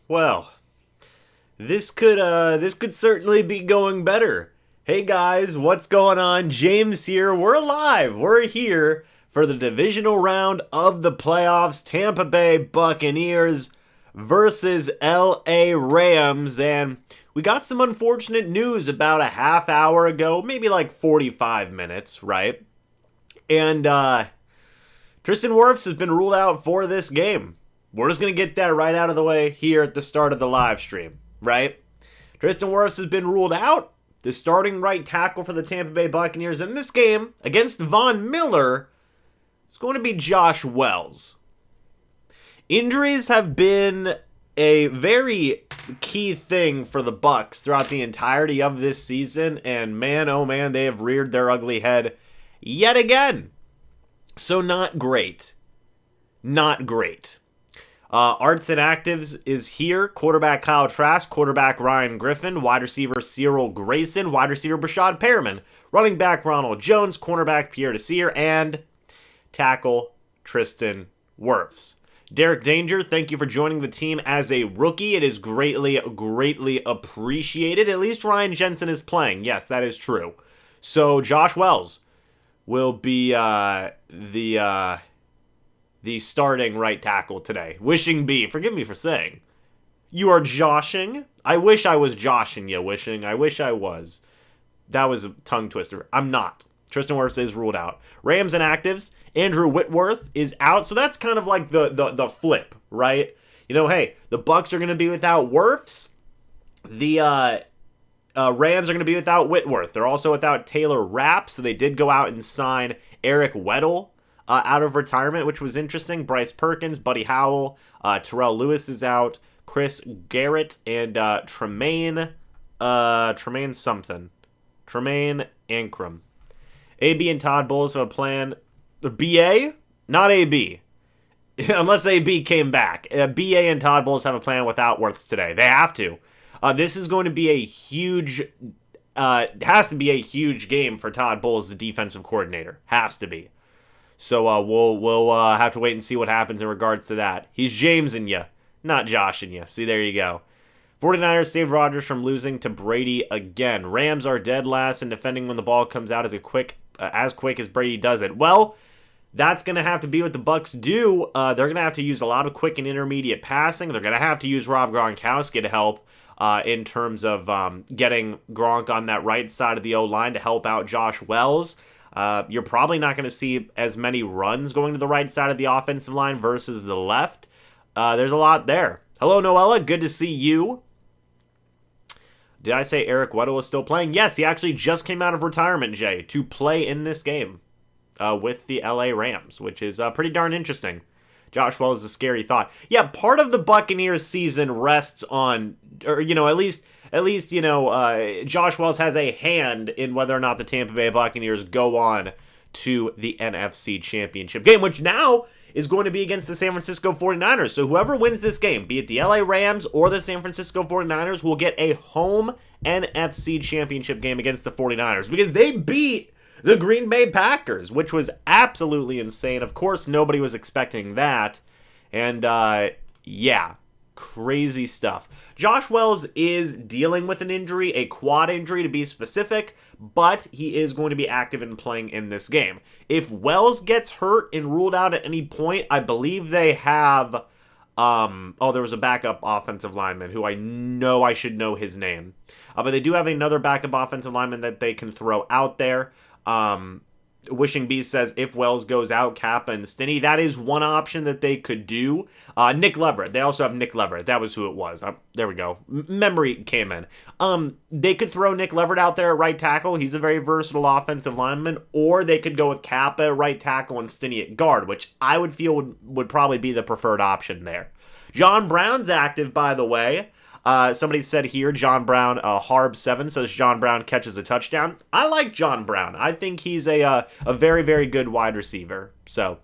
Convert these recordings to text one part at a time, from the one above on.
Well, this could certainly be going better. Hey guys, what's going on? James here. We're live. We're here for the divisional round of the playoffs. Tampa Bay Buccaneers versus LA Rams, and we got some unfortunate news about a half hour ago, maybe like 45 minutes, right? And Tristan Wirfs has been ruled out for this game. We're just going to get that right out of the way here at the start of the live stream, right? Tristan Wirfs has been ruled out. The starting right tackle for the Tampa Bay Buccaneers in this game against Von Miller is going to be Josh Wells. Injuries have been a very key thing for the Bucs throughout the entirety of this season, and man, oh man, they have reared their ugly head yet again. So not great. Not great. Arts and Actives is here. Quarterback Kyle Trask, quarterback Ryan Griffin, wide receiver Cyril Grayson, wide receiver Brashad Perriman, running back Ronald Jones, cornerback Pierre Desir, and tackle Tristan Wirfs. Derek Danger, thank you for joining the team as a rookie. It is greatly appreciated. At least Ryan Jensen is playing. Yes, that is true. So Josh Wells will be the starting right tackle today. Wishing B. Forgive me for saying. You are joshing? I wish I was joshing you, Wishing. I wish I was. That was a tongue twister. I'm not. Tristan Wirfs is ruled out. Rams and actives. Andrew Whitworth is out. So that's kind of like the flip, right? You know, hey, the Bucs are going to be without Wirfs. The Rams are going to be without Whitworth. They're also without Taylor Rapp. So they did go out and sign Eric Weddle out of retirement, which was interesting. Bryce Perkins, Buddy Howell, Terrell Lewis is out, Chris Garrett, and Tremaine Ankrum. AB and Todd Bowles have a plan. BA? Not AB. Unless AB came back. BA and Todd Bowles have a plan without Wirfs today. They have to. This is going to be a huge... it has to be a huge game for Todd Bowles, the defensive coordinator. Has to be. So we'll have to wait and see what happens in regards to that. He's Jamesing you, not joshing you. See, there you go. 49ers saved Rodgers from losing to Brady again. Rams are dead last in defending when the ball comes out as quick as Brady does it. Well, that's going to have to be what the Bucs do. They're going to have to use a lot of quick and intermediate passing. They're going to have to use Rob Gronkowski to help in terms of getting Gronk on that right side of the O-line to help out Josh Wells. You're probably not going to see as many runs going to the right side of the offensive line versus the left. There's a lot there. Hello, Noella. Good to see you. Did I say Eric Weddle is still playing? Yes, he actually just came out of retirement, Jay, to play in this game with the LA Rams, which is pretty darn interesting. Josh Wells is a scary thought. Yeah, part of the Buccaneers season rests on, or, you know, at least, Josh Wells has a hand in whether or not the Tampa Bay Buccaneers go on to the NFC Championship game, which now is going to be against the San Francisco 49ers. So whoever wins this game, be it the LA Rams or the San Francisco 49ers, will get a home NFC Championship game against the 49ers because they beat the Green Bay Packers, which was absolutely insane. Of course, nobody was expecting that. And, yeah. Crazy stuff. Josh Wells is dealing with an injury, a quad injury to be specific, but he is going to be active and playing in this game. If Wells gets hurt and ruled out at any point, I believe they have, there was a backup offensive lineman who I know I should know his name. But they do have another backup offensive lineman that they can throw out there. Wishing B says if Wells goes out, Kappa and Stinney. That is one option that they could do. Nick Leverett. They also have Nick Leverett. That was who it was. There we go. Memory came in. They could throw Nick Leverett out there at right tackle. He's a very versatile offensive lineman. Or they could go with Kappa at right tackle and Stinney at guard, which I would feel would probably be the preferred option there. John Brown's active, by the way. Somebody said here, John Brown, Harb7 says John Brown catches a touchdown. I like John Brown. I think he's a very, very good wide receiver. So,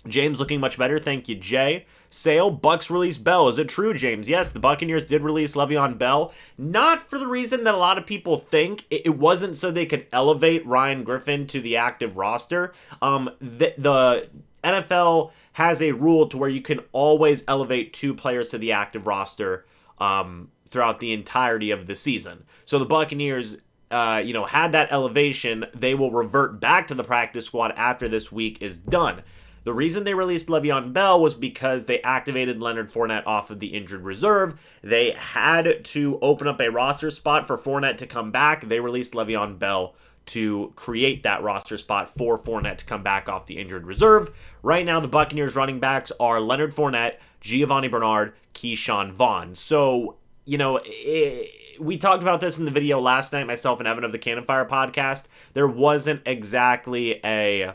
James looking much better. Thank you, Jay. Sale, Bucs release Bell. Is it true, James? Yes, the Buccaneers did release Le'Veon Bell. Not for the reason that a lot of people think. It wasn't so they could elevate Ryan Griffin to the active roster. The NFL has a rule to where you can always elevate 2 players to the active roster throughout the entirety of the season. So the Buccaneers, had that elevation. They will revert back to the practice squad after this week is done. The reason they released Le'Veon Bell was because they activated Leonard Fournette off of the injured reserve. They had to open up a roster spot for Fournette to come back. They released Le'Veon Bell to create that roster spot for Fournette to come back off the injured reserve. Right now, the Buccaneers running backs are Leonard Fournette, Giovani Bernard, Keshawn, Vaughn. So, we talked about this in the video last night, myself and Evan of the Cannon Fire podcast. There wasn't exactly a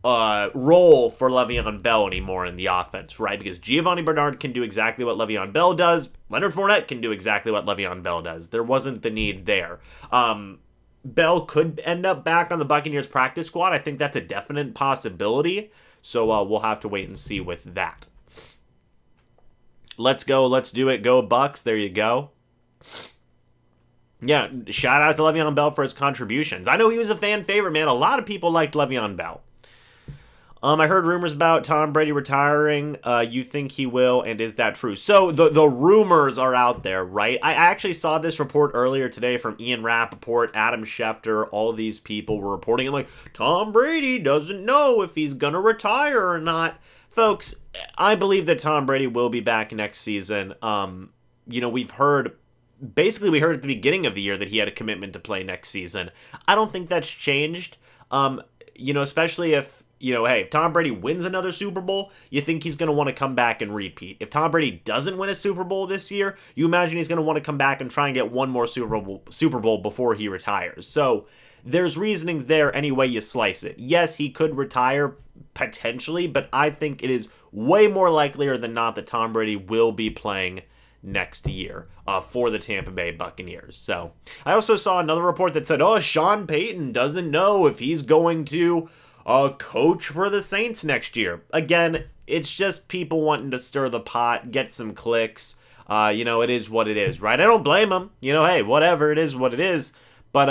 role for Le'Veon Bell anymore in the offense, right? Because Giovani Bernard can do exactly what Le'Veon Bell does. Leonard Fournette can do exactly what Le'Veon Bell does. There wasn't the need there. Bell could end up back on the Buccaneers practice squad. I think that's a definite possibility. So we'll have to wait and see with that. Let's go. Let's do it. Go Bucs. There you go. Yeah, shout out to Le'Veon Bell for his contributions. I know he was a fan favorite, man. A lot of people liked Le'Veon Bell. I heard rumors about Tom Brady retiring. You think he will, and is that true? So the rumors are out there, right? I actually saw this report earlier today from Ian Rappaport, Adam Schefter. All these people were reporting it like, Tom Brady doesn't know if he's going to retire or not. Folks, I believe that Tom Brady will be back next season. We heard at the beginning of the year that he had a commitment to play next season. I don't think that's changed, especially if, if Tom Brady wins another Super Bowl, you think he's going to want to come back and repeat. If Tom Brady doesn't win a Super Bowl this year, you imagine he's going to want to come back and try and get one more Super Bowl before he retires. So there's reasonings there any way you slice it. Yes, he could retire potentially, but I think it is way more likelier than not that Tom Brady will be playing next year for the Tampa Bay Buccaneers. So I also saw another report that said, Sean Payton doesn't know if he's going to coach for the Saints next year. Again, it's just people wanting to stir the pot, get some clicks. It is what it is, right? I don't blame them. Hey, whatever, it is what it is. But,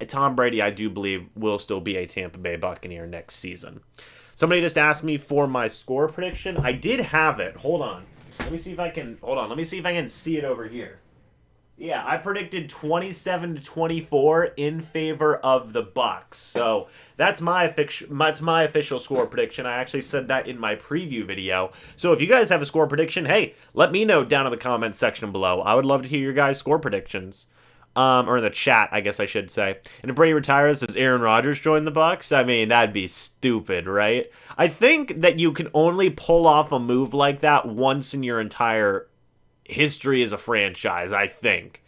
Tom Brady, I do believe, will still be a Tampa Bay Buccaneer next season. Somebody just asked me for my score prediction. I did have it. Hold on. Let me see if I can see it over here. Yeah, I predicted 27-24 in favor of the Bucs. So that's my official score prediction. I actually said that in my preview video. So if you guys have a score prediction, hey, let me know down in the comments section below. I would love to hear your guys' score predictions. Or in the chat, I guess I should say. And if Brady retires, does Aaron Rodgers join the Bucs? I mean, that'd be stupid, right? I think that you can only pull off a move like that once in your entire history as a franchise, I think.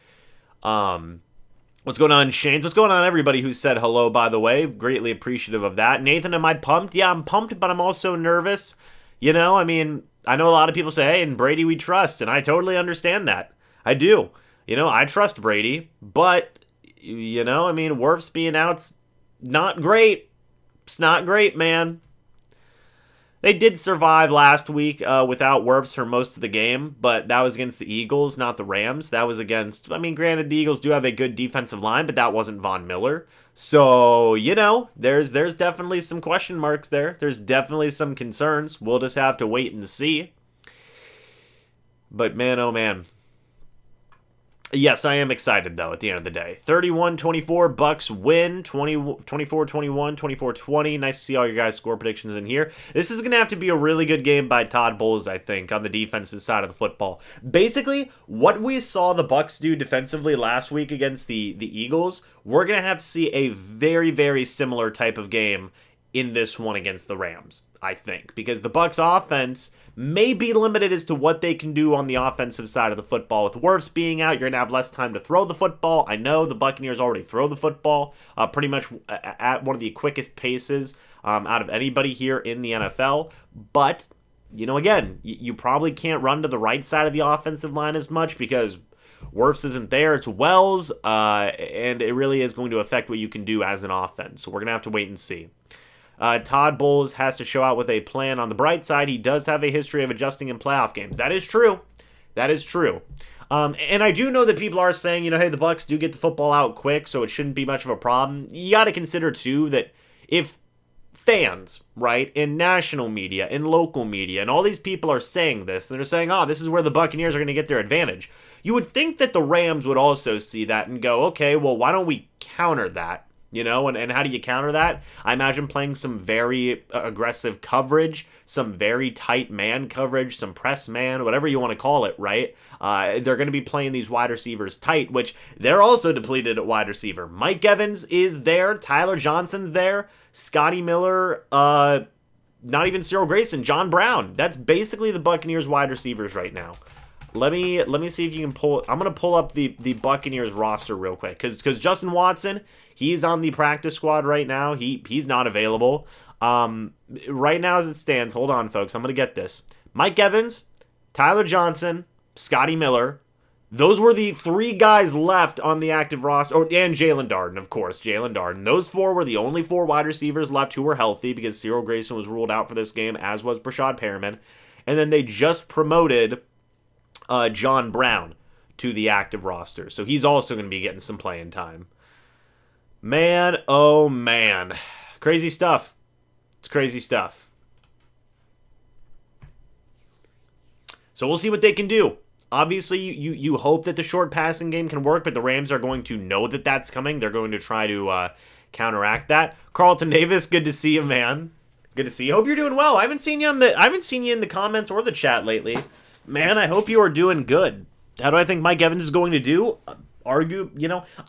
What's going on, Shanes? What's going on, everybody who said hello, by the way? Greatly appreciative of that. Nathan, am I pumped? Yeah, I'm pumped, but I'm also nervous. I know a lot of people say, hey, in Brady we trust, and I totally understand that. I do. I trust Brady, but, Wirfs being out's not great. It's not great, man. They did survive last week without Wirfs for most of the game, but that was against the Eagles, not the Rams. That was against, granted, the Eagles do have a good defensive line, but that wasn't Von Miller. So, there's definitely some question marks there. There's definitely some concerns. We'll just have to wait and see. But, man, oh, man. Yes, I am excited, though, at the end of the day. 31-24, Bucs win. 24-21, 24-20. Nice to see all your guys' score predictions in here. This is going to have to be a really good game by Todd Bowles, I think, on the defensive side of the football. Basically, what we saw the Bucs do defensively last week against the Eagles, we're going to have to see a very, very similar type of game in this one against the Rams, I think. Because the Bucs offense may be limited as to what they can do on the offensive side of the football. With Wirfs being out, you're going to have less time to throw the football. I know the Buccaneers already throw the football pretty much at one of the quickest paces out of anybody here in the NFL. But, again, you probably can't run to the right side of the offensive line as much because Wirfs isn't there. It's Wells, and it really is going to affect what you can do as an offense. So we're going to have to wait and see. Todd Bowles has to show out with a plan. On the bright side, he does have a history of adjusting in playoff games. That is true. That is true. And I do know that people are saying, hey, the Bucs do get the football out quick, so it shouldn't be much of a problem. You got to consider, too, that if fans, right, in national media, in local media, and all these people are saying this, and they're saying, oh, this is where the Buccaneers are going to get their advantage. You would think that the Rams would also see that and go, okay, well, why don't we counter that? You know, and how do you counter that? I imagine playing some very aggressive coverage, some very tight man coverage, some press man, whatever you want to call it, right? They're going to be playing these wide receivers tight, which they're also depleted at wide receiver. Mike Evans is there. Tyler Johnson's there. Scotty Miller, not even Cyril Grayson, John Brown. That's basically the Buccaneers wide receivers right now. Let me see if you can pull. I'm gonna pull up the Buccaneers roster real quick because Justin Watson, he's on the practice squad right now. He's not available. Right now as it stands, hold on, folks. I'm gonna get this. Mike Evans, Tyler Johnson, Scotty Miller. Those were the 3 guys left on the active roster. Oh, and Jalen Darden, of course. Jalen Darden. Those 4 were the only 4 wide receivers left who were healthy because Cyril Grayson was ruled out for this game, as was Brashad Perriman. And then they just promoted John Brown to the active roster. So he's also going to be getting some playing time. Man, oh man. Crazy stuff. It's crazy stuff. So we'll see what they can do. Obviously, you hope that the short passing game can work, but the Rams are going to know that that's coming. They're going to try to counteract that. Carlton Davis, good to see you, man. Good to see you. Hope you're doing well. I haven't seen you in the comments or the chat lately. Man, I hope you are doing good. How do I think Mike Evans is going to do? Argue,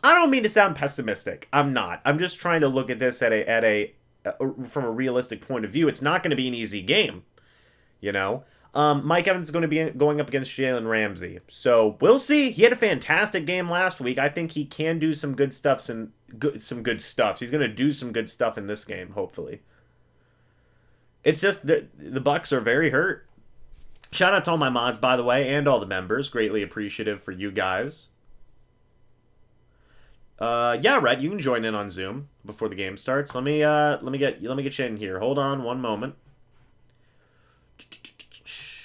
I don't mean to sound pessimistic. I'm not. I'm just trying to look at this from a realistic point of view. It's not going to be an easy game, Mike Evans is going to be going up against Jalen Ramsey. So we'll see. He had a fantastic game last week. I think he can do some good stuff. Some good stuff. He's going to do some good stuff in this game, hopefully. It's just the Bucs are very hurt. Shout out to all my mods, by the way, and all the members. Greatly appreciative for you guys. Yeah, Rhett, you can join in on Zoom before the game starts. Let me get you in here. Hold on one moment.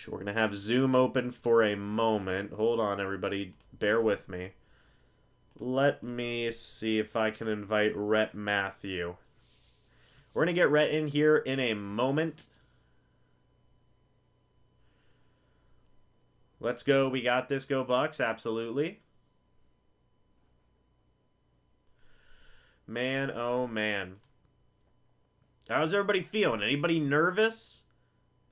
We're going to have Zoom open for a moment. Hold on, everybody. Bear with me. Let me see if I can invite Rhett Matthew. We're going to get Rhett in here in a moment. Let's go. We got this. Go Bucs. Absolutely. Man, oh man. How's everybody feeling? Anybody nervous?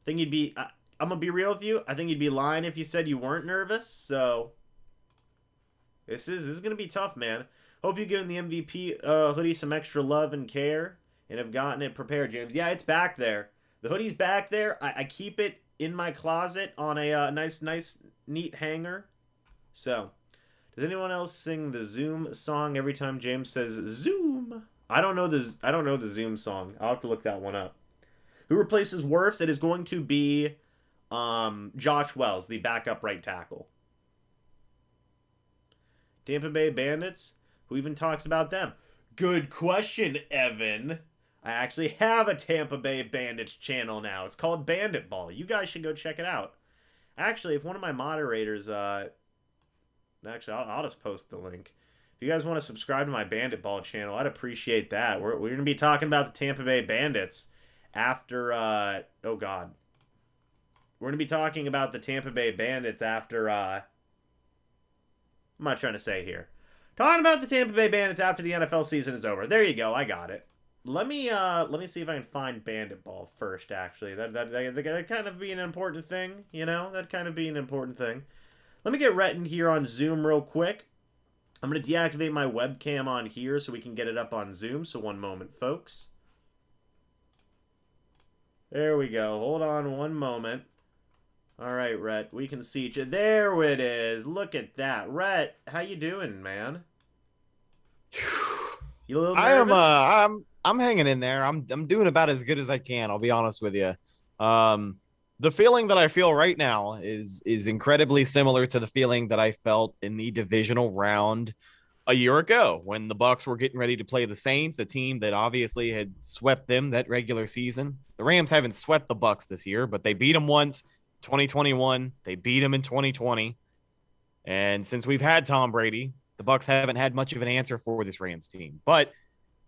Think you'd be... I'm going to be real with you. I think you'd be lying if you said you weren't nervous. So, this is going to be tough, man. Hope you're giving the MVP hoodie some extra love and care and have gotten it prepared, James. Yeah, it's back there. The hoodie's back there. I keep it in my closet on a nice, neat hanger. So, does anyone else sing the Zoom song every time James says Zoom? I don't know the Zoom song. I'll have to look that one up. Who replaces Wirfs? It is going to be Josh Wells, the backup right tackle. Tampa Bay Bandits? Who even talks about them? Good question, Evan. I actually have a Tampa Bay Bandits channel now. It's called Bandit Ball. You guys should go check it out. Actually, if one of my moderators... Actually, I'll just post the link. If you guys want to subscribe to my Bandit Ball channel, I'd appreciate that. We're going to be talking about the Tampa Bay Bandits after... oh, God. We're going to be talking about the Tampa Bay Bandits after... what am I trying to say here? Talking about the Tampa Bay Bandits after the NFL season is over. There you go. I got it. Let me see if I can find Bandit Ball first, actually. That kind of be an important thing, That kind of be an important thing. Let me get Rhett in here on Zoom real quick. I'm going to deactivate my webcam on here so we can get it up on Zoom. So one moment, folks. There we go. Hold on one moment. All right, Rhett. We can see you. There it is. Look at that. Rhett, how you doing, man? You a little nervous? I'm hanging in there. I'm doing about as good as I can. I'll be honest with you. The feeling that I feel right now is incredibly similar to the feeling that I felt in the divisional round a year ago when the Bucs were getting ready to play the Saints, a team that obviously had swept them that regular season. The Rams haven't swept the Bucs this year, but they beat them once, 2021. They beat them in 2020. And since we've had Tom Brady, the Bucs haven't had much of an answer for this Rams team. But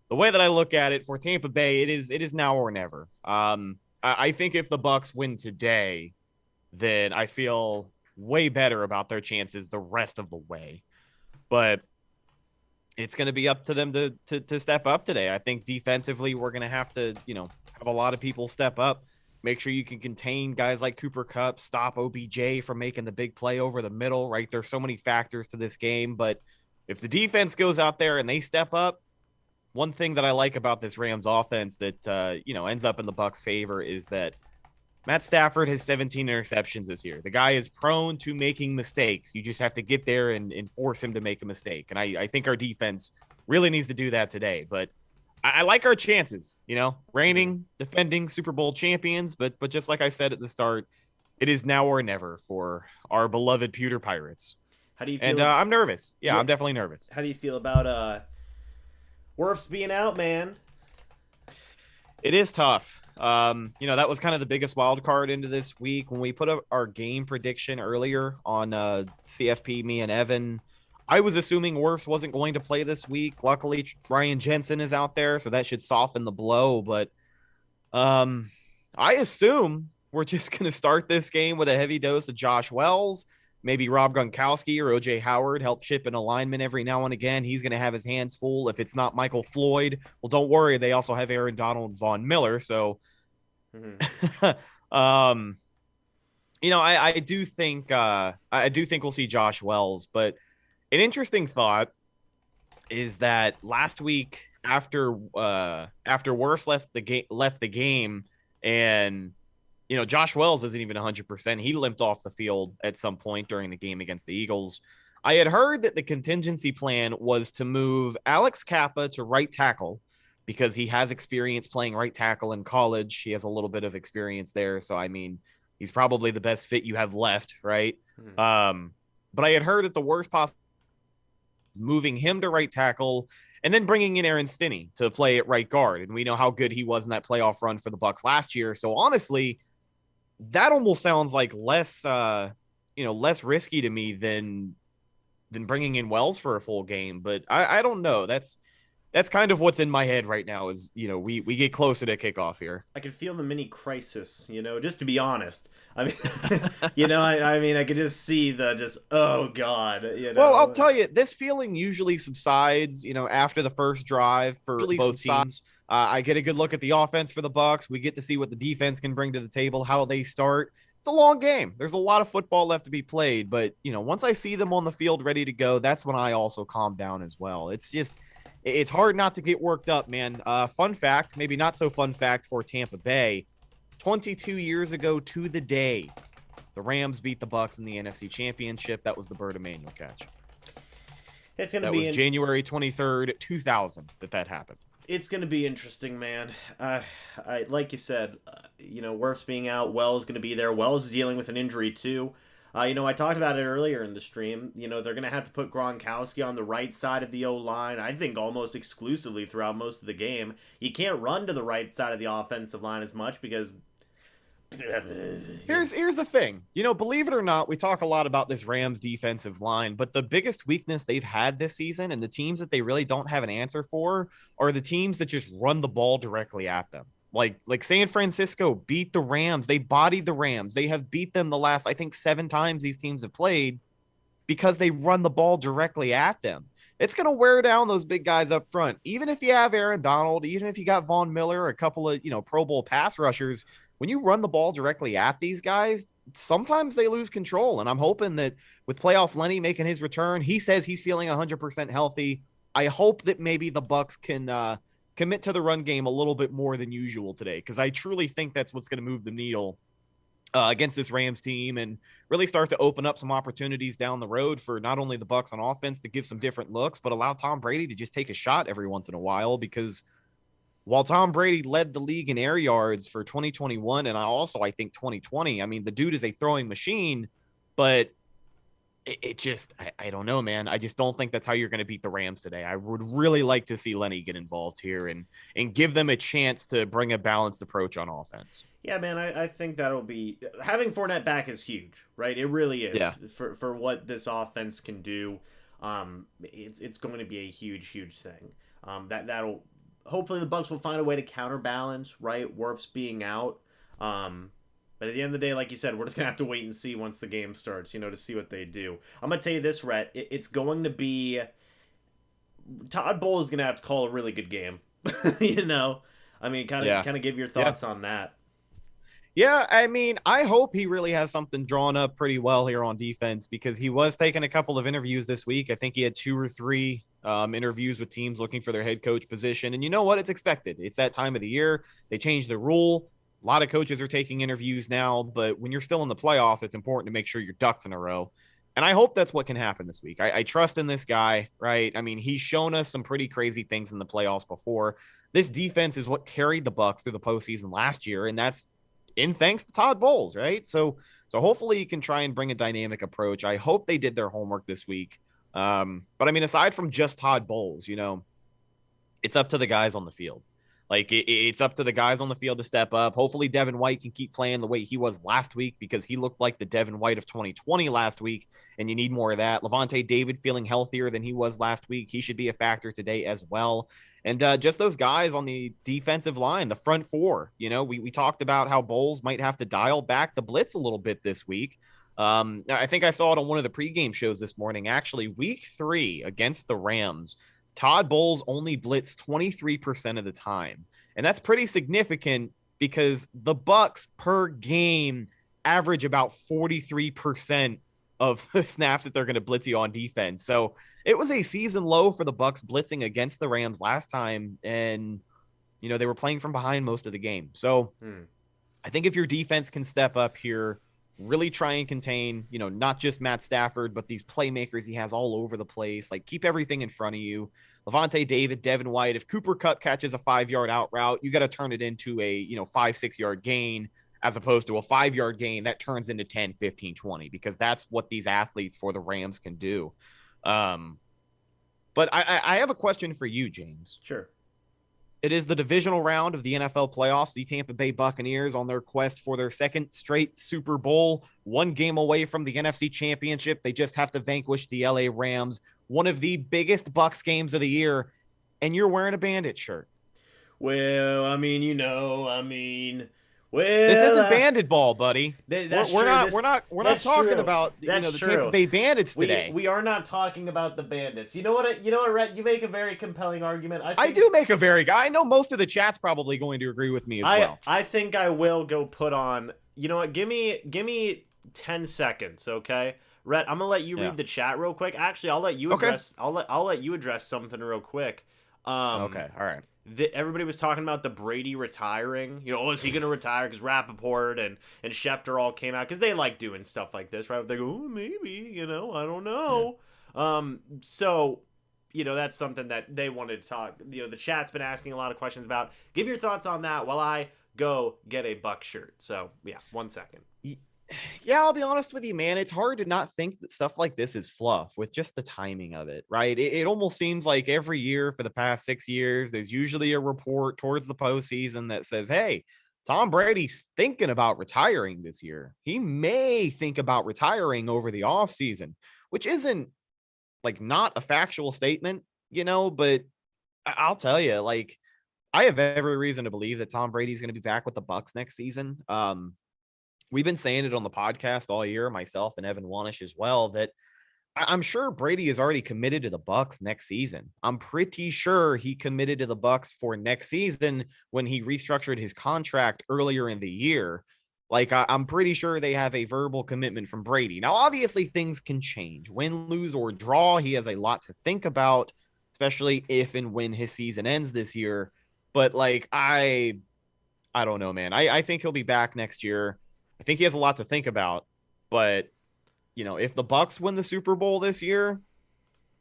the way that I look at it for Tampa Bay, it is now or never. I think if the Bucs win today, then I feel way better about their chances the rest of the way. But it's going to be up to them to step up today. I think defensively, we're going to have to, have a lot of people step up. Make sure you can contain guys like Cooper Kupp, stop OBJ from making the big play over the middle, right? There's so many factors to this game, but if the defense goes out there and they step up, one thing that I like about this Rams offense that, ends up in the Bucs' favor is that Matt Stafford has 17 interceptions this year. The guy is prone to making mistakes. You just have to get there and force him to make a mistake. And I think our defense really needs to do that today. But I like our chances, reigning, defending Super Bowl champions. But just like I said at the start, it is now or never for our beloved Pewter Pirates. How do you feel? And I'm nervous. Yeah, I'm definitely nervous. How do you feel about Wirfs being out, man? It is tough. That was kind of the biggest wild card into this week. When we put up our game prediction earlier on CFP, me and Evan, I was assuming Wirfs wasn't going to play this week. Luckily, Ryan Jensen is out there, so that should soften the blow. But I assume we're just going to start this game with a heavy dose of Josh Wells. Maybe Rob Gronkowski or O.J. Howard help chip an alignment every now and again. He's going to have his hands full. If it's not Michael Floyd, well, don't worry. They also have Aaron Donald and Vaughn Miller. So, I do think we'll see Josh Wells. But an interesting thought is that last week after Wirfs left the game and Josh Wells isn't even 100%. He limped off the field at some point during the game against the Eagles. I had heard that the contingency plan was to move Alex Kappa to right tackle because he has experience playing right tackle in college. He has a little bit of experience there. So, he's probably the best fit you have left, right? But I had heard that the worst possible moving him to right tackle and then bringing in Aaron Stinney to play at right guard. And we know how good he was in that playoff run for the Bucs last year. So, honestly, that almost sounds like less risky to me than bringing in Wells for a full game. But I don't know. That's kind of what's in my head right now is, we get closer to kickoff here. I can feel the mini crisis, just to be honest. I could just see oh God, Well, I'll tell you, this feeling usually subsides, after the first drive for both teams. I get a good look at the offense for the Bucs. We get to see what the defense can bring to the table, how they start. It's a long game. There's a lot of football left to be played, but once I see them on the field ready to go, that's when I also calm down as well. It's hard not to get worked up, man. Fun fact, maybe not so fun fact for Tampa Bay. 22 years ago to the day, the Rams beat the Bucs in the NFC Championship. That was the Bert Emanuel catch. That was January 23rd, 2000 that happened. It's going to be interesting, man. Like you said, Wirfs being out, Wells going to be there. Wells is dealing with an injury too. I talked about it earlier in the stream. They're going to have to put Gronkowski on the right side of the O-line, I think almost exclusively throughout most of the game. You can't run to the right side of the offensive line as much because... Here's the thing. Believe it or not, we talk a lot about this Rams defensive line, but the biggest weakness they've had this season and the teams that they really don't have an answer for are the teams that just run the ball directly at them. Like San Francisco beat the Rams. They bodied the Rams. They have beat them the last, I think, 7 times these teams have played because they run the ball directly at them. It's going to wear down those big guys up front. Even if you have Aaron Donald, even if you got Vaughn Miller, a couple of, Pro Bowl pass rushers, when you run the ball directly at these guys, sometimes they lose control. And I'm hoping that with playoff Lenny making his return, he says he's feeling 100% healthy. I hope that maybe the Bucs can commit to the run game a little bit more than usual today, because I truly think that's what's going to move the needle against this Rams team and really start to open up some opportunities down the road for not only the Bucs on offense to give some different looks, but allow Tom Brady to just take a shot every once in a while. Because while Tom Brady led the league in air yards for 2021 and I think 2020, the dude is a throwing machine, but I don't know, man. I just don't think that's how you're going to beat the Rams today. I would really like to see Lenny get involved here and give them a chance to bring a balanced approach on offense. Yeah, man, I think that'll be... Having Fournette back is huge, right? It really is. Yeah. For what this offense can do, it's going to be a huge, huge thing. That'll hopefully the Bucs will find a way to counterbalance, right? Wirfs being out. But at the end of the day, like you said, we're just going to have to wait and see once the game starts, to see what they do. I'm going to tell you this, Rhett. It's going to be... Todd Bowles is going to have to call a really good game. I mean, kind of give your thoughts on that. Yeah, I mean, I hope he really has something drawn up pretty well here on defense, because he was taking a couple of interviews this week. I think he had 2 or 3 interviews with teams looking for their head coach position. And you know what? It's expected. It's that time of the year. They changed the rule. A lot of coaches are taking interviews now, but when you're still in the playoffs, it's important to make sure your ducks in a row. And I hope that's what can happen this week. I trust in this guy, right? I mean, he's shown us some pretty crazy things in the playoffs before. This defense is what carried the Bucs through the postseason last year, and that's in thanks to Todd Bowles, right? So hopefully he can try and bring a dynamic approach. I hope they did their homework this week. But I mean, aside from just Todd Bowles, it's up to the guys on the field. Like, it's up to the guys on the field to step up. Hopefully Devin White can keep playing the way he was last week, because he looked like the Devin White of 2020 last week, and you need more of that. Levante David feeling healthier than he was last week. He should be a factor today as well. And just those guys on the defensive line, the front 4, we talked about how Bowles might have to dial back the blitz a little bit this week. I think I saw it on one of the pregame shows this morning. Actually, week 3 against the Rams, Todd Bowles only blitzed 23% of the time. And that's pretty significant, because the Bucs per game average about 43% of the snaps that they're going to blitz you on defense. So it was a season low for the Bucs blitzing against the Rams last time. And, they were playing from behind most of the game. So I think if your defense can step up here, really try and contain, not just Matt Stafford, but these playmakers he has all over the place. Like, keep everything in front of you. Levante David, Devin White. If Cooper Kupp catches a 5-yard out route, you got to turn it into a, 5-6 yard gain, as opposed to a 5-yard gain that turns into 10, 15, 20, because that's what these athletes for the Rams can do. But I have a question for you, James. Sure. It is the divisional round of the NFL playoffs. The Tampa Bay Buccaneers on their quest for their 2nd straight Super Bowl, 1 game away from the NFC Championship. They just have to vanquish the LA Rams, one of the biggest Bucs games of the year, and you're wearing a Bandit shirt. Well, this isn't Bandit Ball, buddy. We're not talking about the Tampa Bay Bandits today. We are not talking about the Bandits. You know what, Rhett? You make a very compelling argument. I do make a very. I know most of the chat's probably going to agree with me as well. I think I will go put on. You know what? Give me 10 seconds, okay? Rhett, I'm gonna let you read the chat real quick. Actually, I'll let you address. Okay. I'll let you address something real quick. Okay. All right. Everybody was talking about the Brady retiring. Is he going to retire? Because Rappaport and Schefter all came out because they like doing stuff like this, right? They go, maybe, I don't know. Yeah. So, that's something that they wanted to talk. The chat's been asking a lot of questions about. Give your thoughts on that while I go get a Buck shirt. So, yeah, 1 second. Yeah, I'll be honest with you, man. It's hard to not think that stuff like this is fluff with just the timing of it, right? It almost seems like every year for the past 6 years, there's usually a report towards the postseason that says, hey, Tom Brady's thinking about retiring this year. He may think about retiring over the offseason, which isn't not a factual statement, but I'll tell you, I have every reason to believe that Tom Brady's going to be back with the Bucs next season. We've been saying it on the podcast all year, myself and Evan Wanish as well, that I'm sure Brady is already committed to the Bucs next season. I'm pretty sure he committed to the Bucs for next season when he restructured his contract earlier in the year. I'm pretty sure they have a verbal commitment from Brady. Now, obviously, things can change. Win, lose, or draw, he has a lot to think about, especially if and when his season ends this year. But, I don't know, man. I think he'll be back next year. I think he has a lot to think about, but if the Bucs win the Super Bowl this year,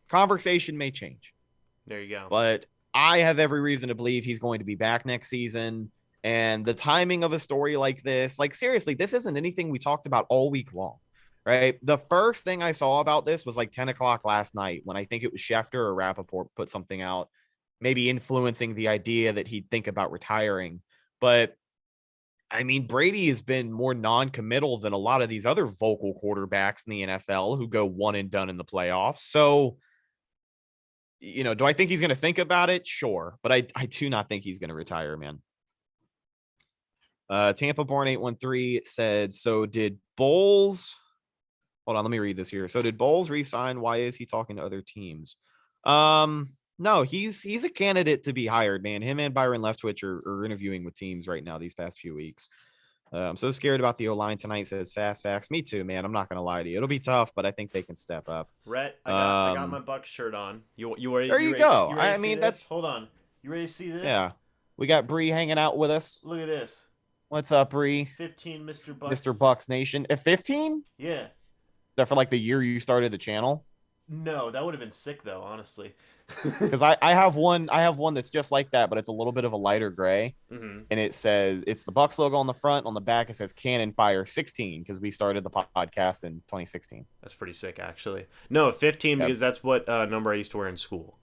conversation may change. There you go. But I have every reason to believe he's going to be back next season. And the timing of a story like this, seriously, this isn't anything we talked about all week long, right? The first thing I saw about this was 10 o'clock last night when I think it was Schefter or Rappaport put something out, maybe influencing the idea that he'd think about retiring. But Brady has been more non-committal than a lot of these other vocal quarterbacks in the NFL who go one and done in the playoffs. So do I think he's going to think about it? Sure. But I do not think he's going to retire, man. Tampa born 813 said, so did Bowles. Hold on, let me read this here. So did Bowles resign? Why is he talking to other teams? No, he's a candidate to be hired, man. Him and Byron Leftwich are interviewing with teams right now these past few weeks. I'm so scared about the O-line tonight, says Fast Facts. Me too, man. I'm not gonna lie to you. It'll be tough, but I think they can step up. Rhett, I got my Bucs shirt on. You ready? There you go. I mean, that's. Hold on. You ready to see this? Yeah. We got Bree hanging out with us. Look at this. What's up, Bree? 15, MrBucs. MrBucsNation. At 15? Yeah. Is that for like the year you started the channel? No, that would have been sick though, honestly. Because I have one that's just like that, but it's a little bit of a lighter gray, and it says it's the Bucs logo on the front. On the back, it says Cannon Fire 16 because we started the podcast in 2016. That's pretty sick, actually. No, 15 because that's what number I used to wear in school.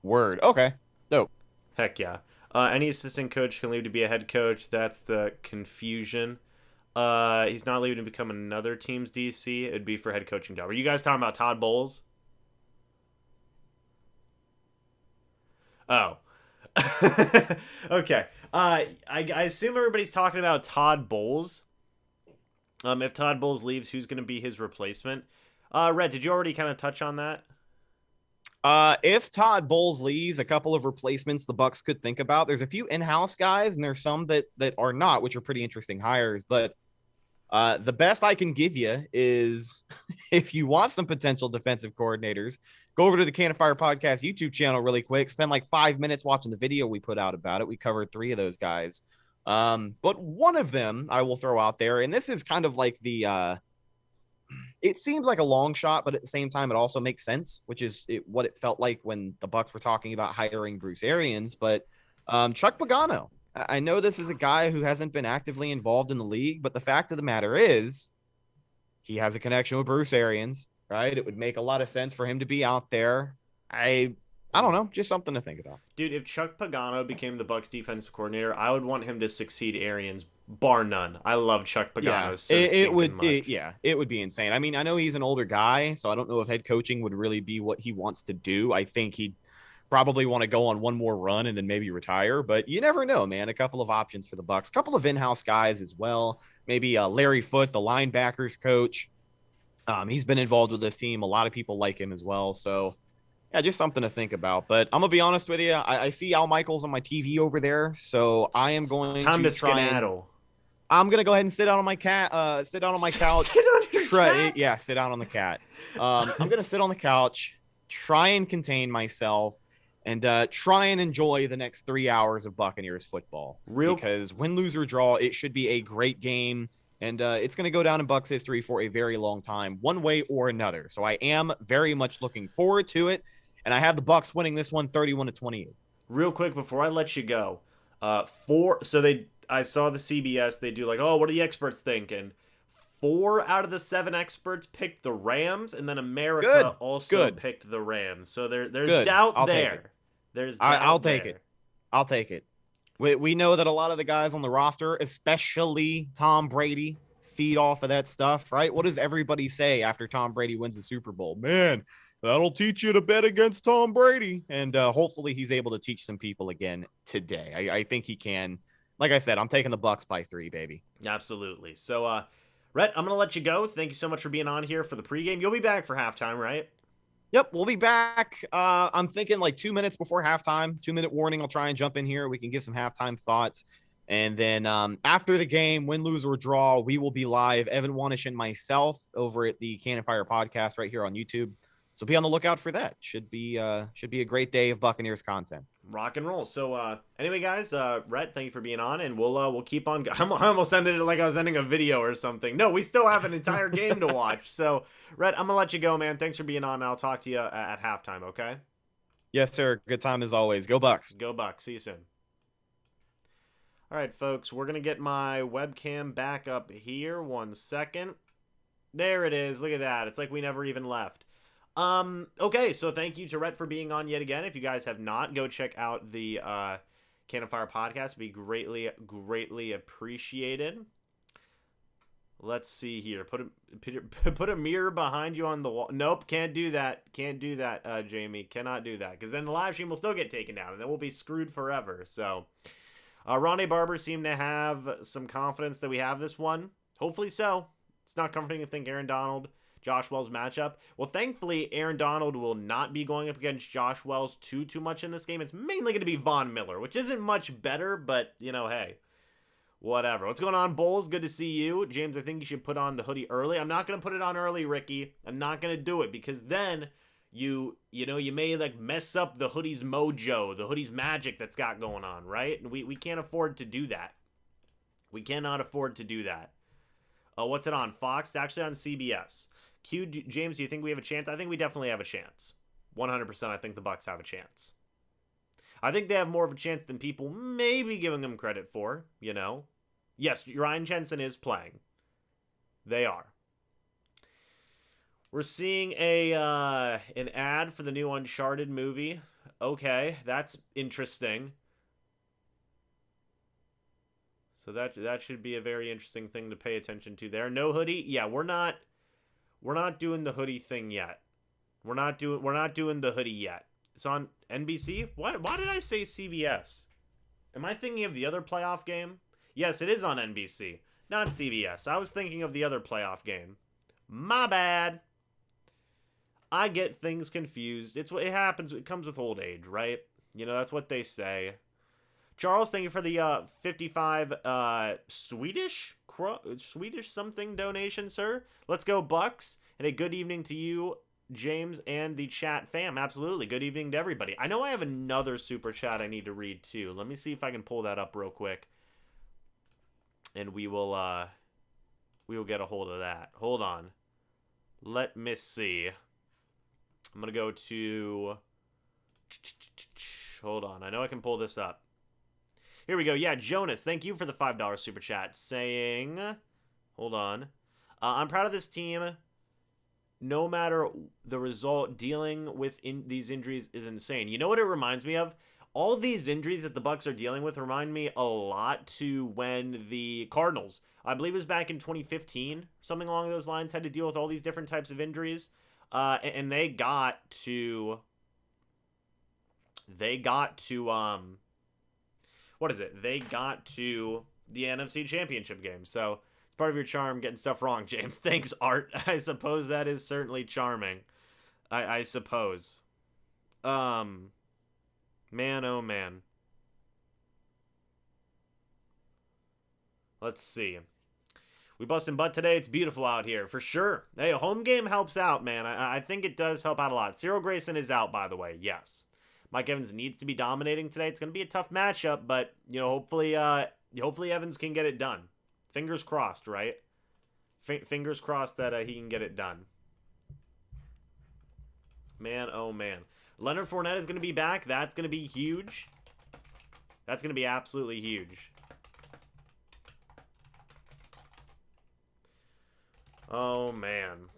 Word. Okay. Dope. Heck yeah. Any assistant coach can leave to be a head coach. That's the confusion. He's not leaving to become another team's DC. It'd be for head coaching job. Are you guys talking about Todd Bowles? Oh. Okay. I assume everybody's talking about Todd Bowles. If Todd Bowles leaves, who's going to be his replacement? Red, did you already kind of touch on that? If Todd Bowles leaves, a couple of replacements the Bucs could think about. There's a few in-house guys, and there's some that are not, which are pretty interesting hires. But the best I can give you is if you want some potential defensive coordinators, go over to the Cannon Fire Podcast YouTube channel really quick. Spend like 5 minutes watching the video we put out about it. We covered 3 of those guys. But one of them I will throw out there, and this is kind of like the it seems like a long shot, but at the same time, it also makes sense, which is what it felt like when the Bucs were talking about hiring Bruce Arians. But Chuck Pagano, I know this is a guy who hasn't been actively involved in the league, but the fact of the matter is he has a connection with Bruce Arians, right? It would make a lot of sense for him to be out there. I don't know, just something to think about. Dude, if Chuck Pagano became the Bucs defensive coordinator, I would want him to succeed Arians, bar none. I love Chuck Pagano it would be insane. I mean, I know he's an older guy, so I don't know if head coaching would really be what he wants to do. I think he'd probably want to go on one more run and then maybe retire, but you never know, man. A couple of options for the Bucs, a couple of in-house guys as well. Maybe Larry Foote, the linebackers coach. He's been involved with this team. A lot of people like him as well, so yeah, just something to think about. But I'm gonna be honest with you. I see Al Michaels on my TV over there, so I am going to skedaddle. I'm gonna go ahead and sit down on my cat. Sit down on my couch. Sit on your cat? Yeah, sit down on the cat. I'm gonna sit on the couch, try and contain myself, and try and enjoy the next 3 hours of Buccaneers football. Because win, lose, or draw, it should be a great game. And it's going to go down in Bucs history for a very long time, one way or another. So I am very much looking forward to it. And I have the Bucs winning this one 31-28. Real quick before I let you go, I saw the CBS. They do like, oh, what do the experts think? And 4 out of the 7 experts picked the Rams, and then America also picked the Rams. So there's doubt there. I'll take it. I'll take it. We know that a lot of the guys on the roster, especially Tom Brady, feed off of that stuff, right? What does everybody say after Tom Brady wins the Super Bowl? Man, that'll teach you to bet against Tom Brady. And hopefully he's able to teach some people again today. I think he can. Like I said, I'm taking the Bucs by 3, baby. Absolutely. So, Rhett, I'm going to let you go. Thank you so much for being on here for the pregame. You'll be back for halftime, right? Yep, we'll be back. I'm thinking like 2 minutes before halftime. 2-minute warning. I'll try and jump in here. We can give some halftime thoughts. And then after the game, win, lose, or draw, we will be live. Evan Wanish and myself over at the Cannon Fire Podcast right here on YouTube. So be on the lookout for that. Should be a great day of Buccaneers content. Rock and roll. So anyway, guys, Rhett, thank you for being on, and we'll keep on. I almost ended it like I was ending a video or something. No, we still have an entire game to watch. So, Rhett, I'm gonna let you go, man. Thanks for being on. And I'll talk to you at halftime. Okay? Yes, sir. Good time as always. Go Bucs. Go Bucs. See you soon. All right, folks. We're gonna get my webcam back up here. 1 second. There it is. Look at that. It's like we never even left. Okay, so thank you to Rhett for being on yet again. If you guys have not, go check out the Cannon Fire Podcast. It'd be greatly, greatly appreciated. Let's see here. Put a mirror behind you on the wall. Nope, can't do that. Can't do that, Jamie. Cannot do that. Because then the live stream will still get taken down, and then we'll be screwed forever. So, Ronnie Barber seemed to have some confidence that we have this one. Hopefully so. It's not comforting to think Aaron Donald, Josh Wells matchup. Well, thankfully, Aaron Donald will not be going up against Josh Wells too much in this game. It's mainly going to be Von Miller, which isn't much better, but, you know, hey. Whatever. What's going on, Bulls? Good to see you. James, I think you should put on the hoodie early. I'm not going to put it on early, Ricky. I'm not going to do it because then you may like mess up the hoodie's mojo, the hoodie's magic that's got going on, right? And we can't afford to do that. We cannot afford to do that. What's it on? Fox? It's actually on CBS. James, do you think we have a chance? I think we definitely have a chance. 100% I think the Bucs have a chance. I think they have more of a chance than people maybe giving them credit for, you know. Yes, Ryan Jensen is playing. They are. We're seeing an ad for the new Uncharted movie. Okay, that's interesting. So that should be a very interesting thing to pay attention to there. No hoodie? Yeah, we're not doing the hoodie thing yet. We're not doing the hoodie yet. It's on NBC? Why did I say CBS? Am I thinking of the other playoff game? Yes, it is on NBC, not CBS. I was thinking of the other playoff game. My bad. I get things confused. It's what it happens. It comes with old age, right? You know, that's what they say. Charles, thank you for the 55 Swedish something donation, sir. Let's go Bucs. And a good evening to you, James, and the chat fam. Absolutely. Good evening to everybody. I know I have another super chat I need to read too. Let me see if I can pull that up real quick. And we will get a hold of that. Hold on. Let me see. I'm going to go to... Hold on. I know I can pull this up. Here we go. Yeah, Jonas, thank you for the $5 super chat saying... Hold on. I'm proud of this team. No matter the result, dealing with these injuries is insane. You know what it reminds me of? All these injuries that the Bucs are dealing with remind me a lot to when the Cardinals, I believe it was back in 2015, something along those lines, had to deal with all these different types of injuries. And they got to what is it? They got to the NFC Championship game. So it's part of your charm getting stuff wrong, James. Thanks, Art. I suppose that is certainly charming. I suppose. Man, oh man. Let's see. We busting butt today. It's beautiful out here, for sure. Hey, a home game helps out, man. I think it does help out a lot. Cyril Grayson is out, by the way. Yes. Mike Evans needs to be dominating today. It's going to be a tough matchup, but, you know, hopefully Evans can get it done. Fingers crossed, right? Fingers crossed that he can get it done. Man, oh man. Leonard Fournette is going to be back. That's going to be huge. That's going to be absolutely huge. Oh, man.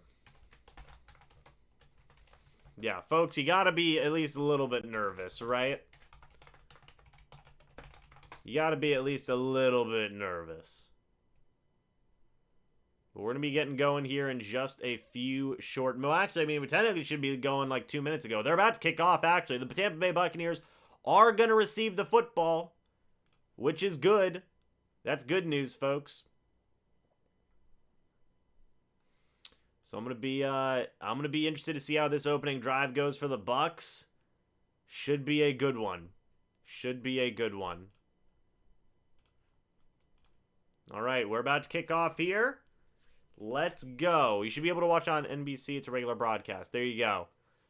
Yeah, folks, you got to be at least a little bit nervous, right? You got to be at least a little bit nervous. But we're going to be getting going here in just a few short... Well, actually, I mean, we technically should be going like 2 minutes ago. They're about to kick off, actually. The Tampa Bay Buccaneers are going to receive the football, which is good. That's good news, folks. So I'm gonna be interested to see how this opening drive goes for the Bucs. Should be a good one. Should be a good one. All right, we're about to kick off here. Let's go. You should be able to watch on NBC. It's a regular broadcast. There you go.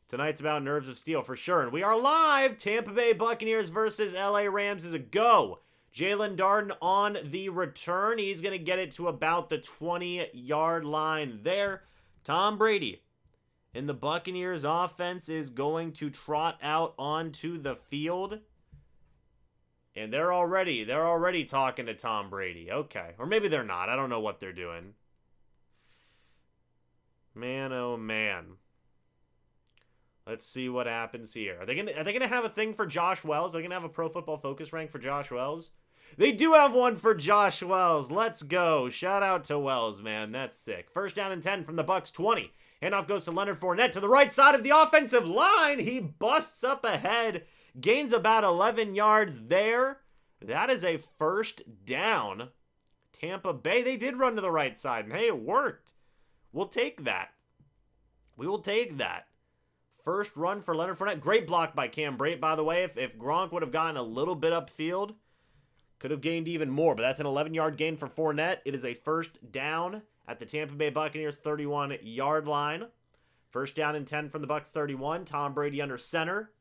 Tonight's about nerves of steel for sure. And we are live. Tampa Bay Buccaneers versus LA Rams is a go. Jalen Darden on the return. He's going to get it to about the 20-yard line there. Tom Brady and the Buccaneers offense is going to trot out onto the field. And they're already talking to Tom Brady. Okay. Or maybe they're not. I don't know what they're doing. Man, oh man. Let's see what happens here. Are they gonna have a thing for Josh Wells? Are they gonna have a Pro Football Focus rank for Josh Wells? They do have one for Josh Wells. Let's go. Shout out to Wells, man. That's sick. First down and 10 from the Bucs 20. Handoff goes to Leonard Fournette to the right side of the offensive line. He busts up ahead. Gains about 11 yards there. That is a first down. Tampa Bay, they did run to the right side. And hey, it worked. We'll take that. We will take that. First run for Leonard Fournette. Great block by Cam Brate, by the way. If Gronk would have gotten a little bit upfield, could have gained even more. But that's an 11-yard gain for Fournette. It is a first down at the Tampa Bay Buccaneers 31-yard line. First down and 10 from the Bucs 31. Tom Brady under center.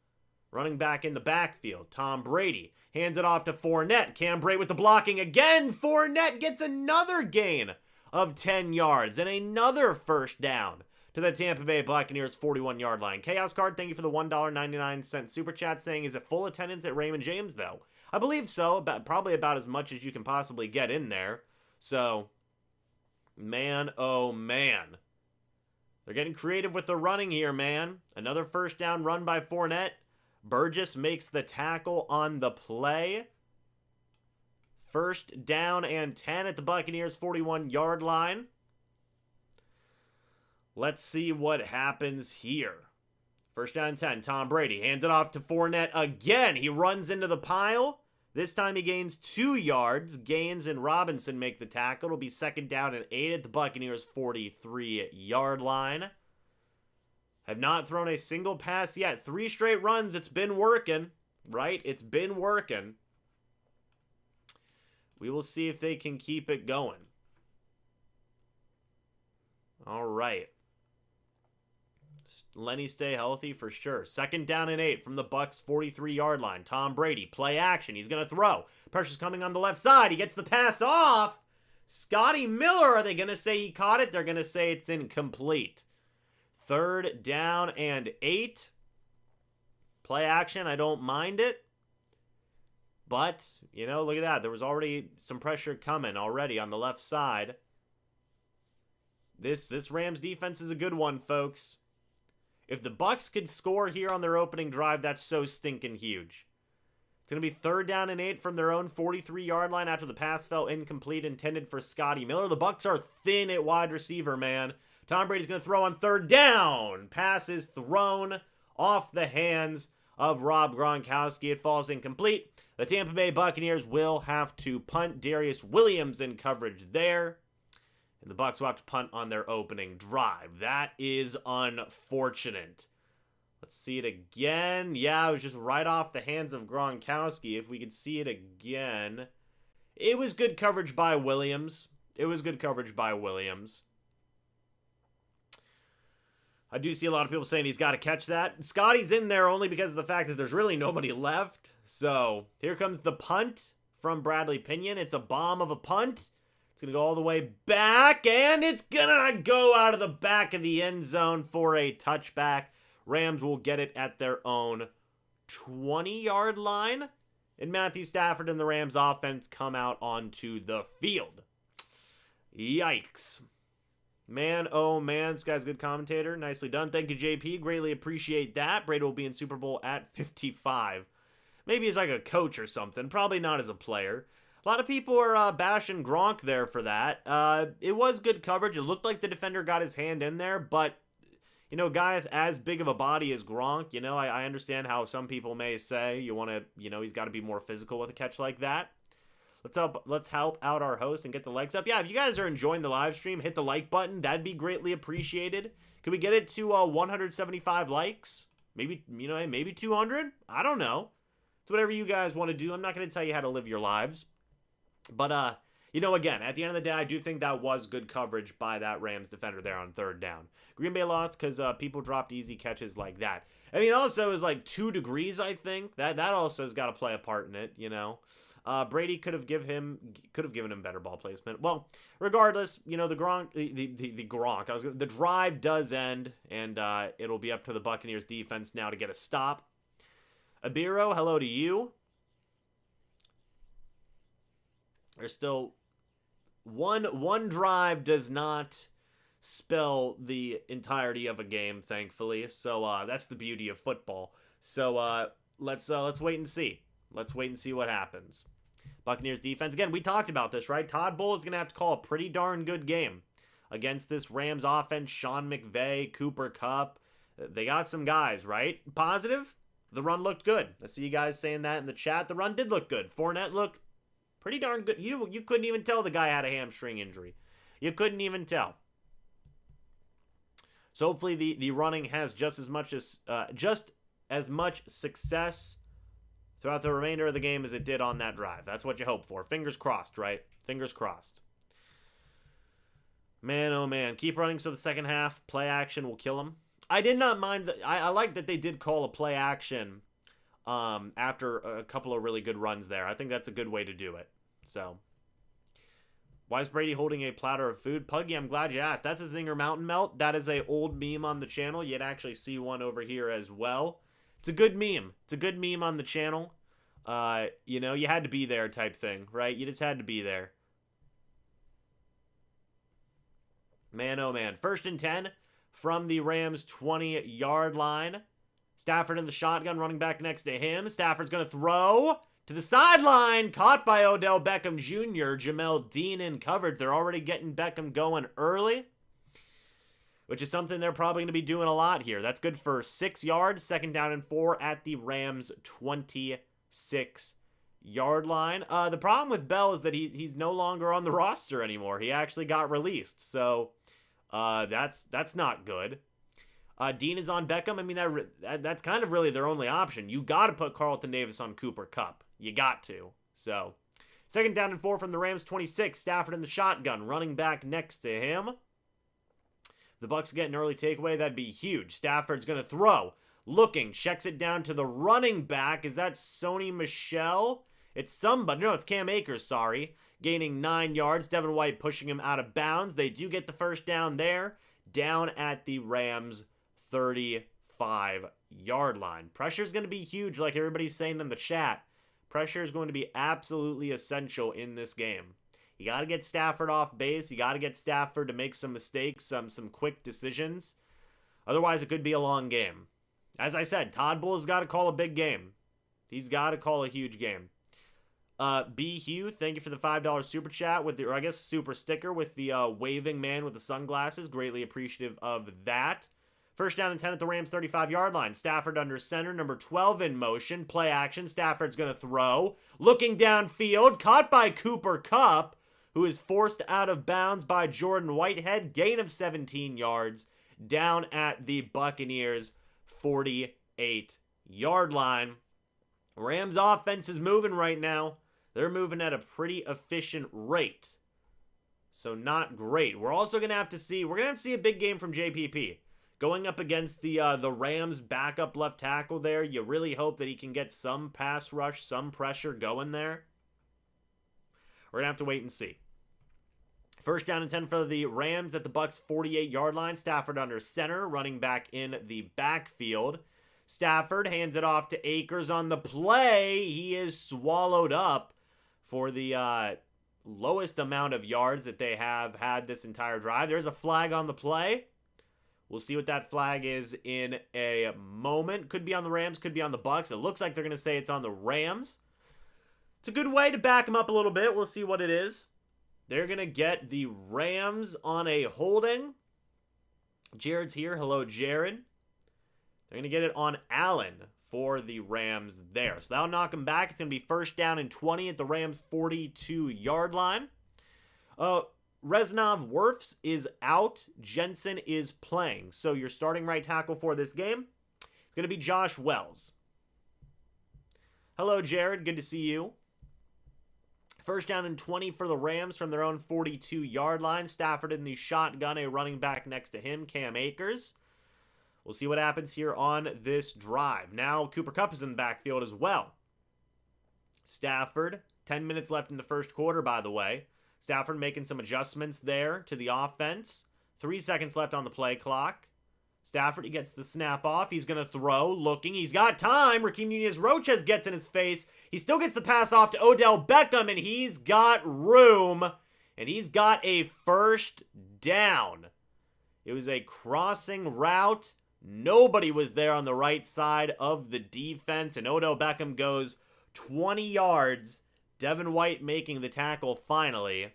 Running back in the backfield. Tom Brady hands it off to Fournette. Cam Brate with the blocking again. Fournette gets another gain of 10 yards and another first down to the Tampa Bay Buccaneers 41-yard line. Chaos Card, thank you for the $1.99 super chat saying, is it full attendance at Raymond James, though? I believe so. Probably about as much as you can possibly get in there. So, man, oh man. They're getting creative with the running here, man. Another first down run by Fournette. Burgess makes the tackle on the play. First down and 10 at the Buccaneers 41-yard line. Let's see what happens here. First down and 10. Tom Brady hands it off to Fournette again. He runs into the pile. This time he gains 2 yards. Gaines and Robinson make the tackle. It'll be second down and 8 at the Buccaneers 43-yard line. Have not thrown a single pass yet. 3 straight runs. It's been working, right? It's been working. We will see if they can keep it going. All right. Lenny stay healthy for sure. Second down and 8 from the Bucs 43-yard line. Tom Brady, play action. He's going to throw. Pressure's coming on the left side. He gets the pass off. Scotty Miller, are they going to say he caught it? They're going to say it's incomplete. Third down and 8. Play action, I don't mind it. But, you know, look at that. There was already some pressure coming already on the left side. This Rams defense is a good one, folks. If the Bucs could score here on their opening drive, that's so stinking huge. It's going to be third down and 8 from their own 43-yard line after the pass fell incomplete, intended for Scotty Miller. The Bucs are thin at wide receiver, man. Tom Brady's going to throw on third down. Pass is thrown off the hands of Rob Gronkowski. It falls incomplete. The Tampa Bay Buccaneers will have to punt. Darius Williams in coverage there. And the Bucs will have to punt on their opening drive. That is unfortunate. Let's see it again. Yeah, it was just right off the hands of Gronkowski. If we could see it again. It was good coverage by Williams. I do see a lot of people saying he's got to catch that. Scotty's in there only because of the fact that there's really nobody left. So here comes the punt from Bradley Pinion. It's a bomb of a punt. It's going to go all the way back, and it's going to go out of the back of the end zone for a touchback. Rams will get it at their own 20-yard line. And Matthew Stafford and the Rams offense come out onto the field. Yikes. Man, oh man, this guy's a good commentator. Nicely done. Thank you, JP. Greatly appreciate that. Brady will be in Super Bowl at 55. Maybe as like a coach or something. Probably not as a player. A lot of people are bashing Gronk there for that. It was good coverage. It looked like the defender got his hand in there, but, you know, a guy with as big of a body as Gronk, you know, I understand how some people may say you want to, you know, he's got to be more physical with a catch like that. Let's help out our host and get the likes up. Yeah, if you guys are enjoying the live stream, hit the like button. That'd be greatly appreciated. Could we get it to 175 likes? Maybe, you know, maybe 200? I don't know. It's whatever you guys want to do. I'm not going to tell you how to live your lives. But, you know, again, at the end of the day, I do think that was good coverage by that Rams defender there on third down. Green Bay lost because people dropped easy catches like that. I mean, also is like 2 degrees, I think. That also has got to play a part in it, you know. Brady could have given him better ball placement. Well, regardless, you know, the drive does end, and it'll be up to the Buccaneers defense now to get a stop. Abiro, hello to you. There's still one drive does not spell the entirety of a game, thankfully. So that's the beauty of football. So let's wait and see. Let's wait and see what happens. Buccaneers defense. Again, we talked about this, right? Todd Bowles is going to have to call a pretty darn good game against this Rams offense. Sean McVay, Cooper Kupp. They got some guys, right? Positive, the run looked good. I see you guys saying that in the chat. The run did look good. Fournette looked pretty darn good. You couldn't even tell the guy had a hamstring injury. You couldn't even tell. So hopefully the running has just as much success throughout the remainder of the game as it did on that drive. That's what you hope for. Fingers crossed, right? Fingers crossed. Man, oh man. Keep running so the second half play action will kill him. I did not mind that. I like that they did call a play action after a couple of really good runs there. I think that's a good way to do it. So, why is Brady holding a platter of food? Puggy, I'm glad you asked. That's a Zinger Mountain Melt. That is a old meme on the channel. You'd actually see one over here as well. It's a good meme. It's a good meme on the channel. You know, you had to be there type thing, right? You just had to be there. Man, oh man. 1st and 10 from the Rams 20-yard line. Stafford in the shotgun, running back next to him. Stafford's going to throw to the sideline. Caught by Odell Beckham Jr. Jamel Dean in covered. They're already getting Beckham going early, which is something they're probably going to be doing a lot here. That's good for 6 yards. 2nd down and 4 at the Rams 26-yard line. The problem with Bell is that he's no longer on the roster anymore. He actually got released, so that's not good. Dean is on Beckham. I mean, that's kind of really their only option. You got to put Carlton Davis on Cooper Kupp. You got to. So, 2nd down and 4 from the Rams 26. Stafford in the shotgun, running back next to him. The Bucs get an early takeaway. That'd be huge. Stafford's going to throw. Looking. Checks it down to the running back. Is that Sony Michel? It's somebody. No, it's Cam Akers, sorry. Gaining 9 yards. Devin White pushing him out of bounds. They do get the first down there. Down at the Rams 35-yard line. Pressure is going to be huge, like everybody's saying in the chat. Pressure is going to be absolutely essential in this game. You got to get Stafford off base. You got to get Stafford to make some mistakes, some quick decisions. Otherwise, it could be a long game. As I said, Todd Bowles got to call a big game. He's got to call a huge game. B. Hugh, thank you for the $5 super chat with the, or I guess super sticker with the waving man with the sunglasses. Greatly appreciative of that. 1st down and 10 at the Rams 35-yard line. Stafford under center, number 12 in motion. Play action. Stafford's going to throw. Looking downfield. Caught by Cooper Kupp, who is forced out of bounds by Jordan Whitehead. Gain of 17 yards. Down at the Buccaneers 48-yard line. Rams offense is moving right now. They're moving at a pretty efficient rate. So not great. We're also going to have to see, a big game from JPP. Going up against the Rams backup left tackle there, you really hope that he can get some pass rush, some pressure going there. We're going to have to wait and see. 1st down and 10 for the Rams at the Bucs 48-yard line. Stafford under center, running back in the backfield. Stafford hands it off to Akers on the play. He is swallowed up for the lowest amount of yards that they have had this entire drive. There's a flag on the play. We'll see what that flag is in a moment. Could be on the Rams, could be on the Bucs. It looks like they're going to say it's on the Rams. It's a good way to back them up a little bit. We'll see what it is. They're going to get the Rams on a holding. Jared's here. Hello, Jared. They're going to get it on Allen for the Rams there. So that'll knock them back. It's going to be 1st down and 20 at the Rams 42-yard line. Reznov Wirfs is out. Jensen is playing. So your starting right tackle for this game is going to be Josh Wells. Hello, Jared. Good to see you. 1st down and 20 for the Rams from their own 42-yard line. Stafford in the shotgun, a running back next to him, Cam Akers. We'll see what happens here on this drive. Now Cooper Kupp is in the backfield as well. Stafford, 10 minutes left in the first quarter, by the way. Stafford making some adjustments there to the offense. 3 seconds left on the play clock. Stafford, he gets the snap off. He's going to throw, looking. He's got time. Raheem Nunez-Roches gets in his face. He still gets the pass off to Odell Beckham, and he's got room. And he's got a 1st down. It was a crossing route. Nobody was there on the right side of the defense, and Odell Beckham goes 20 yards Devin White making the tackle finally.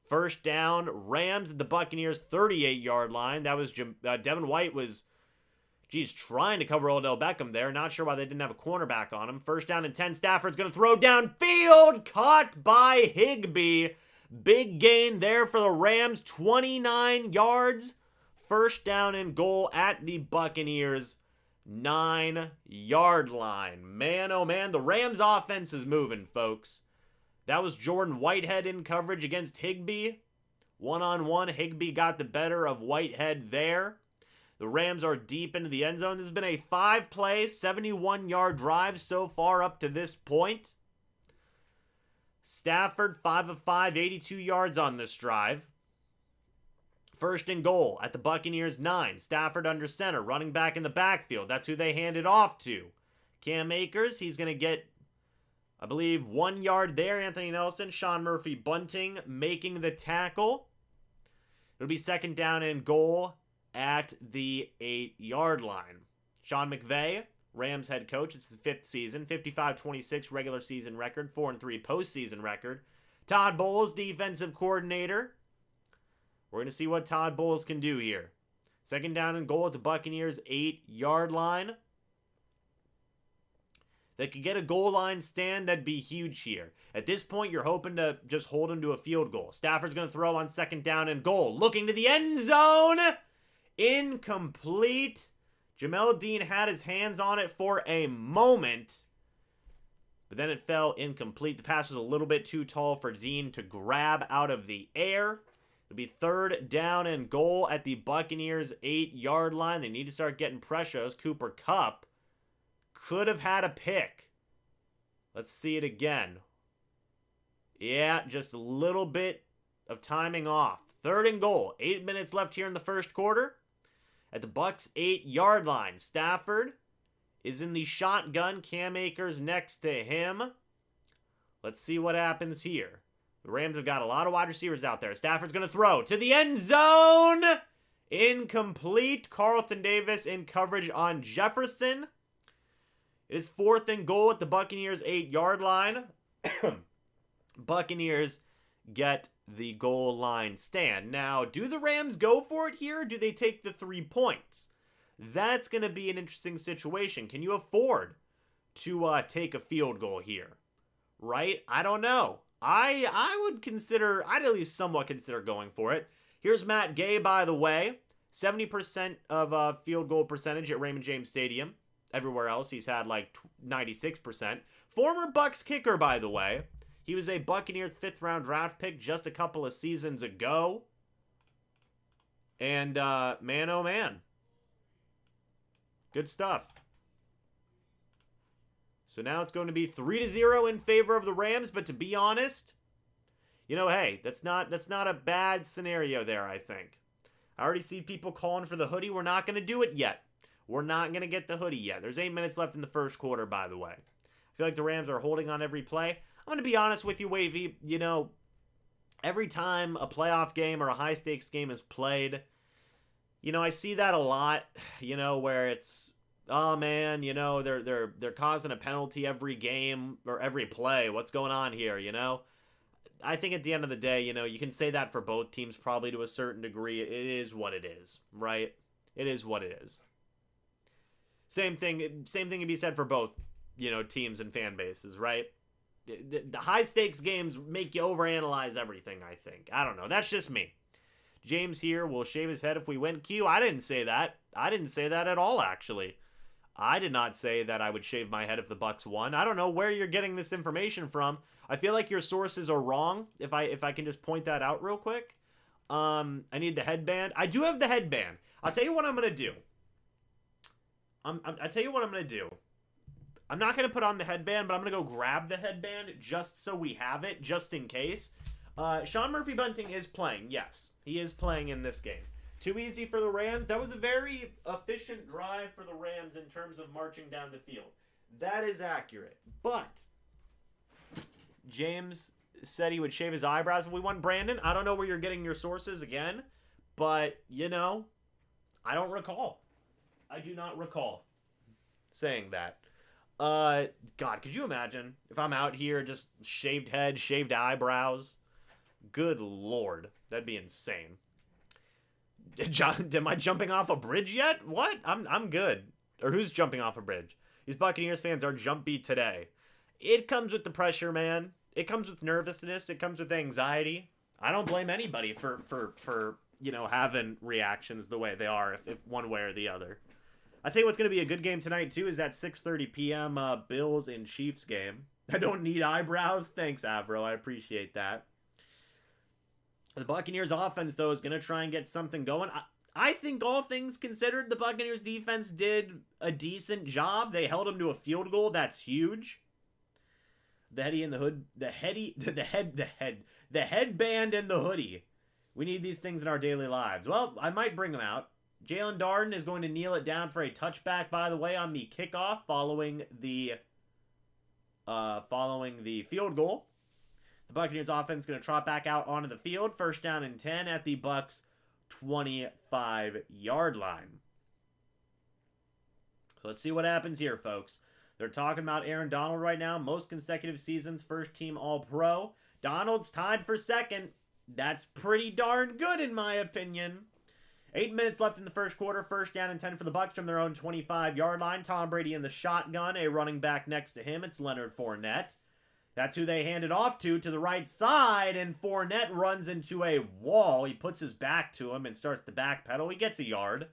First down, Rams at the Buccaneers 38-yard line. That was Devin White was, trying to cover Odell Beckham there. Not sure why they didn't have a cornerback on him. First down and 10. Stafford's going to throw downfield. Caught by Higbee. Big gain there for the Rams. 29 yards. First down and goal at the Buccaneers 9-yard line. Man, oh man, the Rams offense is moving, folks. That was Jordan Whitehead in coverage against Higbee. One-on-one, Higbee got the better of Whitehead there. The Rams are deep into the end zone. This has been a 5-play, 71-yard drive so far up to this point. Stafford, 5 of 5, 82 yards on this drive. First and goal at the Buccaneers 9. Stafford under center, running back in the backfield. That's who they handed off to. Cam Akers, he's going to get, I believe, 1 yard there. Anthony Nelson, Sean Murphy Bunting making the tackle. It'll be second down and goal at the 8-yard line. Sean McVay, Rams head coach. It's his 5th season. 55-26 regular season record. 4-3 postseason record. Todd Bowles, defensive coordinator. We're going to see what Todd Bowles can do here. Second down and goal at the Buccaneers 8-yard line. They could get a goal line stand. That'd be huge here. At this point, you're hoping to just hold him to a field goal. Stafford's going to throw on second down and goal. Looking to the end zone. Incomplete. Jamel Dean had his hands on it for a moment, but then it fell incomplete. The pass was a little bit too tall for Dean to grab out of the air. It'll be third down and goal at the Buccaneers 8-yard line. They need to start getting pressures. Cooper Kupp could have had a pick. Let's see it again. Yeah, just a little bit of timing off. Third and goal. 8 minutes left here in the first quarter. At the Bucs 8-yard line. Stafford is in the shotgun. Cam Akers next to him. Let's see what happens here. The Rams have got a lot of wide receivers out there. Stafford's going to throw to the end zone. Incomplete. Carlton Davis in coverage on Jefferson. It is fourth and goal at the Buccaneers 8-yard line. Buccaneers get the goal line stand. Now, do the Rams go for it here, or do they take the 3 points? That's going to be an interesting situation. Can you afford to take a field goal here? Right? I don't know. I would consider, I'd at least somewhat consider going for it. Here's Matt Gay, by the way. 70% of field goal percentage at Raymond James Stadium. Everywhere else, he's had like 96%. Former Bucs kicker, by the way. He was a Buccaneers 5th-round draft pick just a couple of seasons ago. And, man, oh, man. Good stuff. So now it's going to be 3-0 in favor of the Rams, but to be honest, hey, that's not a bad scenario there, I think. I already see people calling for the hoodie. We're not going to do it yet. We're not going to get the hoodie yet. There's 8 minutes left in the first quarter, by the way. I feel like the Rams are holding on every play. I'm going to be honest with you, Wavy. Every time a playoff game or a high-stakes game is played, I see that a lot, where it's, oh, man, they're causing a penalty every game or every play. What's going on here, I think at the end of the day, you can say that for both teams probably to a certain degree. It is what it is, right? It is what it is. Same thing can be said for both, teams and fan bases, right? The high-stakes games make you overanalyze everything, I think. I don't know. That's just me. James here will shave his head if we win. Q, I didn't say that. I didn't say that at all, actually. I did not say that I would shave my head if the Bucs won. I don't know where you're getting this information from. I feel like your sources are wrong, if I can just point that out real quick. I need the headband. I do have the headband. I'll tell you what I'm going to do. I'll tell you what I'm going to do. I'm not going to put on the headband, but I'm going to go grab the headband just so we have it, just in case. Sean Murphy Bunting is playing. Yes, he is playing in this game. Too easy for the Rams. That was a very efficient drive for the Rams in terms of marching down the field. That is accurate. But James said he would shave his eyebrows if we won. Brandon, I don't know where you're getting your sources again, but, I don't recall. I do not recall saying that. God, could you imagine if I'm out here just shaved head, shaved eyebrows? Good lord, that'd be insane. Am I jumping off a bridge yet? What? I'm good. Or who's jumping off a bridge? These Buccaneers fans are jumpy today. It comes with the pressure, man. It comes with nervousness. It comes with anxiety. I don't blame anybody for having reactions the way they are, if one way or the other. I tell you what's going to be a good game tonight too is that 6:30 p.m. Bills and Chiefs game. I don't need eyebrows. Thanks, Avro. I appreciate that. The Buccaneers offense, though, is going to try and get something going. I think all things considered, the Buccaneers defense did a decent job. They held them to a field goal. That's huge. The headband and the hoodie. We need these things in our daily lives. Well, I might bring them out. Jalen Darden is going to kneel it down for a touchback, by the way, on the kickoff following the field goal. The Buccaneers offense is going to trot back out onto the field. First down and 10 at the Bucs 25-yard line. So let's see what happens here, folks. They're talking about Aaron Donald right now. Most consecutive seasons, first team All-Pro. Donald's tied for second. That's pretty darn good in my opinion. 8 minutes left in the first quarter. First down and 10 for the Bucs from their own 25-yard line. Tom Brady in the shotgun. A running back next to him. It's Leonard Fournette. That's who they hand it off to the right side, and Fournette runs into a wall. He puts his back to him and starts to backpedal. He gets a yard.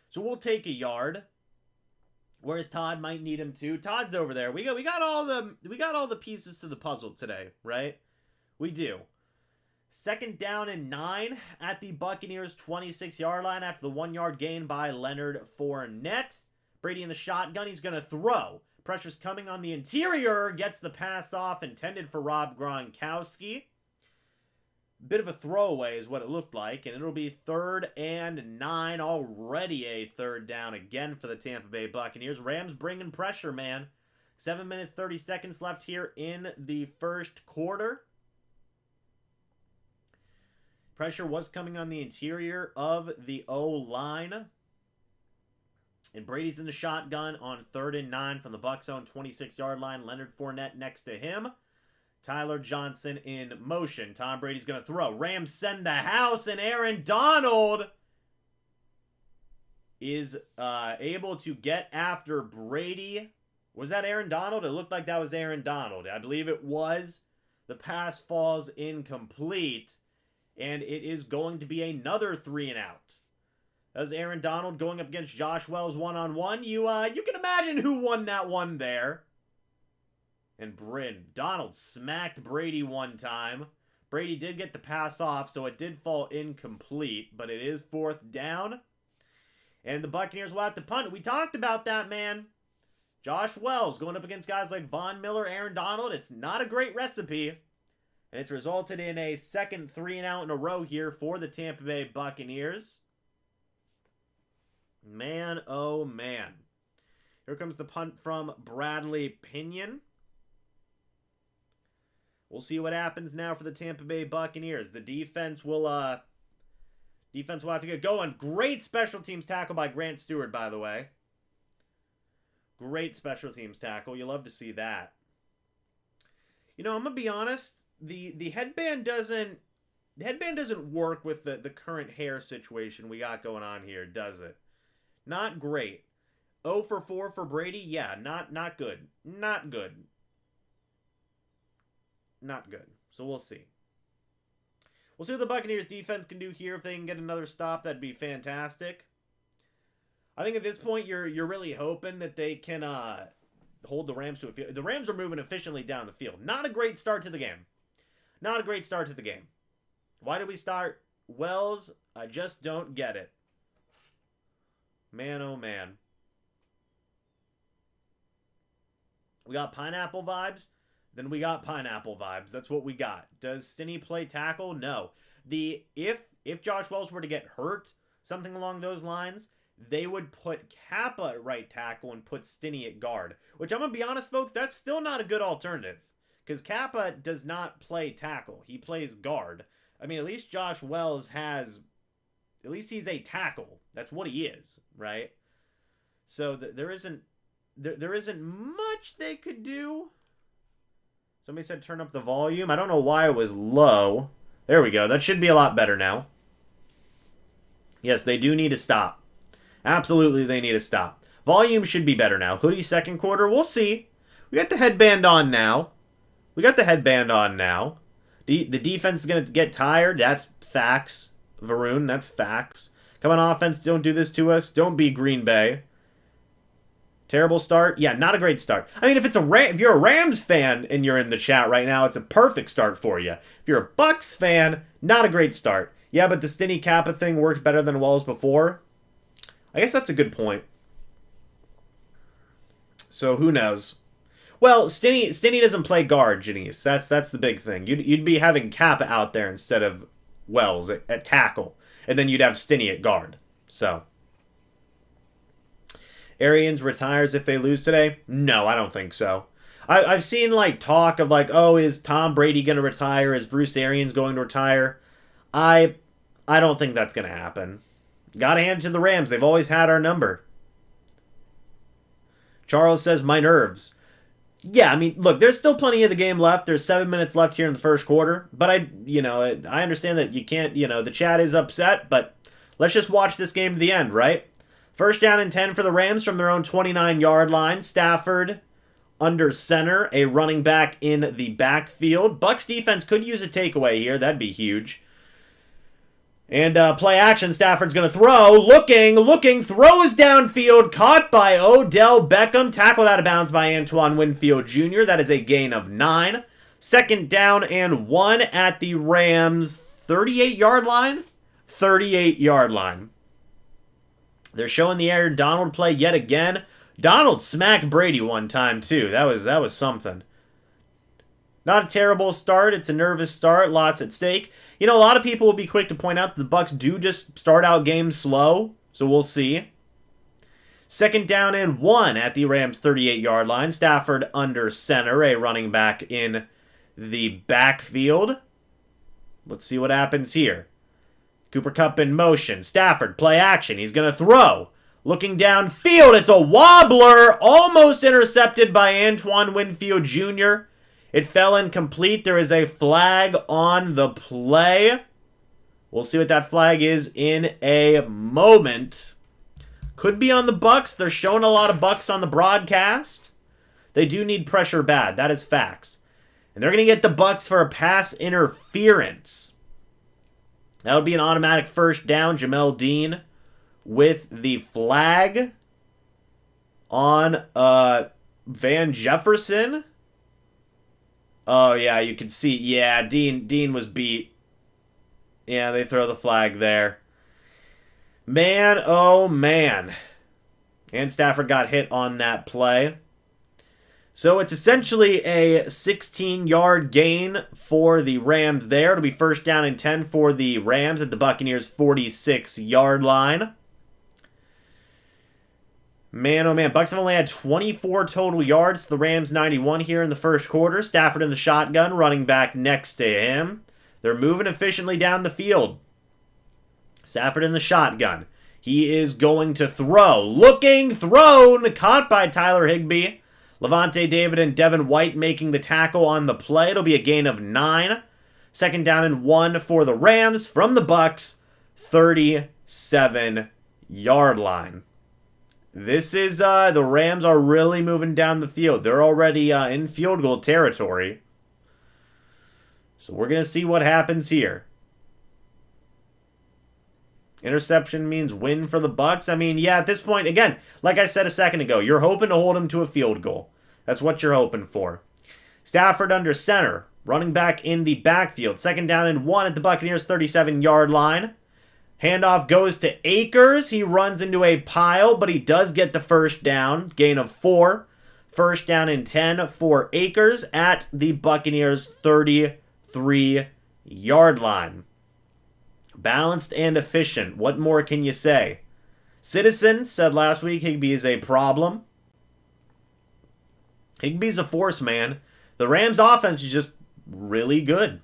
So we'll take a yard. Whereas Todd might need him too. Todd's over there. We got all the pieces to the puzzle today, right? We do. Second down and 9 at the Buccaneers 26-yard line after the 1-yard gain by Leonard Fournette. Brady in the shotgun. He's going to throw. Pressure's coming on the interior. Gets the pass off intended for Rob Gronkowski. Bit of a throwaway is what it looked like. And it'll be 3rd and 9. Already a third down again for the Tampa Bay Buccaneers. Rams bringing pressure, man. 7 minutes, 30 seconds left here in the first quarter. Pressure was coming on the interior of the O-line. And Brady's in the shotgun on 3rd and 9 from the Bucs' own 26-yard line. Leonard Fournette next to him. Tyler Johnson in motion. Tom Brady's going to throw. Rams send the house, and Aaron Donald is able to get after Brady. Was that Aaron Donald? It looked like that was Aaron Donald. I believe it was. The pass falls incomplete, and it is going to be another 3-and-out. That was Aaron Donald going up against Josh Wells one-on-one. You can imagine who won that one there. And Donald smacked Brady one time. Brady did get the pass off, so it did fall incomplete, but it is 4th down. And the Buccaneers will have to punt. We talked about that, man. Josh Wells going up against guys like Von Miller, Aaron Donald. It's not a great recipe. And it's resulted in a second 3-and-out in a row here for the Tampa Bay Buccaneers. Man, oh man. Here comes the punt from Bradley Pinion. We'll see what happens now for the Tampa Bay Buccaneers. The defense will have to get going. Great special teams tackle by Grant Stewart, by the way. Great special teams tackle. You love to see that. I'm gonna be honest. The headband doesn't work with the current hair situation we got going on here, does it? Not great. 0 for 4 for Brady? Yeah, not good. Not good. Not good. So we'll see. We'll see what the Buccaneers defense can do here. If they can get another stop, that'd be fantastic. I think at this point, you're really hoping that they can hold the Rams to a field. The Rams are moving efficiently down the field. Not a great start to the game. Not a great start to the game. Why did we start Wells? I just don't get it. Man, oh man. We got pineapple vibes. Then we got pineapple vibes. That's what we got. Does Stinney play tackle? No. If Josh Wells were to get hurt, something along those lines, they would put Kappa at right tackle and put Stinney at guard. Which I'm going to be honest, folks, that's still not a good alternative. Because Kappa does not play tackle. He plays guard. I mean, at least Josh Wells has... At least he's a tackle. That's what he is, right? So there isn't there isn't much they could do. Somebody said turn up the volume. I don't know why it was low. There we go. That should be a lot better now. Yes, they do need to stop. Absolutely, they need to stop. Volume should be better now. Hoodie second quarter, we'll see. We got the headband on now. The defense is going to get tired. That's facts. Varun, that's facts. Come on, offense, don't do this to us. Don't be Green Bay. Terrible start? Yeah, not a great start. I mean, if you're a Rams fan and you're in the chat right now, it's a perfect start for you. If you're a Bucs fan, not a great start. Yeah, but the Stinny Kappa thing worked better than Wells before. I guess that's a good point. So who knows? Well, Stinny doesn't play guard, Janice. That's the big thing. You'd be having Kappa out there instead of Wells at tackle, and then you'd have Stinny at guard. So Arians retires if they lose today? No, I don't think so. I've seen like talk of like, oh, is Tom Brady going to retire? Is Bruce Arians going to retire? I don't think that's going to happen. Got to hand it to the Rams. They've always had our number. Charles says, my nerves. Yeah, I mean, look, there's still plenty of the game left. There's 7 minutes left here in the first quarter. But I understand that you can't, the chat is upset, but let's just watch this game to the end, right? First down and 10 for the Rams from their own 29-yard line. Stafford under center, a running back in the backfield. Bucs defense could use a takeaway here. That'd be huge. And play action, Stafford's going to throw. Looking, throws downfield. Caught by Odell Beckham. Tackled out of bounds by Antoine Winfield Jr. That is a gain of 9. Second down and 1 at the Rams' 38-yard line? 38-yard line. They're showing the Aaron Donald play yet again. Donald smacked Brady one time, too. That was something. Not a terrible start. It's a nervous start. Lots at stake. A lot of people will be quick to point out that the Bucs do just start out games slow, so we'll see. Second down and 1 at the Rams' 38-yard line. Stafford under center, a running back in the backfield. Let's see what happens here. Cooper Kupp in motion. Stafford, play action. He's going to throw. Looking downfield, it's a wobbler. Almost intercepted by Antoine Winfield Jr. It fell incomplete. There is a flag on the play. We'll see what that flag is in a moment. Could be on the Bucs. They're showing a lot of Bucs on the broadcast. They do need pressure bad. That is facts. And they're going to get the Bucs for a pass interference. That would be an automatic first down. Jamel Dean with the flag on Van Jefferson. Oh, yeah, you can see. Yeah, Dean was beat. Yeah, they throw the flag there. Man, oh, man. And Stafford got hit on that play. So it's essentially a 16-yard gain for the Rams there. It'll be first down and 10 for the Rams at the Buccaneers' 46-yard line. Man, oh man, Bucs have only had 24 total yards. The Rams 91 here in the first quarter. Stafford in the shotgun, running back next to him. They're moving efficiently down the field. Stafford in the shotgun. He is going to throw. Looking, thrown, caught by Tyler Higbee. Levante David and Devin White making the tackle on the play. It'll be a gain of 9. Second down and 1 for the Rams from the Bucs' 37-yard line. This is, the Rams are really moving down the field. They're already in field goal territory. So we're going to see what happens here. Interception means win for the Bucs. I mean, yeah, at this point, again, like I said a second ago, you're hoping to hold them to a field goal. That's what you're hoping for. Stafford under center, running back in the backfield. Second down and 1 at the Buccaneers' 37-yard line. Handoff goes to Akers. He runs into a pile, but he does get the first down. Gain of 4. First down and 10 for Akers at the Buccaneers' 33-yard line. Balanced and efficient. What more can you say? Citizen said last week Higbee is a problem. Higbee's a force, man. The Rams' offense is just really good.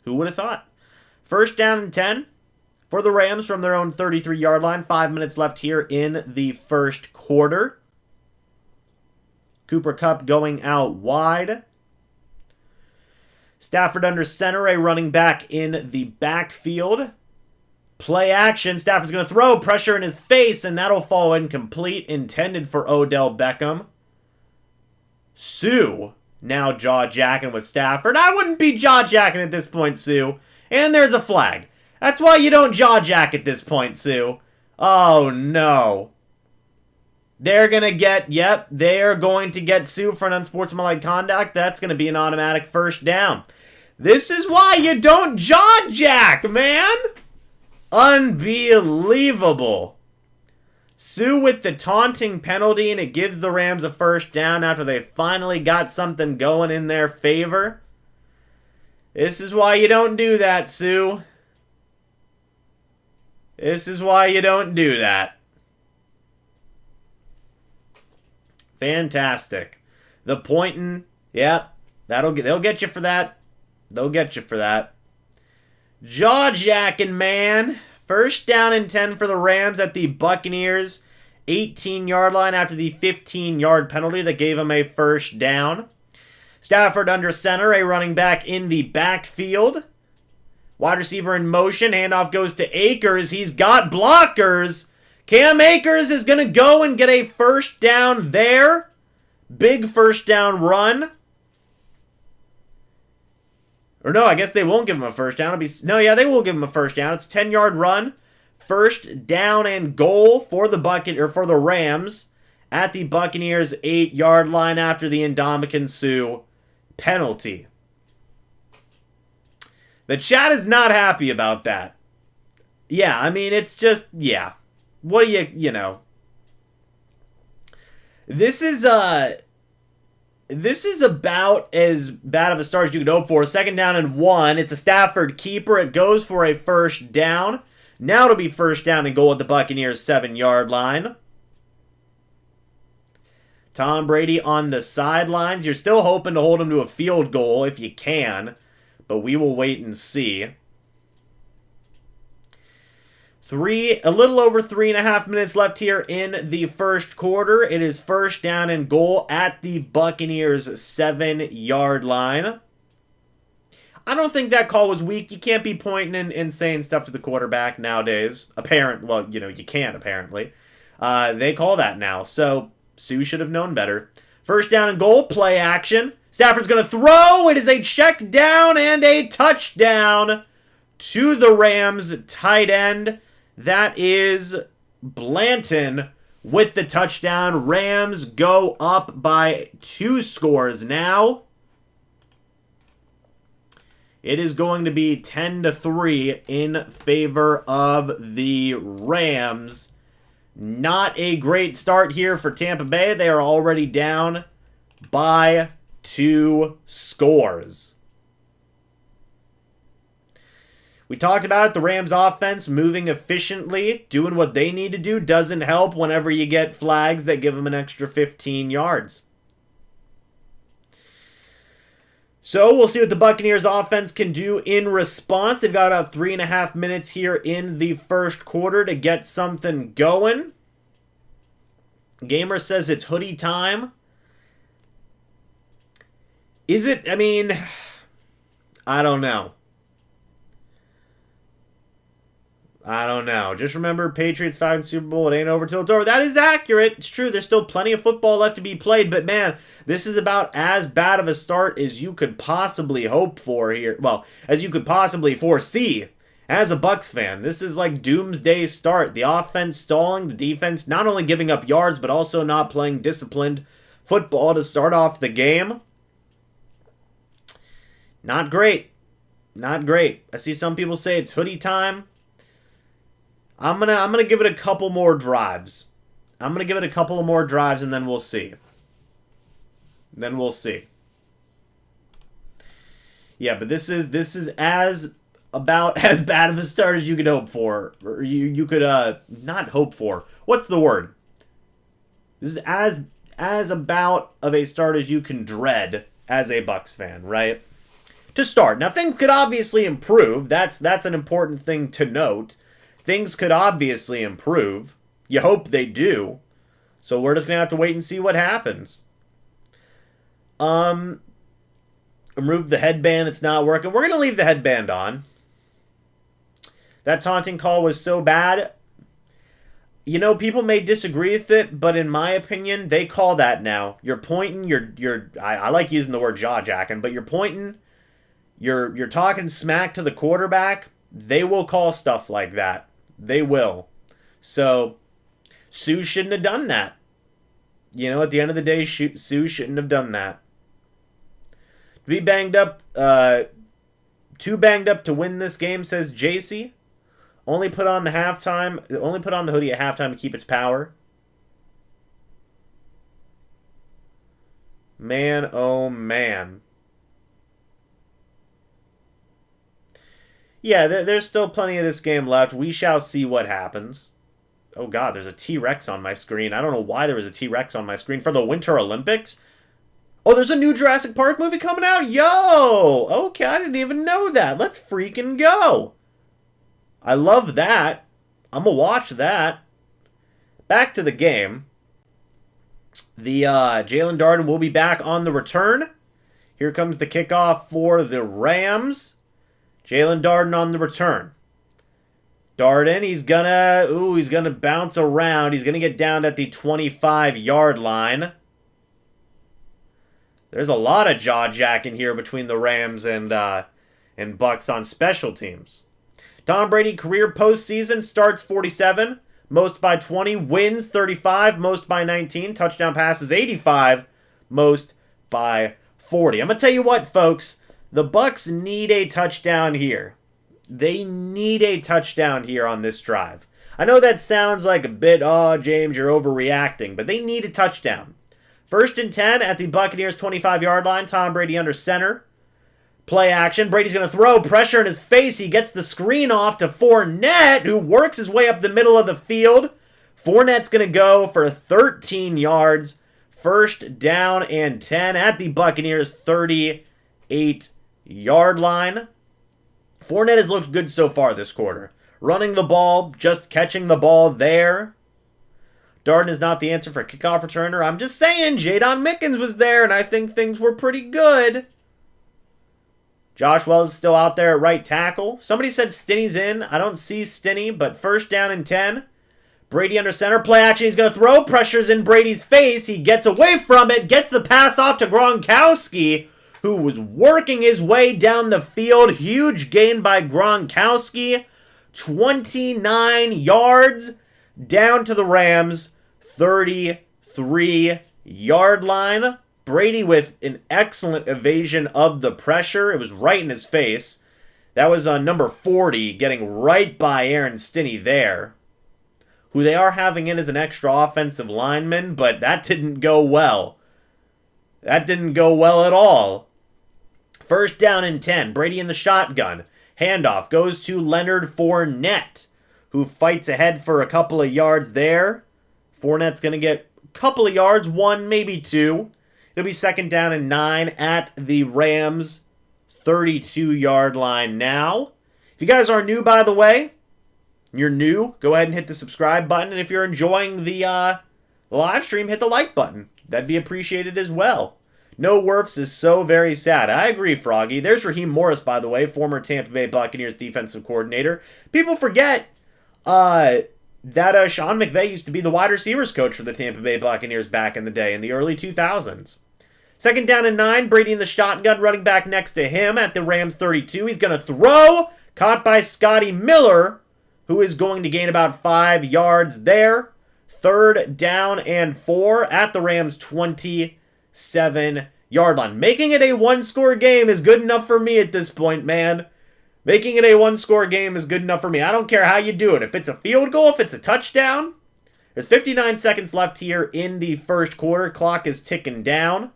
Who would have thought? First down and 10 for the Rams from their own 33-yard line. 5 minutes left here in the first quarter. Cooper Kupp going out wide. Stafford under center, a running back in the backfield. Play action. Stafford's going to throw. Pressure in his face, and that'll fall incomplete. Intended for Odell Beckham. Sue now jaw-jacking with Stafford. I wouldn't be jaw-jacking at this point, Sue. And there's a flag. That's why you don't jaw-jack at this point, Sue. Oh, no. They're going to get, yep, they're going to get Sue for an unsportsmanlike conduct. That's going to be an automatic first down. This is why you don't jaw-jack, man. Unbelievable. Sue with the taunting penalty, and it gives the Rams a first down after they finally got something going in their favor. This is why you don't do that, Sue. This is why you don't do that. Fantastic. The pointing, yep, they'll get you for that. They'll get you for that. Jaw-jacking, man. First down and 10 for the Rams at the Buccaneers 18-yard line after the 15-yard penalty that gave them a first down. Stafford under center, a running back in the backfield. Wide receiver in motion. Handoff goes to Akers. He's got blockers. Cam Akers is going to go and get a first down there. Big first down run. Or no, I guess they won't give him a first down. They will give him a first down. It's a 10-yard run. First down and goal for the Rams at the Buccaneers 8-yard line after the Ndamukong Suh penalty. The chat is not happy about that. Yeah, I mean, it's just, yeah. What do you know? This is about as bad of a start as you could hope for. Second down and 1. It's a Stafford keeper. It goes for a first down. Now it'll be first down and goal at the Buccaneers 7-yard line. Tom Brady on the sidelines. You're still hoping to hold him to a field goal if you can, but we will wait and see. A little over 3.5 minutes left here in the first quarter. It is first down and goal at the Buccaneers 7-yard line. I don't think that call was weak. You can't be pointing and saying stuff to the quarterback nowadays. You can't apparently. They call that now. So Sue should have known better. First down and goal, play action. Stafford's going to throw. It is a check down and a touchdown to the Rams tight end. That is Blanton with the touchdown. Rams go up by 2 scores now. It is going to be 10-3 in favor of the Rams. Not a great start here for Tampa Bay. They are already down by 2 scores. We talked about it. The Rams offense moving efficiently, doing what they need to do doesn't help whenever you get flags that give them an extra 15 yards. So we'll see what the Buccaneers offense can do in response. They've got about 3.5 minutes here in the first quarter to get something going. Gamer says it's hoodie time. Is it? I mean, I don't know. Just remember, Patriots 5 Super Bowl. It ain't over till it's over. That is accurate. It's true. There's still plenty of football left to be played. But, man, this is about as bad of a start as you could possibly hope for here. Well, as you could possibly foresee as a Bucs fan. This is like doomsday start. The offense stalling, the defense not only giving up yards, but also not playing disciplined football to start off the game. Not great. Not great. I see some people say it's hoodie time. I'm gonna give it a couple more drives. And then we'll see. Yeah, but this is as about as bad of a start as you could hope for. Or you could not hope for. What's the word? This is as about of a start as you can dread as a Bucs fan, right? To start. Now things could obviously improve. That's an important thing to note. Things could obviously improve. You hope they do. So we're just going to have to wait and see what happens. Remove the headband. It's not working. We're going to leave the headband on. That taunting call was so bad. You know, people may disagree with it, but in my opinion, they call that now. You're pointing, I like using the word jaw-jacking, but you're pointing, you're talking smack to the quarterback. They will call stuff like that. They will. So, Sue shouldn't have done that. You know, at the end of the day, Sue shouldn't have done that. To be banged up, too banged up to win this game, says JC. Only put on the hoodie at halftime to keep its power. Man, oh man. Yeah, there's still plenty of this game left. We shall see what happens. Oh god, there's a T-Rex on my screen. I don't know why there was a T-Rex on my screen. For the Winter Olympics? Oh, there's a new Jurassic Park movie coming out? Yo! Okay, I didn't even know that. Let's freaking go. I love that. I'm going to watch that. Back to the game. The Jalen Darden will be back on the return. Here comes the kickoff for the Rams. Jalen Darden on the return. Darden, he's gonna bounce around. He's gonna get down at the 25-yard line. There's a lot of jaw-jacking here between the Rams and Bucs on special teams. Tom Brady, career postseason, starts 47, most by 20, wins 35, most by 19, touchdown passes 85, most by 40. I'm going to tell you what, folks, the Bucs need a touchdown here. They need a touchdown here on this drive. I know that sounds like a bit, oh, James, you're overreacting, but they need a touchdown. 1st and 10 at the Buccaneers 25-yard line, Tom Brady under center. Play action. Brady's going to throw. Pressure in his face. He gets the screen off to Fournette, who works his way up the middle of the field. Fournette's going to go for 13 yards. 1st down and 10 at the Buccaneers 38-yard line. Fournette has looked good so far this quarter. Running the ball, just catching the ball there. Darden is not the answer for kickoff returner. I'm just saying, Jaydon Mickens was there, and I think things were pretty good. Josh Wells is still out there at right tackle. Somebody said Stinney's in. I don't see Stinney, but 1st down and 10. Brady under center. Play action. He's going to throw. Pressure's in Brady's face. He gets away from it. Gets the pass off to Gronkowski, who was working his way down the field. Huge gain by Gronkowski. 29 yards down to the Rams. 33-yard line. Brady with an excellent evasion of the pressure. It was right in his face. That was number 40, getting right by Aaron Stinney there, who they are having in as an extra offensive lineman, but that didn't go well. That didn't go well at all. 1st down and 10. Brady in the shotgun. Handoff goes to Leonard Fournette, who fights ahead for a couple of yards there. Fournette's going to get a couple of yards, 1, maybe 2. It'll be 2nd down and 9 at the Rams 32-yard line now. If you guys are new, by the way, you're new, go ahead and hit the subscribe button. And if you're enjoying the live stream, hit the like button. That'd be appreciated as well. No Wirfs is so very sad. I agree, Froggy. There's Raheem Morris, by the way, former Tampa Bay Buccaneers defensive coordinator. People forget that Sean McVay used to be the wide receivers coach for the Tampa Bay Buccaneers back in the day, in the early 2000s. 2nd down and 9, Brady in the shotgun, running back next to him at the Rams 32. He's going to throw, caught by Scotty Miller, who is going to gain about 5 yards there. 3rd down and 4 at the Rams 27-yard line. Making it a one-score game is good enough for me at this point, man. Making it a one-score game is good enough for me. I don't care how you do it. If it's a field goal, if it's a touchdown. There's 59 seconds left here in the first quarter. Clock is ticking down.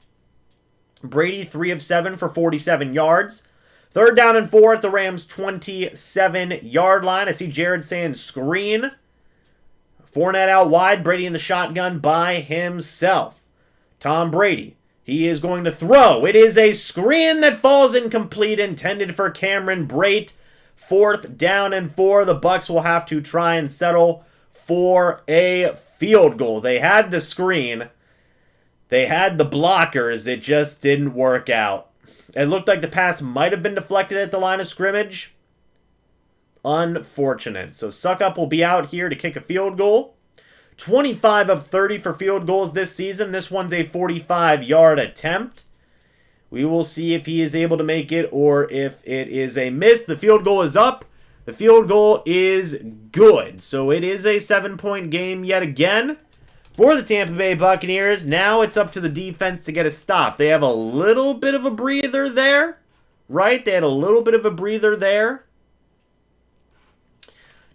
Brady, 3 of 7 for 47 yards. 3rd down and 4 at the Rams' 27-yard line. I see Jared saying screen. Fournette out wide. Brady in the shotgun by himself. Tom Brady. He is going to throw. It is a screen that falls incomplete, intended for Cameron Brate. 4th down and 4. The Bucs will have to try and settle for a field goal. They had the screen. They had the blockers. It just didn't work out. It looked like the pass might have been deflected at the line of scrimmage. Unfortunate. So Suckup will be out here to kick a field goal. 25 of 30 for field goals this season. This one's a 45-yard attempt. We will see if he is able to make it or if it is a miss. The field goal is up. The field goal is good. So it is a 7-point game yet again for the Tampa Bay Buccaneers. Now it's up to the defense to get a stop. They have a little bit of a breather there, right? They had a little bit of a breather there.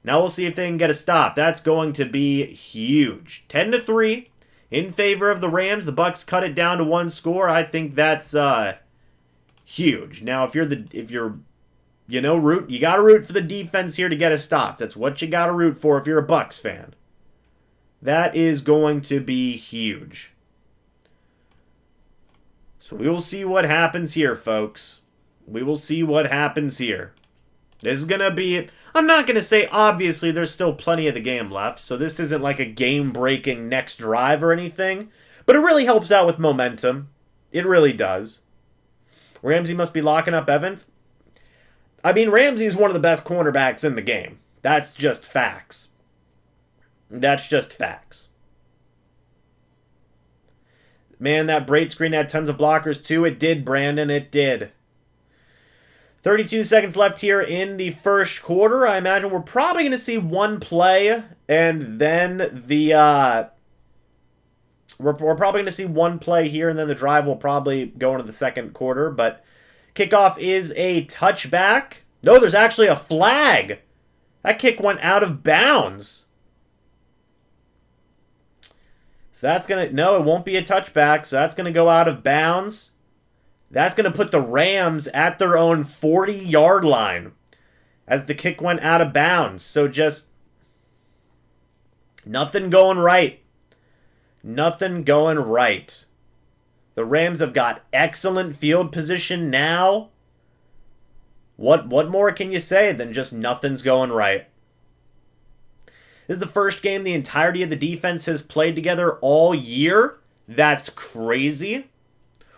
Now we'll see if they can get a stop. That's going to be huge. 10-3 in favor of the Rams. The Bucs cut it down to 1 score. I think that's huge. Now, if you're you got to root for the defense here to get a stop. That's what you got to root for if you're a Bucs fan. That is going to be huge. So we will see what happens here, folks. We will see what happens here. This is going to be... I'm not going to say, obviously, there's still plenty of the game left, so this isn't like a game-breaking next drive or anything, but it really helps out with momentum. It really does. Ramsey must be locking up Evans. I mean, Ramsey is one of the best cornerbacks in the game. That's just facts. That's just facts. Man, that Brady screen had tons of blockers, too. It did, Brandon. It did. 32 seconds left here in the first quarter. I imagine we're probably going to see one play, and then the we're probably going to see one play here, and then the drive will probably go into the second quarter. But kickoff is a touchback. No, there's actually a flag. That kick went out of bounds. So that's going to... No, it won't be a touchback, so that's going to go out of bounds. That's going to put the Rams at their own 40-yard line as the kick went out of bounds. So just nothing going right. Nothing going right. The Rams have got excellent field position now. What more can you say than just nothing's going right? This is the first game the entirety of the defense has played together all year. That's crazy.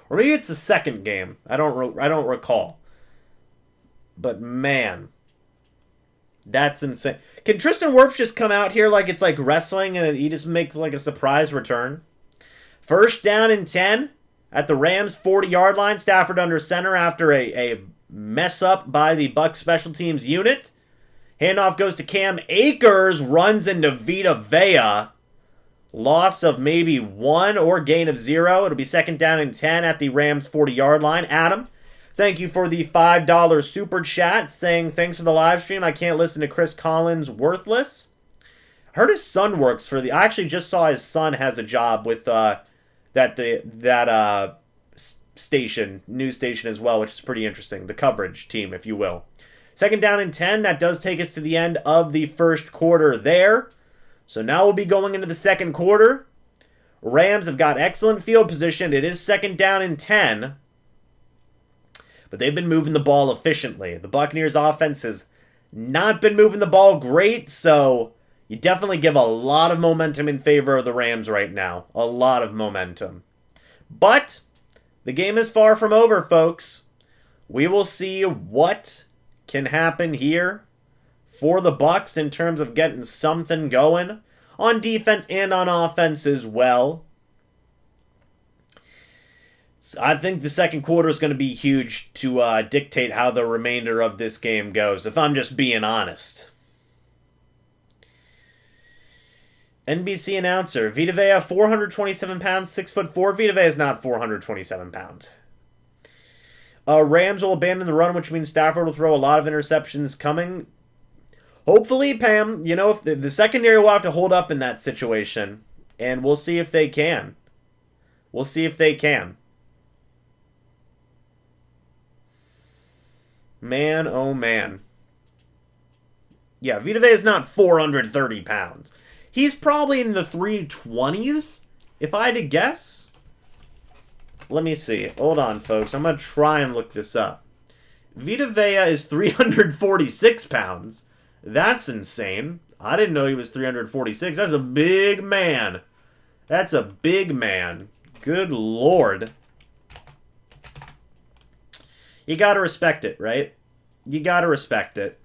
Or maybe it's the second game. I don't recall. But man, that's insane. Can Tristan Wirfs just come out here like it's like wrestling and he just makes like a surprise return? First down and 10 at the Rams 40-yard line. Stafford under center after a mess up by the Bucs special teams unit. Handoff goes to Cam Akers, runs into Vita Vea. Loss of maybe 1 or gain of 0. It'll be second down and 10 at the Rams 40-yard line. Adam, thank you for the $5 super chat saying thanks for the live stream. I can't listen to Chris Collins worthless. I heard his son works for the... I actually just saw his son has a job with that station, news station as well, which is pretty interesting. The coverage team, if you will. Second down and 10. That does take us to the end of the first quarter there. So now we'll be going into the second quarter. Rams have got excellent field position. It is second down and 10. But they've been moving the ball efficiently. The Buccaneers offense has not been moving the ball great, so you definitely give a lot of momentum in favor of the Rams right now. A lot of momentum. But the game is far from over, folks. We will see what can happen here for the Bucs in terms of getting something going on defense and on offense as well. So I think the second quarter is going to be huge to dictate how the remainder of this game goes, if I'm just being honest. NBC announcer, Vita Vea, 427 pounds, 6'4". Vita Vea is not 427 pounds. Rams will abandon the run, which means Stafford will throw a lot of interceptions coming. Hopefully, Pam, if the secondary will have to hold up in that situation, and we'll see if they can. We'll see if they can. Man, oh man. Yeah, Vita Vea is not 430 pounds. He's probably in the 320s, if I had to guess. Let me see. Hold on, folks. I'm going to try and look this up. Vita Vea is 346 pounds. That's insane. I didn't know he was 346. That's a big man. That's a big man. Good Lord. You got to respect it, right? You got to respect it.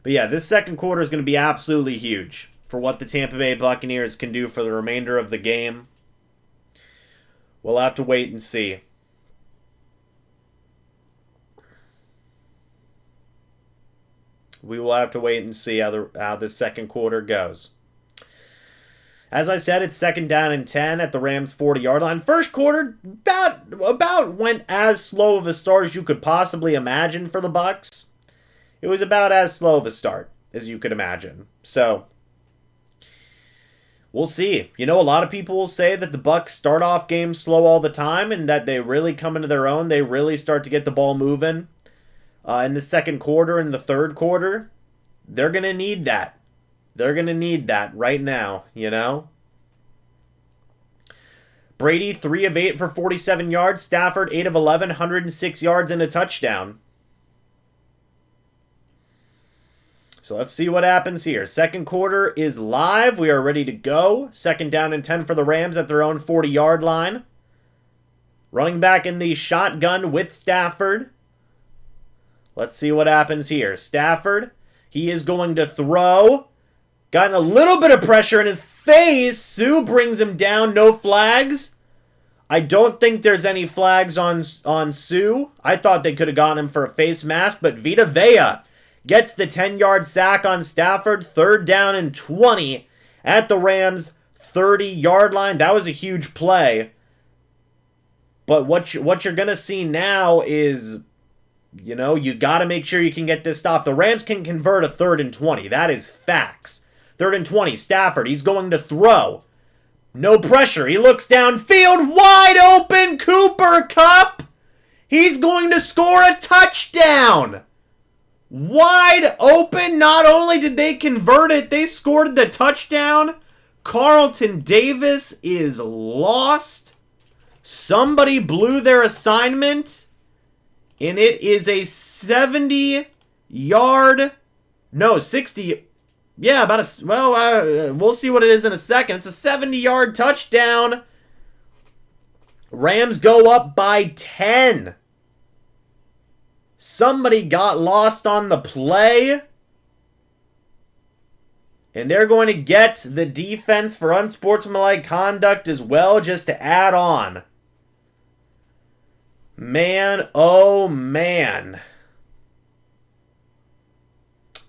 But yeah, this second quarter is going to be absolutely huge for what the Tampa Bay Buccaneers can do for the remainder of the game. We'll have to wait and see. We will have to wait and see how the second quarter goes. As I said, it's 2nd down and 10 at the Rams' 40-yard line. First quarter about went as slow of a start as you could possibly imagine for the Bucs. It was about as slow of a start as you could imagine. So, we'll see. You know, a lot of people will say that the Bucs start off games slow all the time and that they really come into their own. They really start to get the ball moving in the second quarter and the third quarter. They're going to need that. They're going to need that right now, you know? Brady, 3 of 8 for 47 yards. Stafford, 8 of 11, 106 yards and a touchdown. So let's see what happens here. Second quarter is live. We are ready to go. 2nd down and 10 for the Rams at their own 40-yard line. Running back in the shotgun with Stafford. Let's see what happens here. Stafford, he is going to throw. Gotten a little bit of pressure in his face. Sue brings him down. No flags. I don't think there's any flags on Sue. I thought they could have gotten him for a face mask, but Vita Vea gets the 10-yard sack on Stafford. 3rd down and 20 at the Rams' 30-yard line. That was a huge play. But what you're going to see now is, you know, you got to make sure you can get this stop. The Rams can convert a 3rd and 20. That is facts. 3rd and 20. Stafford, he's going to throw. No pressure. He looks downfield. Wide open. Cooper Kupp. He's going to score a touchdown. Wide open. Not only did they convert it, they scored the touchdown. Carlton Davis is lost. Somebody blew their assignment. And it is a 70-yard... No, 60... Yeah, we'll see what it is in a second. It's a 70-yard touchdown. Rams go up by 10. Somebody got lost on the play. And they're going to get the defense for unsportsmanlike conduct as well, just to add on. Man, oh man.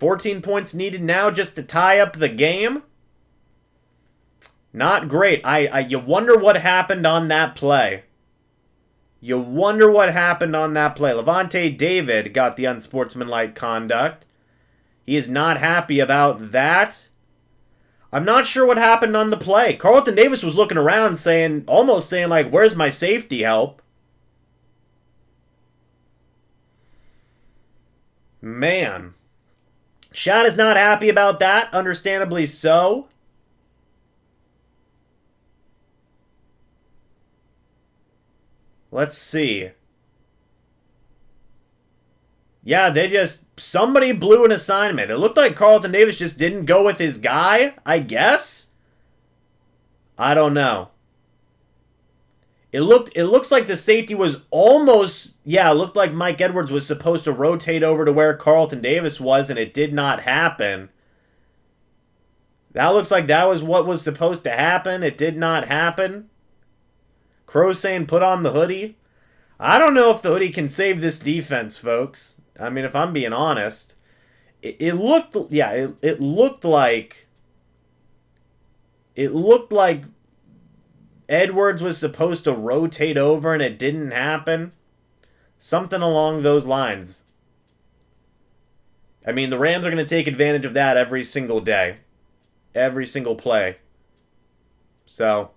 14 points needed now just to tie up the game. Not great. You wonder what happened on that play. You wonder what happened on that play. Levante David got the unsportsmanlike conduct. He is not happy about that. I'm not sure what happened on the play. Carlton Davis was looking around almost saying like, where's my safety help? Man. Shad is not happy about that, understandably so. Let's see. Yeah, somebody blew an assignment. It looked like Carlton Davis just didn't go with his guy, I guess. I don't know. It looks like the safety was almost, it looked like Mike Edwards was supposed to rotate over to where Carlton Davis was, and it did not happen. That looks like that was what was supposed to happen. It did not happen. Crow saying put on the hoodie. I don't know if the hoodie can save this defense, folks. I mean, if I'm being honest. It looked like Edwards was supposed to rotate over and it didn't happen. Something along those lines. I mean, the Rams are going to take advantage of that every single day. Every single play. So,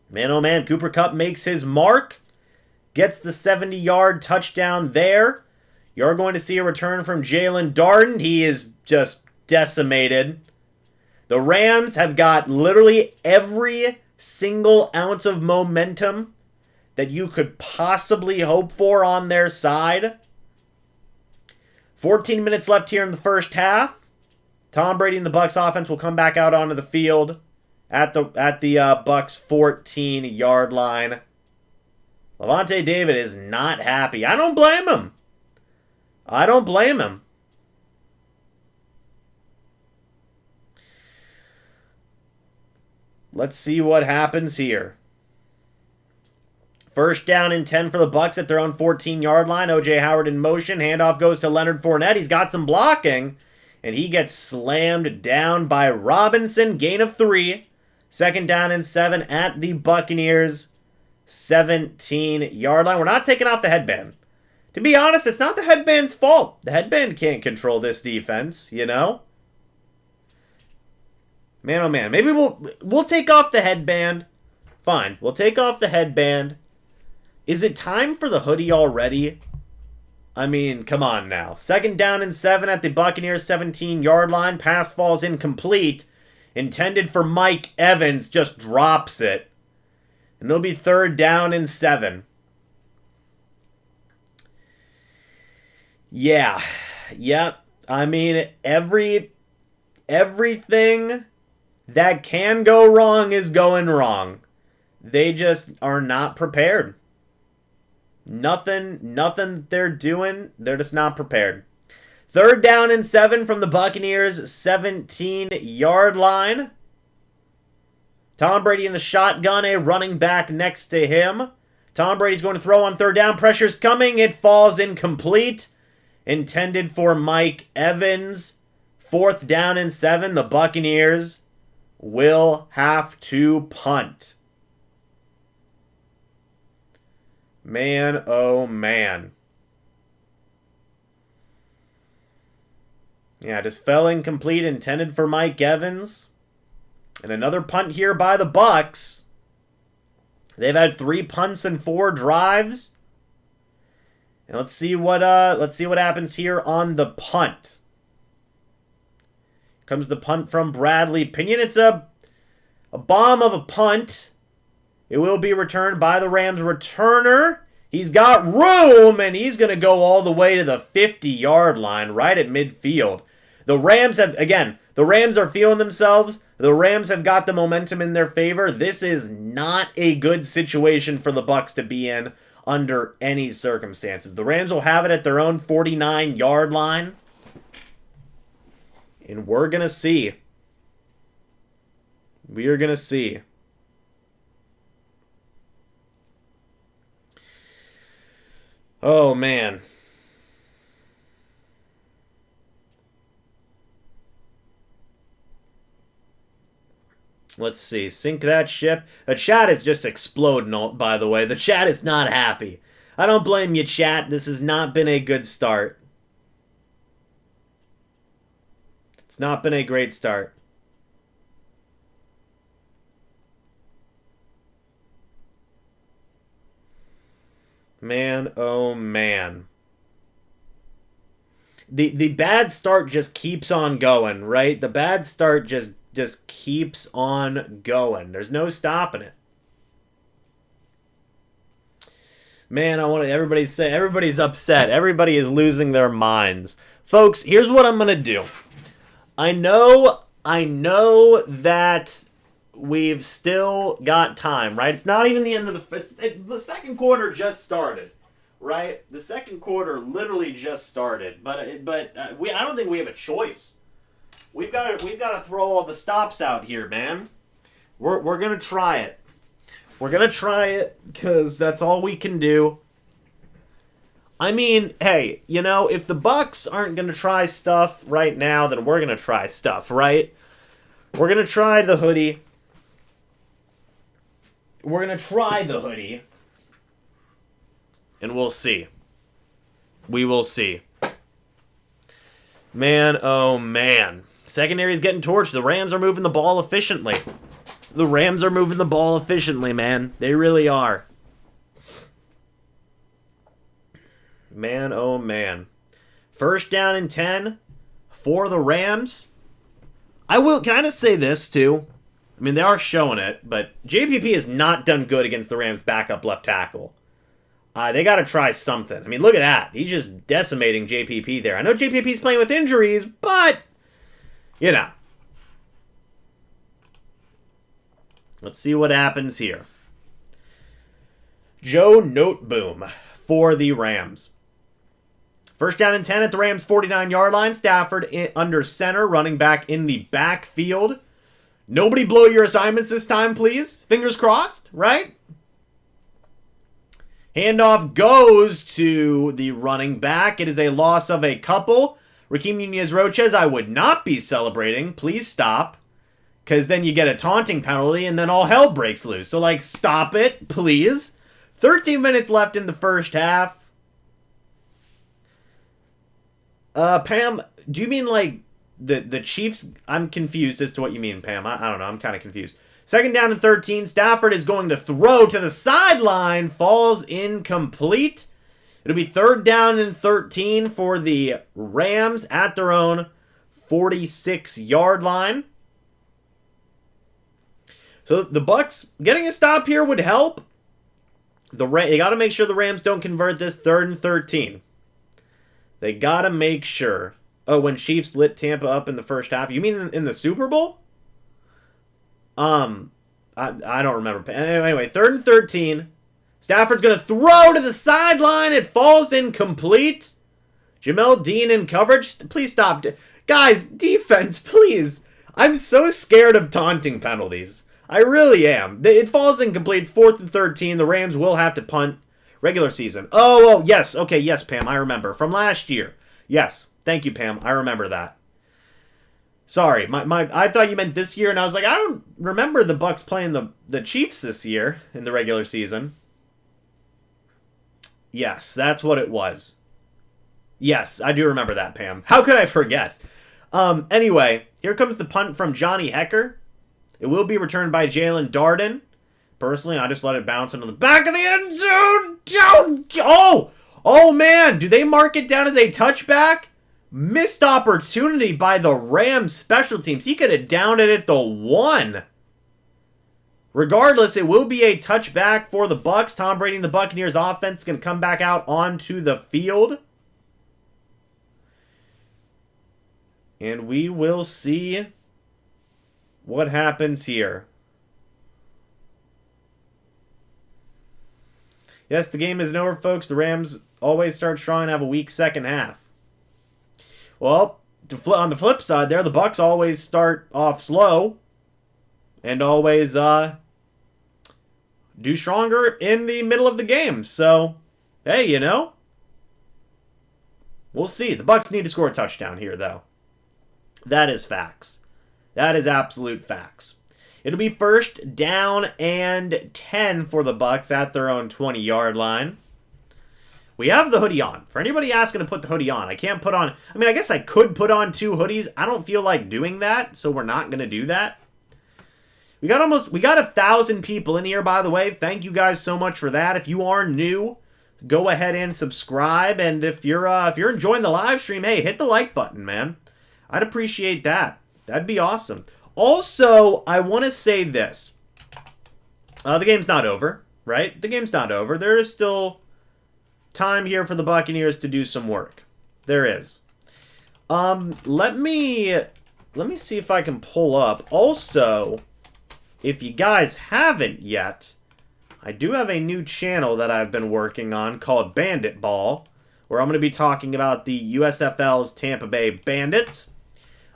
man, oh man, Cooper Kupp makes his mark. Gets the 70-yard touchdown there. You're going to see a return from Jalen Darden. He is just decimated. The Rams have got literally every single ounce of momentum that you could possibly hope for on their side. 14 minutes left here in the first half. Tom Brady and the Bucs offense will come back out onto the field. at the Bucs 14-yard line. Lavonte David is not happy. I don't blame him. I don't blame him. Let's see what happens here. First down and 10 for the Bucs at their own 14-yard line. O.J. Howard in motion. Handoff goes to Leonard Fournette. He's got some blocking, and he gets slammed down by Robinson. Gain of 3. Second down and 7 at the Buccaneers 17-yard line. We're not taking off the headband. To be honest, it's not the headband's fault. The headband can't control this defense, you know? Man, oh man. Maybe we'll take off the headband. Fine, we'll take off the headband. Is it time for the hoodie already? I mean, come on now. Second down and 7 at the Buccaneers 17-yard line. Pass falls incomplete. Intended for Mike Evans. Just drops it. And it'll be third down and 7. Yeah. Yep. I mean, everything that can go wrong is going wrong. They just are not prepared. Nothing they're doing, they're just not prepared. Third down and 7 from the Buccaneers 17-yard line. Tom Brady in the shotgun, a running back next to him. Tom Brady's going to throw on third down. Pressure's coming. It falls incomplete. Intended for Mike Evans. Fourth down and 7. The Buccaneers will have to punt. Man, oh man. Yeah, just fell incomplete, intended for Mike Evans. And another punt here by the Bucs. They've had 3 punts and 4 drives. And let's see what happens here on the punt. Comes the punt from Bradley Pinion. It's a bomb of a punt. It will be returned by the Rams returner. He's got room, and he's going to go all the way to the 50-yard line, right at midfield. The Rams are feeling themselves. The Rams have got the momentum in their favor. This is not a good situation for the Bucs to be in under any circumstances. The Rams will have it at their own 49-yard line. And we're going to see. We are going to see. Oh, man. Let's see. Sink that ship. The chat is just exploding, by the way. The chat is not happy. I don't blame you, chat. This has not been a good start. It's not been a great start. Man, oh man. The bad start just keeps on going, right? The bad start just keeps on going. There's no stopping it. Man, everybody's upset. Everybody is losing their minds. Folks, here's what I'm going to do. I know that we've still got time, right? It's not even the end of the second quarter just started, right? The second quarter literally just started, but I don't think we have a choice. We've got to throw all the stops out here, man. We're gonna try it. We're gonna try it because that's all we can do. I mean, hey, if the Bucs aren't gonna try stuff right now, then we're gonna try stuff, right? We're gonna try the hoodie. We're gonna try the hoodie, and we'll see. We will see. Man, oh man. Secondary's getting torched. The Rams are moving the ball efficiently. The Rams are moving the ball efficiently, man. They really are. Man, oh man. First down and 10 for the Rams. Can I just say this, too? I mean, they are showing it, but JPP has not done good against the Rams' backup left tackle. They got to try something. I mean, look at that. He's just decimating JPP there. I know JPP's playing with injuries, but, Let's see what happens here. Joe Noteboom for the Rams. First down and 10 at the Rams' 49-yard line. Stafford under center, running back in the backfield. Nobody blow your assignments this time, please. Fingers crossed, right? Handoff goes to the running back. It is a loss of a couple. Raheem Nunez-Roches, I would not be celebrating. Please stop. Because then you get a taunting penalty and then all hell breaks loose. So, like, stop it, please. 13 minutes left in the first half. Pam, do you mean, like, the Chiefs? I'm confused as to what you mean, Pam. I don't know. I'm kind of confused. Second down and 13. Stafford is going to throw to the sideline. Falls incomplete. It'll be third down and 13 for the Rams at their own 46-yard line. So the Bucs getting a stop here would help. You got to make sure the Rams don't convert this. Third and 13. They got to make sure. Oh, when Chiefs lit Tampa up in the first half. You mean in the Super Bowl? I don't remember. Anyway, third and 13. Stafford's going to throw to the sideline. It falls incomplete. Jamel Dean in coverage. Please stop. Guys, defense, please. I'm so scared of taunting penalties. I really am. It falls incomplete. It's 4th and 13. The Rams will have to punt regular season. Oh, yes. Okay, yes, Pam. I remember. From last year. Yes. Thank you, Pam. I remember that. Sorry. I thought you meant this year, and I was like, I don't remember the Bucs playing the Chiefs this year in the regular season. Yes, that's what it was. Yes, I do remember that, Pam. How could I forget? Anyway, here comes the punt from Johnny Hecker. It will be returned by Jalen Darden. Personally, I just let it bounce into the back of the end zone. Oh, man. Do they mark it down as a touchback? Missed opportunity by the Rams special teams. He could have downed it at the 1. Regardless, it will be a touchback for the Bucs. Tom Brady and the Buccaneers offense is going to come back out onto the field. And we will see what happens here. Yes, the game isn't over, folks. The Rams always start strong and have a weak second half. Well, on the flip side there, the Bucs always start off slow and always do stronger in the middle of the game. So, hey, you know, we'll see. The Bucs need to score a touchdown here, though. That is facts. That is absolute facts. It'll be first down and 10 for the Bucs at their own 20-yard line. We have the hoodie on. For anybody asking to put the hoodie on, I can't put on... I mean, I guess I could put on 2 hoodies. I don't feel like doing that, so we're not going to do that. We got 1,000 people in here, by the way. Thank you guys so much for that. If you are new, go ahead and subscribe. And if you're enjoying the live stream, hey, hit the like button, man. I'd appreciate that. That'd be awesome. Also, I want to say this. The game's not over, right? The game's not over. There is still time here for the Buccaneers to do some work. There is. Let me see if I can pull up. Also, if you guys haven't yet, I do have a new channel that I've been working on called Bandit Ball, where I'm going to be talking about the USFL's Tampa Bay Bandits.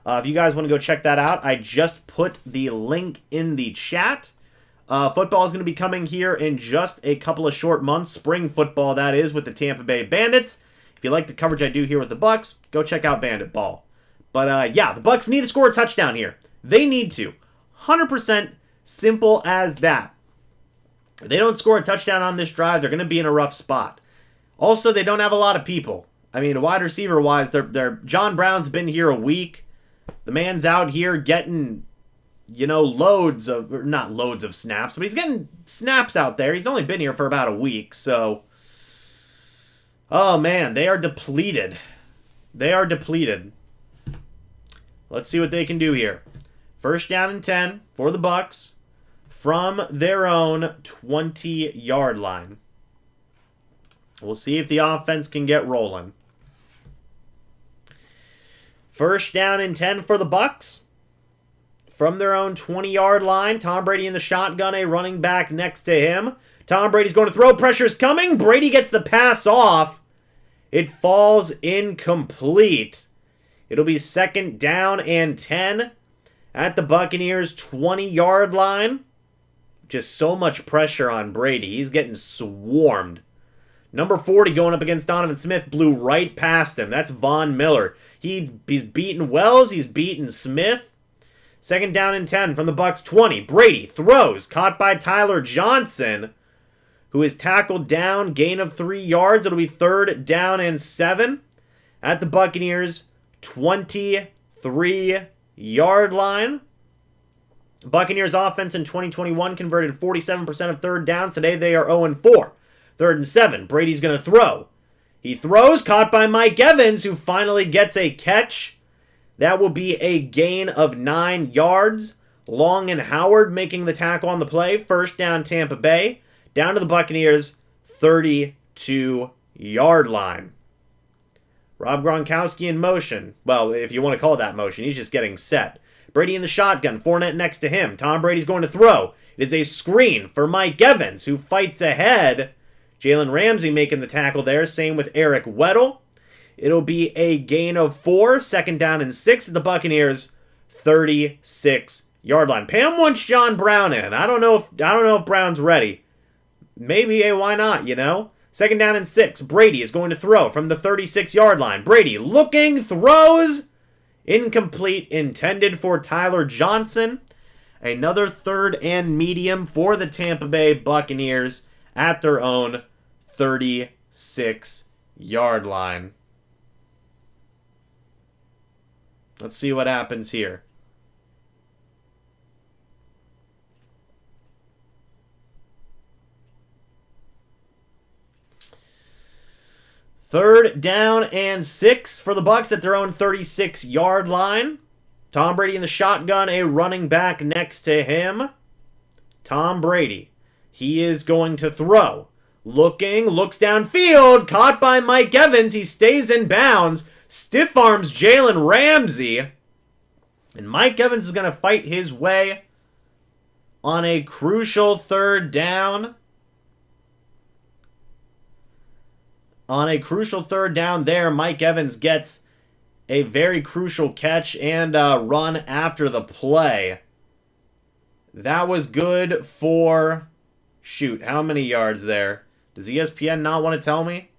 If you guys want to go check that out, I just put the link in the chat. Football is going to be coming here in just a couple of short months. Spring football, that is, with the Tampa Bay Bandits. If you like the coverage I do here with the Bucs, go check out Bandit Ball. But yeah, the Bucs need to score a touchdown here. They need to. 100% simple as that. If they don't score a touchdown on this drive, they're going to be in a rough spot. Also, they don't have a lot of people. I mean, wide receiver-wise, they're John Brown's been here a week. The man's out here getting, you know, not loads of snaps, but he's getting snaps out there. He's only been here for about a week, so. Oh, man, they are depleted. They are depleted. Let's see what they can do here. First down and 10 for the Bucs from their own 20-yard line. We'll see if the offense can get rolling. First down and 10 for the Bucs from their own 20-yard line. Tom Brady in the shotgun, a running back next to him. Tom Brady's going to throw. Pressure's coming. Brady gets the pass off. It falls incomplete. It'll be 2nd down and 10 at the Buccaneers' 20-yard line. Just so much pressure on Brady. He's getting swarmed. Number 40 going up against Donovan Smith blew right past him. That's Von Miller. He's beaten Wells. He's beaten Smith. 2nd down and 10 from the Bucs 20. Brady throws. Caught by Tyler Johnson, who is tackled down. Gain of 3 yards. It'll be 3rd down and 7 at the Buccaneers' 23-yard line. Buccaneers offense in 2021 converted 47% of 3rd downs. Today they are 0-4. 3rd and 7. Brady's going to throw. He throws, caught by Mike Evans, who finally gets a catch. That will be a gain of 9 yards. Long and Howard making the tackle on the play. 1st down Tampa Bay. Down to the Buccaneers' 32-yard line. Rob Gronkowski in motion. Well, if you want to call that motion, he's just getting set. Brady in the shotgun. Fournette next to him. Tom Brady's going to throw. It is a screen for Mike Evans, who fights ahead. Jalen Ramsey making the tackle there. Same with Eric Weddle. It'll be a gain of 4. 2nd down and 6 at the Buccaneers' 36-yard line. Pam wants John Brown in. I don't know if Brown's ready. Maybe, hey, why not, you know? 2nd down and 6. Brady is going to throw from the 36-yard line. Brady looking, throws. Incomplete, intended for Tyler Johnson. Another 3rd and medium for the Tampa Bay Buccaneers at their own 36-yard line. Let's see what happens here. Third down and 6 for the Bucs at their own 36-yard line. Tom Brady in the shotgun, a running back next to him. Tom Brady. He is going to throw. Looking, looks downfield, caught by Mike Evans. He stays in bounds. Stiff arms Jalen Ramsey. And Mike Evans is going to fight his way on a crucial 3rd down. On a crucial 3rd down there, Mike Evans gets a very crucial catch and run after the play. That was good for, shoot, how many yards there? Does ESPN not want to tell me?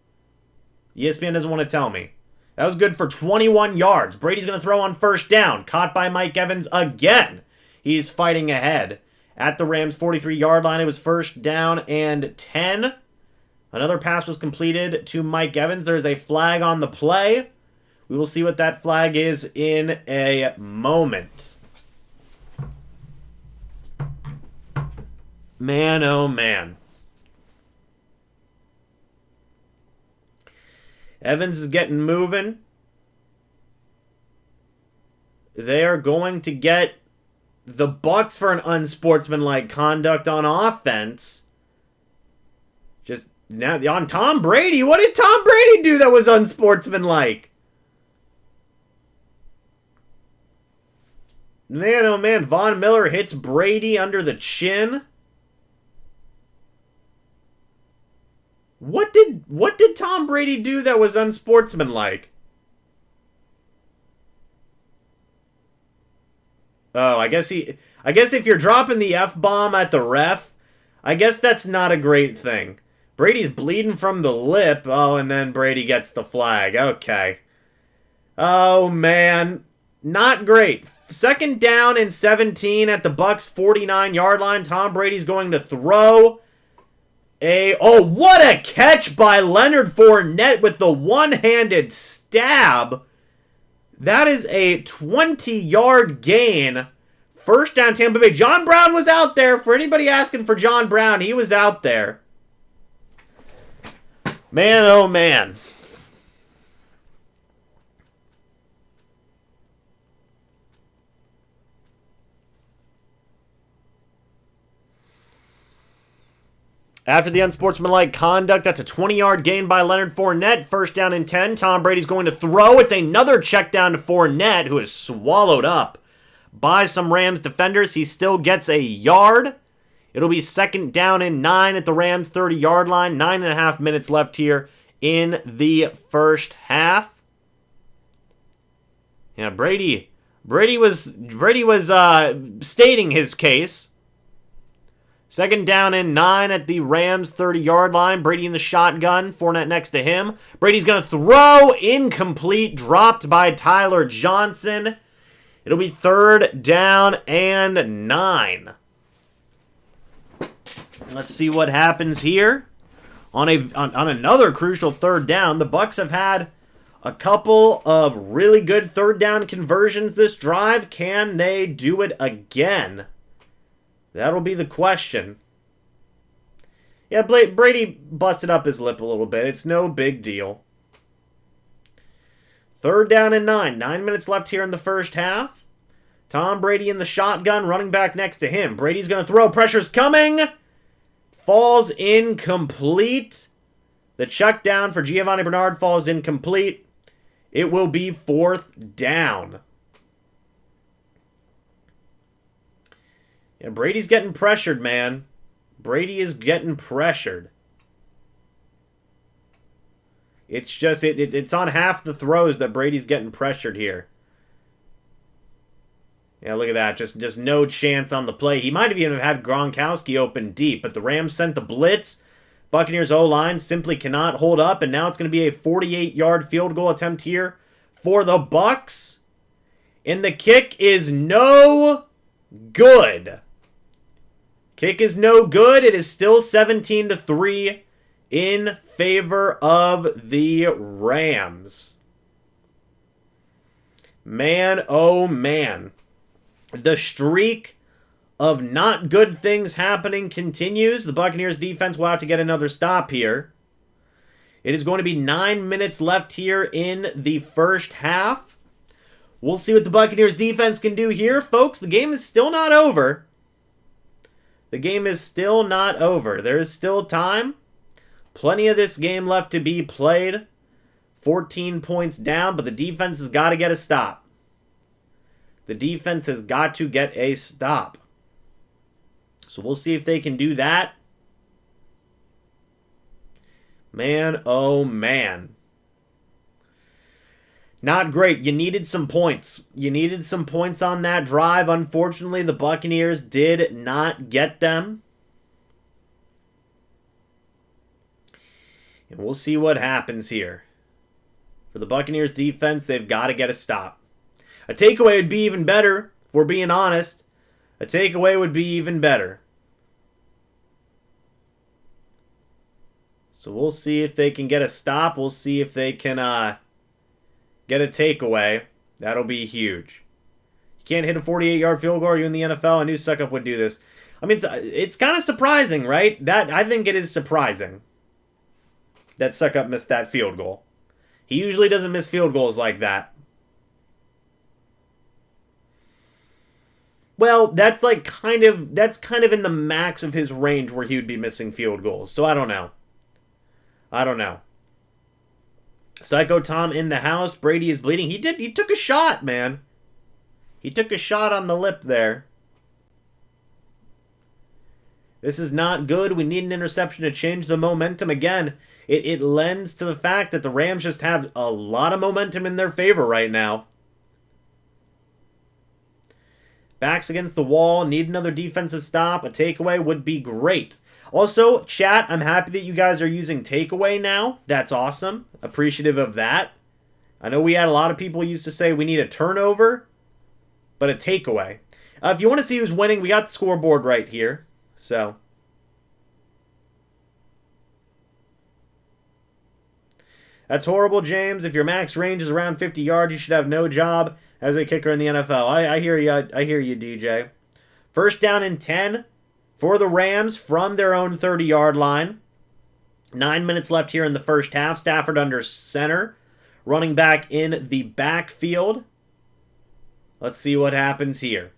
ESPN doesn't want to tell me. That was good for 21 yards. Brady's going to throw on 1st down. Caught by Mike Evans again. He's fighting ahead. At the Rams' 43-yard line, it was 1st down and 10. Another pass was completed to Mike Evans. There's a flag on the play. We will see what that flag is in a moment. Man, oh man. Evans is getting moving. They are going to get the Bucs for an unsportsmanlike conduct on offense. Just now on Tom Brady. What did Tom Brady do that was unsportsmanlike? Man, oh man. Von Miller hits Brady under the chin. What did Tom Brady do that was unsportsmanlike? Oh, I guess if you're dropping the F-bomb at the ref, I guess that's not a great thing. Brady's bleeding from the lip. Oh, and then Brady gets the flag. Okay. Oh, man. Not great. 2nd down and 17 at the Bucs' 49-yard line. Tom Brady's going to throw. Oh, what a catch by Leonard Fournette with the one-handed stab. That is a 20-yard gain. 1st down Tampa Bay. John Brown was out there. For anybody asking for John Brown, he was out there. Man, oh man. After the unsportsmanlike conduct, that's a 20-yard gain by Leonard Fournette. 1st down and 10. Tom Brady's going to throw. It's another check down to Fournette, who is swallowed up by some Rams defenders. He still gets a yard. It'll be 2nd down and 9 at the Rams 30-yard line. 9.5 minutes left here in the first half. Yeah, Brady was stating his case. 2nd down and 9 at the Rams 30-yard line. Brady in the shotgun. Fournette next to him. Brady's going to throw. Incomplete. Dropped by Tyler Johnson. It'll be 3rd down and 9. Let's see what happens here. On another crucial 3rd down, the Bucs have had a couple of really good 3rd down conversions this drive. Can they do it again? That'll be the question. Yeah, Brady busted up his lip a little bit. It's no big deal. 3rd down and 9. 9 minutes left here in the first half. Tom Brady in the shotgun, running back next to him. Brady's going to throw. Pressure's coming. Falls incomplete. The check down for Giovani Bernard falls incomplete. It will be 4th down. Yeah, Brady's getting pressured, man. Brady is getting pressured. It's just, it's on half the throws that Brady's getting pressured here. Yeah, look at that. Just no chance on the play. He might have even had Gronkowski open deep, but the Rams sent the blitz. Buccaneers O-line simply cannot hold up, and now it's going to be a 48-yard field goal attempt here for the Bucs. And the kick is no good. Kick is no good. It is still 17-3 in favor of the Rams. Man, oh man. The streak of not good things happening continues. The Buccaneers defense will have to get another stop here. It is going to be 9 minutes left here in the first half. We'll see what the Buccaneers defense can do here. Folks, the game is still not over. The game is still not over. There is still time. Plenty of this game left to be played. 14 points down, but the defense has got to get a stop. The defense has got to get a stop. So we'll see if they can do that. Man, oh man. Not great. You needed some points. You needed some points on that drive. Unfortunately, the Buccaneers did not get them. And we'll see what happens here. For the Buccaneers defense, they've got to get a stop. A takeaway would be even better, if we're being honest. A takeaway would be even better. So we'll see if they can get a stop. We'll see if they can get a takeaway. That'll be huge. You can't hit a 48-yard field goal. Are you in the NFL? I knew Suckup would do this. I mean, it's kind of surprising, right? I think it is surprising that Suckup missed that field goal. He usually doesn't miss field goals like that. Well, that's kind of in the max of his range where he would be missing field goals. So I don't know. Psycho Tom in the house. Brady is bleeding. He took a shot, man. He took a shot on the lip there. This is not good. We need an interception to change the momentum. Again, it lends to the fact that the Rams just have a lot of momentum in their favor right now. Backs against the wall. Need another defensive stop. A takeaway would be great. Also, chat, I'm happy that you guys are using takeaway now. That's awesome. Appreciative of that. I know we had a lot of people used to say we need a turnover, but a takeaway. If you want to see who's winning, we got the scoreboard right here. So, that's horrible, James. If your max range is around 50 yards, you should have no job as a kicker in the NFL. I hear you. I hear you, DJ. 1st down and 10 for the Rams from their own 30-yard line. 9 minutes left here in the first half. Stafford under center. Running back in the backfield. Let's see what happens here.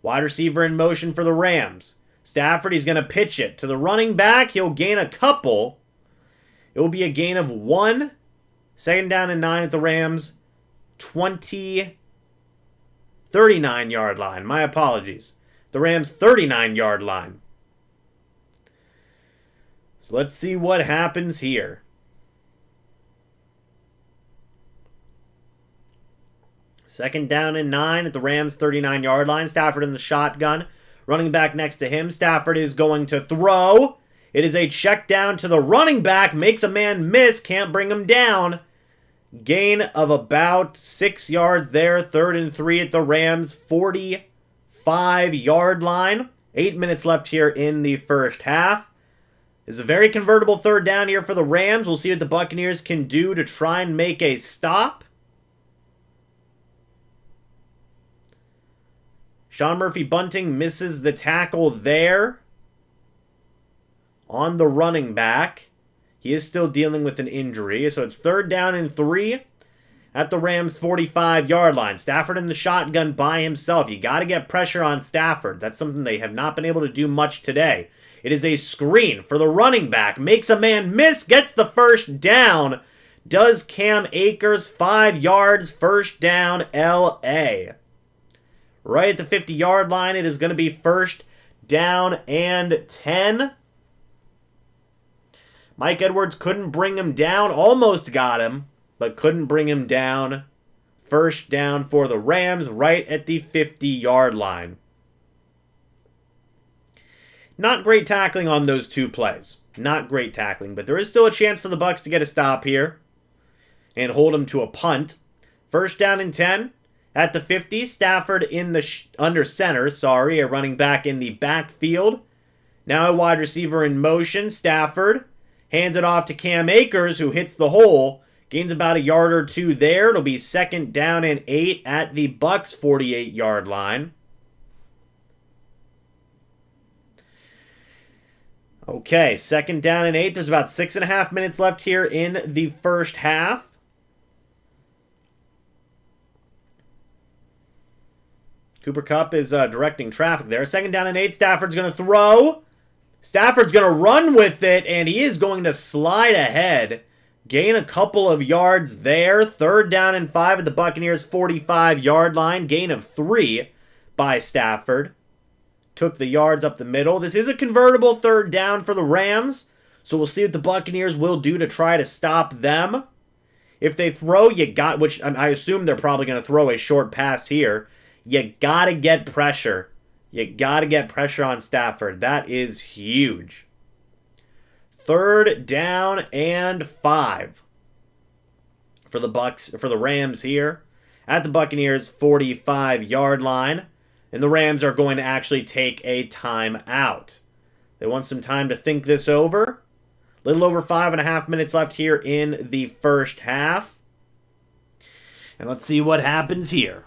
Wide receiver in motion for the Rams. Stafford, he's going to pitch it to the running back. He'll gain a couple. It will be a gain of 1. 2nd down and 9 at the Rams 23 39-yard line. My apologies. The Rams' 39-yard line. So let's see what happens here. Second down and 9 at the Rams' 39-yard line. Stafford in the shotgun. Running back next to him. Stafford is going to throw. It is a check down to the running back. Makes a man miss. Can't bring him down. Gain of about 6 yards there. 3rd and 3 at the Rams' 45-yard line. 8 minutes left here in the first half. It's a very convertible 3rd down here for the Rams. We'll see what the Buccaneers can do to try and make a stop. Sean Murphy-Bunting misses the tackle there on the running back. He is still dealing with an injury. So it's 3rd down and 3 at the Rams' 45-yard line. Stafford in the shotgun by himself. You got to get pressure on Stafford. That's something they have not been able to do much today. It is a screen for the running back. Makes a man miss. Gets the first down. Does Cam Akers. 5 yards. First down, L.A. Right at the 50-yard line, it is going to be 1st down and 10. Mike Edwards couldn't bring him down. Almost got him, but couldn't bring him down. 1st down for the Rams, right at the 50-yard line. Not great tackling on those 2 plays. Not great tackling, but there is still a chance for the Bucs to get a stop here and hold them to a punt. 1st down and 10. At the 50, Stafford in the under center, a running back in the backfield. Now a wide receiver in motion. Stafford hands it off to Cam Akers, who hits the hole. Gains about a yard or 2 there. It'll be 2nd down and 8 at the Bucs' 48-yard line. Okay, 2nd down and 8. There's about 6.5 minutes left here in the first half. Cooper Kupp is directing traffic there. 2nd down and 8. Stafford's going to throw. Stafford's going to run with it, and he is going to slide ahead. Gain a couple of yards there. 3rd down and 5 at the Buccaneers' 45-yard line. Gain of 3 by Stafford. Took the yards up the middle. This is a convertible 3rd down for the Rams, so we'll see what the Buccaneers will do to try to stop them. If they throw, which I assume they're probably going to throw a short pass here. You got to get pressure. You got to get pressure on Stafford. That is huge. 3rd down and 5 for the Rams here at the Buccaneers' 45-yard line. And the Rams are going to actually take a timeout. They want some time to think this over. Little over 5.5 minutes left here in the first half. And let's see what happens here.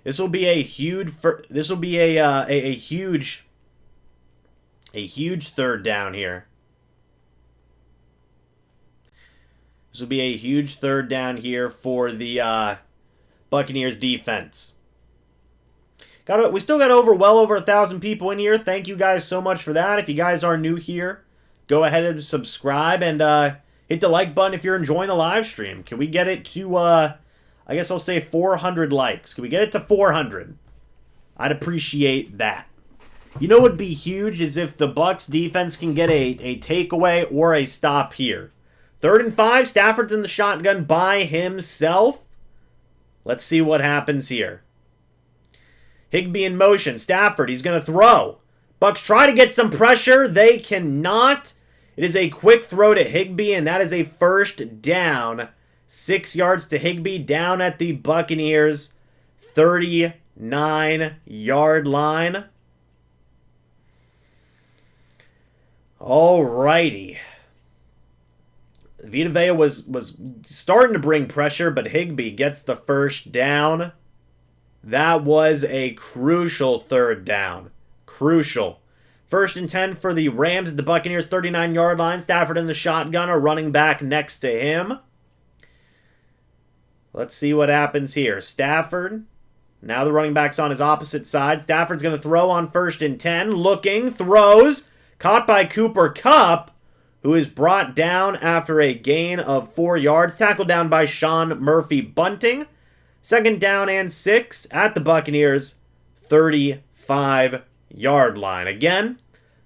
This will be a huge. This will be a huge 3rd down here. This will be a huge 3rd down here for the Buccaneers defense. We still got well over 1,000 people in here. Thank you guys so much for that. If you guys are new here, go ahead and subscribe and hit the like button if you're enjoying the live stream. Can we get it to I guess I'll say 400 likes. Can we get it to 400? I'd appreciate that. You know what would be huge is if the Bucs defense can get a takeaway or a stop here. 3rd and 5, Stafford's in the shotgun by himself. Let's see what happens here. Higbee in motion. Stafford, he's going to throw. Bucs try to get some pressure. They cannot. It is a quick throw to Higbee, and that is a 1st down. 6 yards to Higbee down at the Buccaneers' 39-yard line. Alrighty. Vita Vea was starting to bring pressure, but Higbee gets the 1st down. That was a crucial 3rd down. Crucial. 1st and 10 for the Rams at the Buccaneers' 39-yard line. Stafford in the shotgun, a running back next to him. Let's see what happens here. Stafford. Now the running back's on his opposite side. Stafford's going to throw on 1st and 10. Looking. Throws. Caught by Cooper Kupp, who is brought down after a gain of 4 yards. Tackled down by Sean Murphy-Bunting. Second down and 6 at the Buccaneers 35-yard line. Again,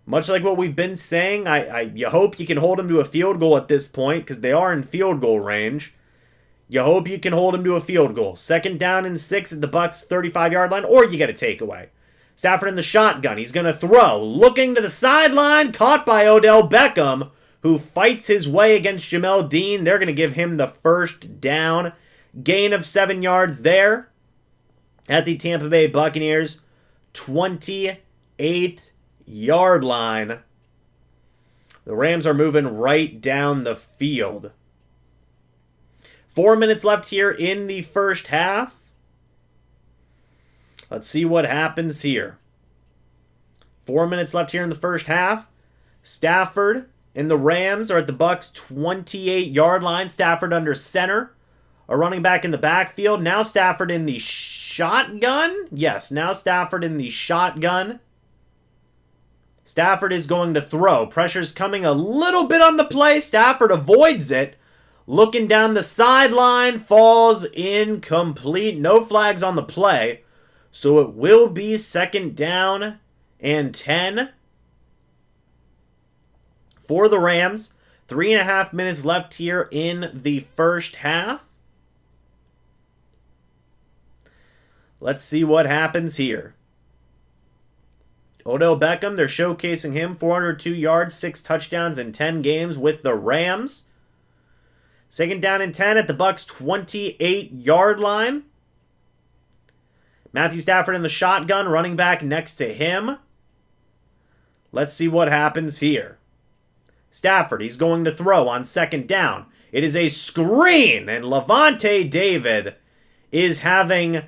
much like what we've been saying, you hope you can hold them to a field goal at this point because they are in field goal range. You hope you can hold them to a field goal. Second down and 6 at the Bucs 35-yard line, or you get a takeaway. Stafford in the shotgun. He's going to throw. Looking to the sideline. Caught by Odell Beckham, who fights his way against Jamel Dean. They're going to give him the first down. Gain of 7 yards there at the Tampa Bay Buccaneers 28-yard line. The Rams are moving right down the field. 4 minutes left here in the first half. Let's see what happens here. 4 minutes left here in the first half. Stafford and the Rams are at the Bucs 28-yard line. Stafford under center. A running back in the backfield. Now Stafford in the shotgun. Yes, now Stafford in the shotgun. Stafford is going to throw. Pressure's coming a little bit on the play. Stafford avoids it. Looking down the sideline. Falls incomplete. No flags on the play. So it will be second down and 10 for the Rams. 3.5 minutes left here in the first half. Let's see what happens here. Odell Beckham, they're showcasing him. 402 yards, 6 touchdowns in 10 games with the Rams. Second down and 10 at the Bucs 28-yard line. Matthew Stafford in the shotgun, running back next to him. Let's see what happens here. Stafford, he's going to throw on second down. It is a screen, and Levante David is having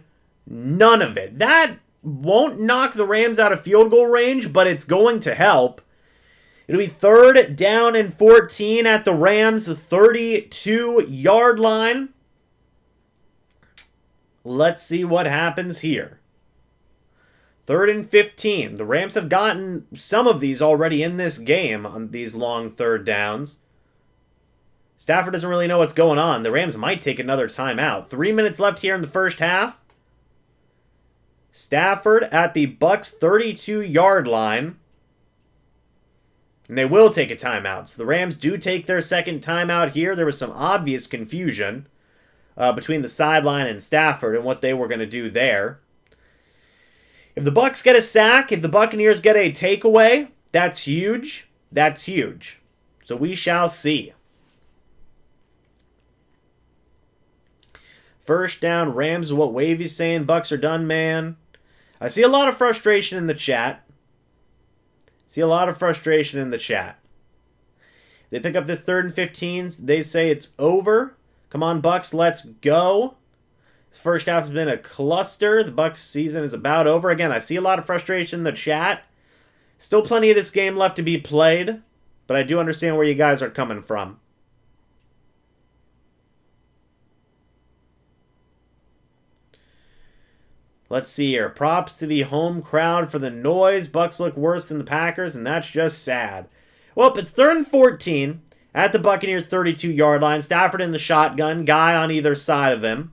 none of it. That won't knock the Rams out of field goal range, but it's going to help. It'll be third down and 14 at the Rams 32-yard line. Let's see what happens here. Third and 15. The Rams have gotten some of these already in this game on these long third downs. Stafford doesn't really know what's going on. The Rams might take another timeout. 3 minutes left here in the first half. Stafford at the Bucs 32-yard line. And they will take a timeout. So the Rams do take their second timeout here. There was some obvious confusion between the sideline and Stafford and what they were going to do there. If the Bucs get a sack, if the Buccaneers get a takeaway, that's huge. That's huge. So we shall see. First down, Rams is what Wavy's saying. Bucs are done, man. I see a lot of frustration in the chat. They pick up this third and 15. They say it's over. Come on, Bucs, let's go. This first half has been a cluster. The Bucs season is about over. Again, I see a lot of frustration in the chat. Still plenty of this game left to be played, but I do understand where you guys are coming from. Let's see here. Props to the home crowd for the noise. Bucs look worse than the Packers, and that's just sad. Well, it's third and 14 at the Buccaneers 32-yard line. Stafford in the shotgun. Guy on either side of him.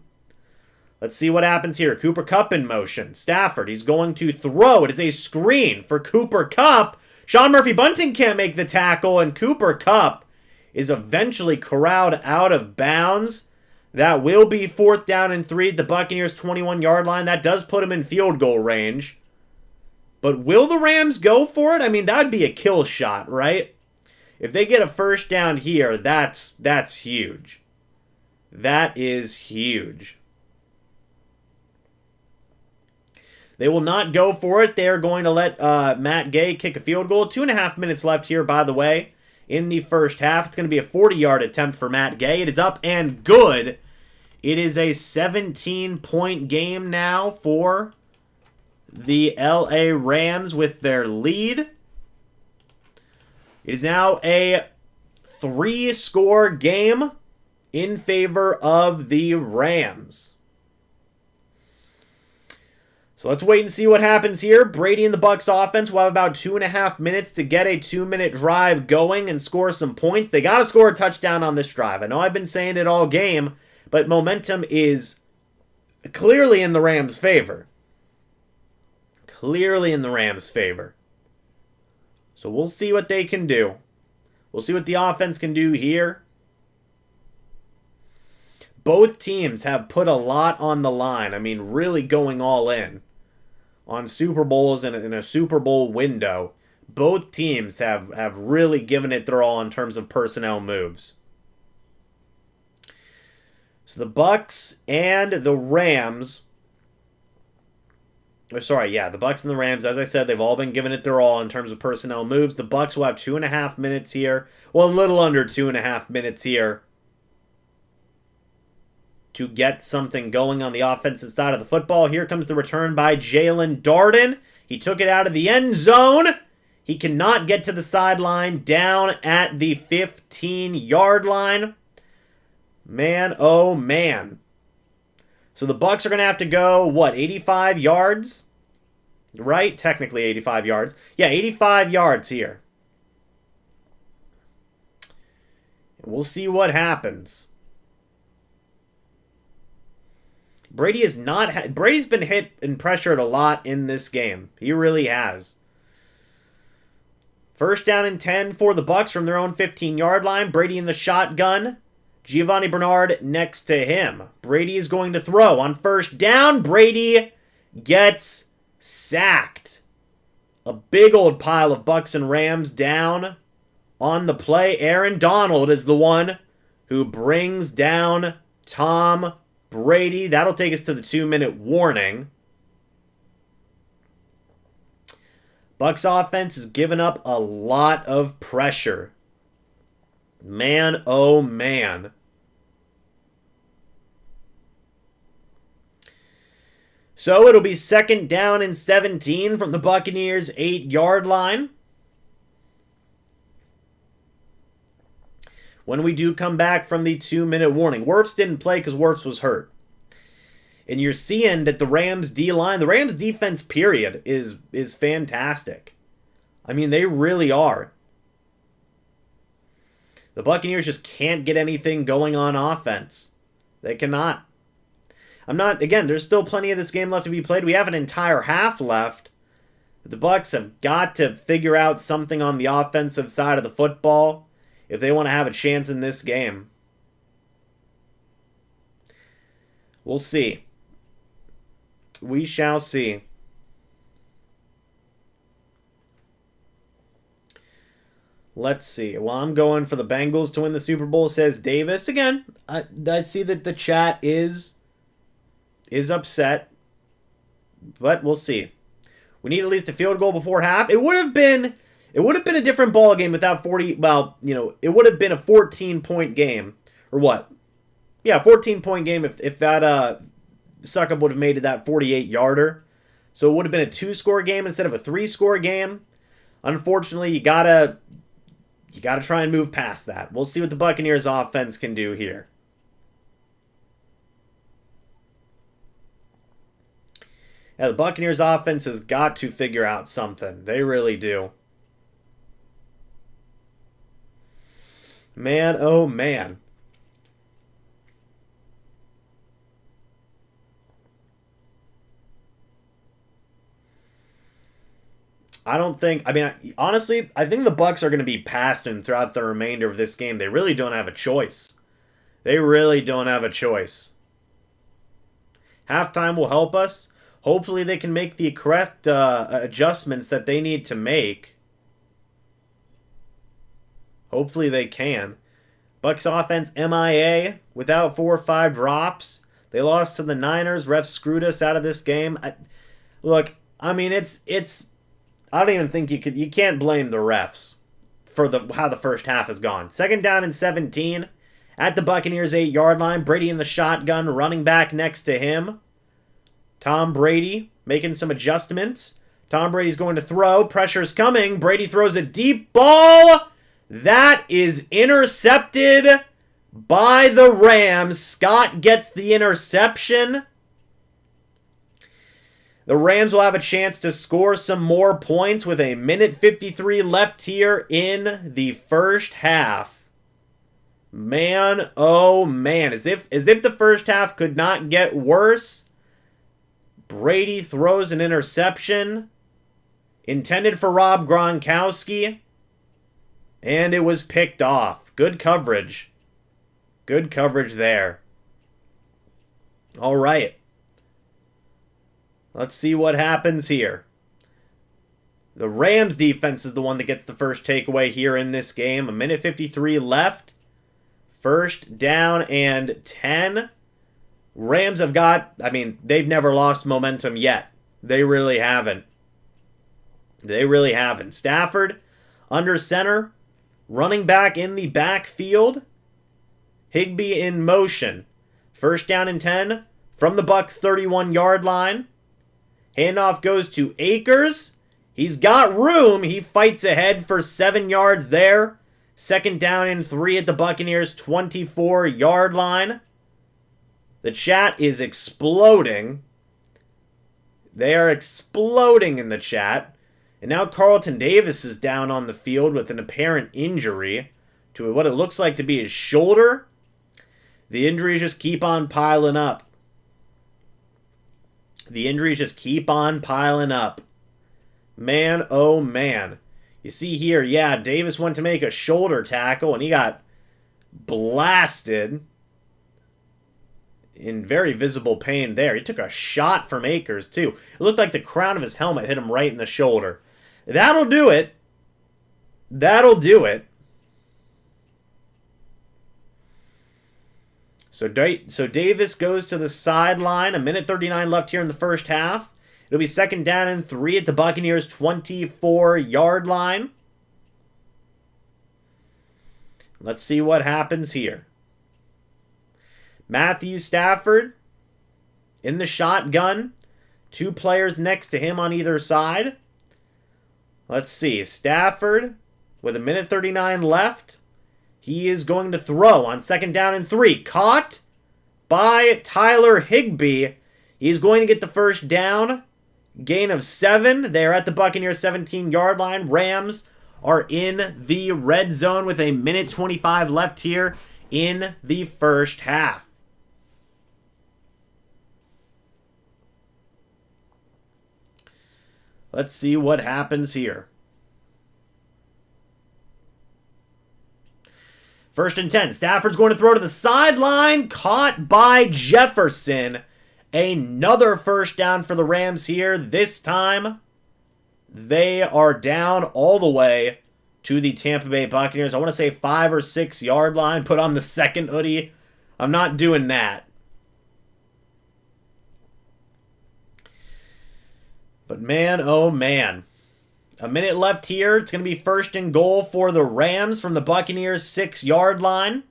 Let's see what happens here. Cooper Kupp in motion. Stafford, he's going to throw. It is a screen for Cooper Kupp. Sean Murphy-Bunting can't make the tackle, and Cooper Kupp is eventually corralled out of bounds. That will be fourth down and 3 at the Buccaneers 21-yard line. That does put him in field goal range. But will the Rams go for it? I mean, that would be a kill shot, right? If they get a first down here, that's huge. That is huge. They will not go for it. They are going to let Matt Gay kick a field goal. 2.5 minutes left here, by the way, in the first half. It's going to be a 40-yard attempt for Matt Gay. It is up and good. It is a 17-point game now for the LA Rams with their lead. It is now a 3-score game in favor of the Rams. So let's wait and see what happens here. Brady and the Bucs offense will have about 2.5 minutes to get a 2-minute drive going and score some points. They got to score a touchdown on this drive. I know I've been saying it all game, but momentum is clearly in the Rams' favor. Clearly in the Rams' favor. So we'll see what they can do. We'll see what the offense can do here. Both teams have put a lot on the line. I mean, really going all in on Super Bowls and in a Super Bowl window. Both teams have really given it their all in terms of personnel moves. So the Bucs and the Rams... the Bucs and the Rams, as I said, they've all been giving it their all in terms of personnel moves. The Bucs will have 2.5 minutes here. Well, a little under 2.5 minutes here to get something going on the offensive side of the football. Here comes the return by Jalen Darden. He took it out of the end zone. He cannot get to the sideline, down at the 15-yard line. Man, oh man. So the Bucs are going to have to go, 85 yards? Right? Technically 85 yards. Yeah, 85 yards here. We'll see what happens. Brady's been hit and pressured a lot in this game. He really has. First down and 10 for the Bucs from their own 15-yard line. Brady in the shotgun. Giovani Bernard next to him. Brady is going to throw on first down. Brady gets sacked. A big old pile of Bucs and Rams down on the play. Aaron Donald is the one who brings down Tom Brady. That'll take us to the 2-minute warning. Bucs offense has given up a lot of pressure. Man, oh man. So it'll be second down and 17 from the Buccaneers' 8-yard line. When we do come back from the 2-minute warning. Wirfs didn't play because Wirfs was hurt. And you're seeing that the Rams D-line, the Rams defense period is fantastic. I mean, they really are. The Buccaneers just can't get anything going on offense. They cannot. There's still plenty of this game left to be played. We have an entire half left. The Bucs have got to figure out something on the offensive side of the football if they want to have a chance in this game. We'll see. We shall see. Let's see. Well, I'm going for the Bengals to win the Super Bowl, says Davis. Again, I see that the chat is upset, but we'll see. We need at least a field goal before half. It would have been a different ball game without 40. Well, it would have been a 14-point game, or what? Yeah, 14-point game if that suck-up would have made it that 48-yarder. So it would have been a 2-score game instead of a 3-score game. Unfortunately, you gotta try and move past that. We'll see what the Buccaneers offense can do here. Yeah, the Buccaneers offense has got to figure out something. They really do. Man, oh man. Honestly, I think the Bucs are going to be passing throughout the remainder of this game. They really don't have a choice. Halftime will help us. Hopefully they can make the correct adjustments that they need to make. Hopefully they can. Bucs offense MIA without 4 or 5 drops. They lost to the Niners. Refs screwed us out of this game. I don't even think you can't blame the refs for how the first half has gone. Second down and 17 at the Buccaneers 8-yard line. Brady in the shotgun, running back next to him. Tom Brady making some adjustments. Tom Brady's going to throw. Pressure's coming. Brady throws a deep ball. That is intercepted by the Rams. Scott gets the interception. The Rams will have a chance to score some more points with a minute 53 left here in the first half. Man, oh man. As if the first half could not get worse, Brady throws an interception intended for Rob Gronkowski, and it was picked off. Good coverage. Good coverage there. All right. Let's see what happens here. The Rams defense is the one that gets the first takeaway here in this game. 1:53 left. First down and 10. Rams have got, they've never lost momentum yet. They really haven't. They really haven't. Stafford under center. Running back in the backfield. Higbee in motion. First down and 10 from the Bucs 31-yard line. Handoff goes to Akers. He's got room. He fights ahead for 7 yards there. Second down and 3 at the Buccaneers 24-yard line. The chat is exploding. They are exploding in the chat. And now Carlton Davis is down on the field with an apparent injury to what it looks like to be his shoulder. The injuries just keep on piling up. The injuries just keep on piling up. Man, oh man. You see here, yeah, Davis went to make a shoulder tackle and he got blasted in very visible pain there. He took a shot from Akers too. It looked like the crown of his helmet hit him right in the shoulder. That'll do it. That'll do it. So Davis goes to the sideline. 1:39 left here in the first half. It'll be second down and 3 at the Buccaneers 24-yard line. Let's see what happens here. Matthew Stafford in the shotgun. 2 players next to him on either side. Let's see. Stafford with 1:39 left. He is going to throw on second down and 3. Caught by Tyler Higbee. He's going to get the first down. Gain of 7. They're at the Buccaneers 17-yard line. Rams are in the red zone with 1:25 left here in the first half. Let's see what happens here. First and 10. Stafford's going to throw to the sideline. Caught by Jefferson. Another first down for the Rams here. This time, they are down all the way to the Tampa Bay Buccaneers. I want to say 5 or 6 yard line. Put on the second hoodie. I'm not doing that. But man, oh man. A minute left here. It's going to be first and goal for the Rams from the Buccaneers 6-yard line.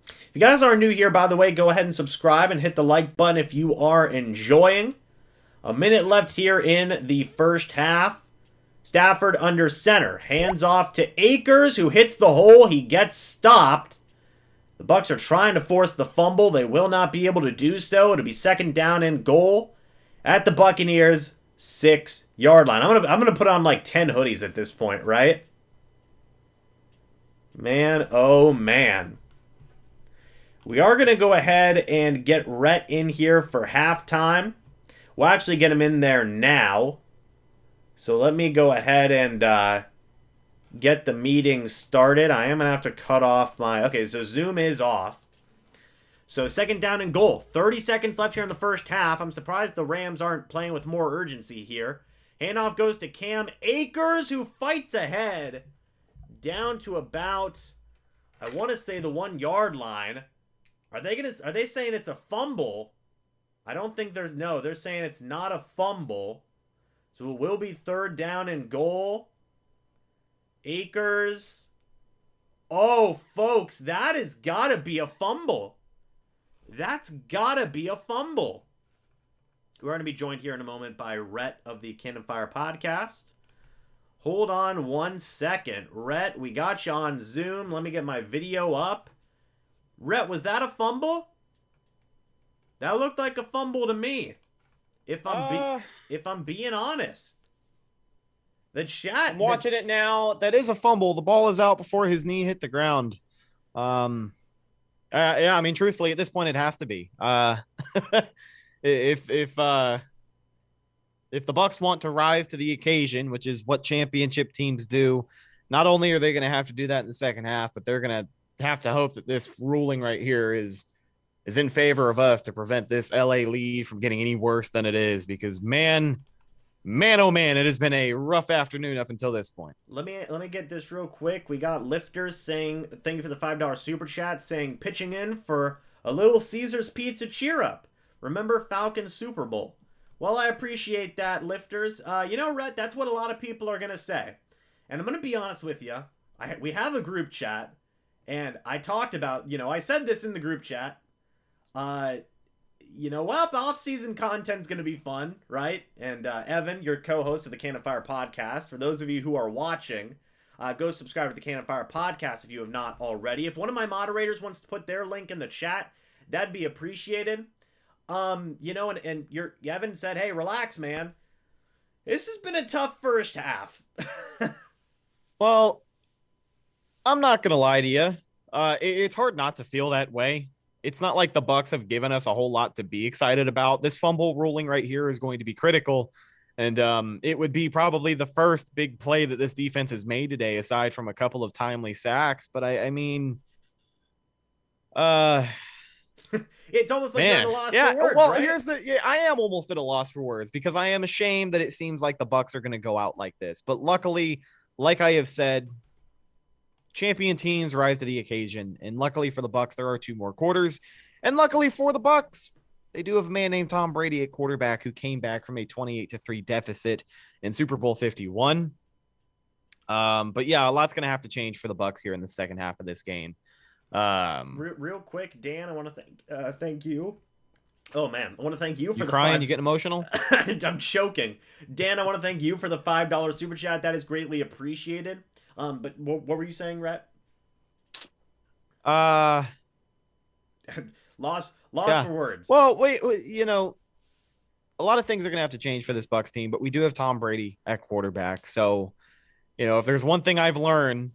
If you guys are new here, by the way, go ahead and subscribe and hit the like button if you are enjoying. A minute left here in the first half. Stafford under center. Hands off to Akers, who hits the hole. He gets stopped. The Bucs are trying to force the fumble. They will not be able to do so. It'll be second down and goal at the Buccaneers 6-yard line. I'm gonna put on like 10 hoodies at this point, right? Man, oh man. We are gonna go ahead and get Rhett in here for halftime. We'll actually get him in there now. So let me go ahead and get the meeting started. I am gonna have to cut off my... Okay, so Zoom is off. So second down and goal. 30 seconds left here in the first half. I'm surprised the Rams aren't playing with more urgency here. Handoff goes to Cam Akers, who fights ahead down to about, I want to say, the 1-yard line. Are they saying it's a fumble? I don't think there's... No, they're saying it's not a fumble. So it will be third down and goal. Akers. Oh, folks, that has got to be a fumble. That's gotta be a fumble. We're going to be joined here in a moment by Rhett of the Cannon Fire podcast. Hold on 1 second. Rhett, we got you on Zoom. Let me get my video up. Rhett, was that a fumble? That looked like a fumble to me. If I'm being honest. The chat... I'm watching it now. That is a fumble. The ball is out before his knee hit the ground. Yeah, I mean, truthfully, at this point, it has to be. If the Bucs want to rise to the occasion, which is what championship teams do, not only are they going to have to do that in the second half, but they're going to have to hope that this ruling right here is in favor of us to prevent this LA lead from getting any worse than it is. Because oh man, it has been a rough afternoon up until this point. Let me get this real quick. We got Lifters saying thank you for the $5 super chat, saying pitching in for a Little Caesars Pizza cheer up. Remember Falcons Super Bowl. Well, I appreciate that, Lifters. Rhett, that's what a lot of people are going to say. And I'm going to be honest with you. We have a group chat, and I talked about, I said this in the group chat. The off-season content's going to be fun, right? And Evan, your co-host of the Cannon Fire podcast, for those of you who are watching, go subscribe to the Cannon Fire podcast if you have not already. If one of my moderators wants to put their link in the chat, that'd be appreciated. And Evan said, hey, relax, man. This has been a tough first half. Well, I'm not going to lie to you. It's hard not to feel that way. It's not like the Bucs have given us a whole lot to be excited about. This fumble ruling right here is going to be critical. And it would be probably the first big play that this defense has made today, aside from a couple of timely sacks. But I mean, it's almost like you're at a loss for words. Well, right? I am almost at a loss for words because I am ashamed that it seems like the Bucs are going to go out like this. But luckily, like I have said, champion teams rise to the occasion. And luckily for the Bucs, there are 2 more quarters. And luckily for the Bucs, they do have a man named Tom Brady at quarterback who came back from a 28-3 deficit in Super Bowl 51. But yeah, a lot's going to have to change for the Bucs here in the second half of this game. Real quick, Dan, I want to thank you. Oh man, I want to thank you for you crying. You getting emotional? I'm choking. Dan, I want to thank you for the $5 super chat. That is greatly appreciated. But what were you saying, Rhett? Loss for words. Well, wait, a lot of things are gonna have to change for this Bucs team, but we do have Tom Brady at quarterback. So, if there's one thing I've learned.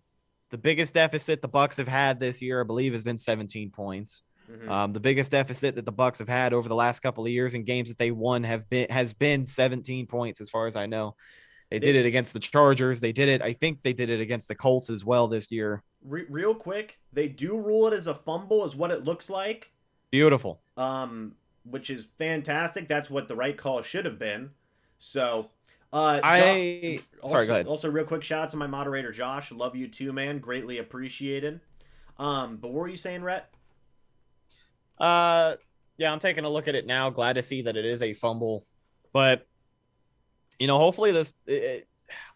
The biggest deficit the Bucs have had this year, I believe, has been 17 points. Mm-hmm. The biggest deficit that the Bucs have had over the last couple of years in games that they won has been 17 points, as far as I know. They did it against the Chargers. I think they did it against the Colts as well this year. Real quick, they do rule it as a fumble, is what it looks like. Beautiful. Which is fantastic. That's what the right call should have been. So. Sorry, go ahead. Also, real quick, shout out to my moderator, Josh. Love you too, man. Greatly appreciated. But what were you saying, Rhett? Yeah, I'm taking a look at it now. Glad to see that it is a fumble. But, hopefully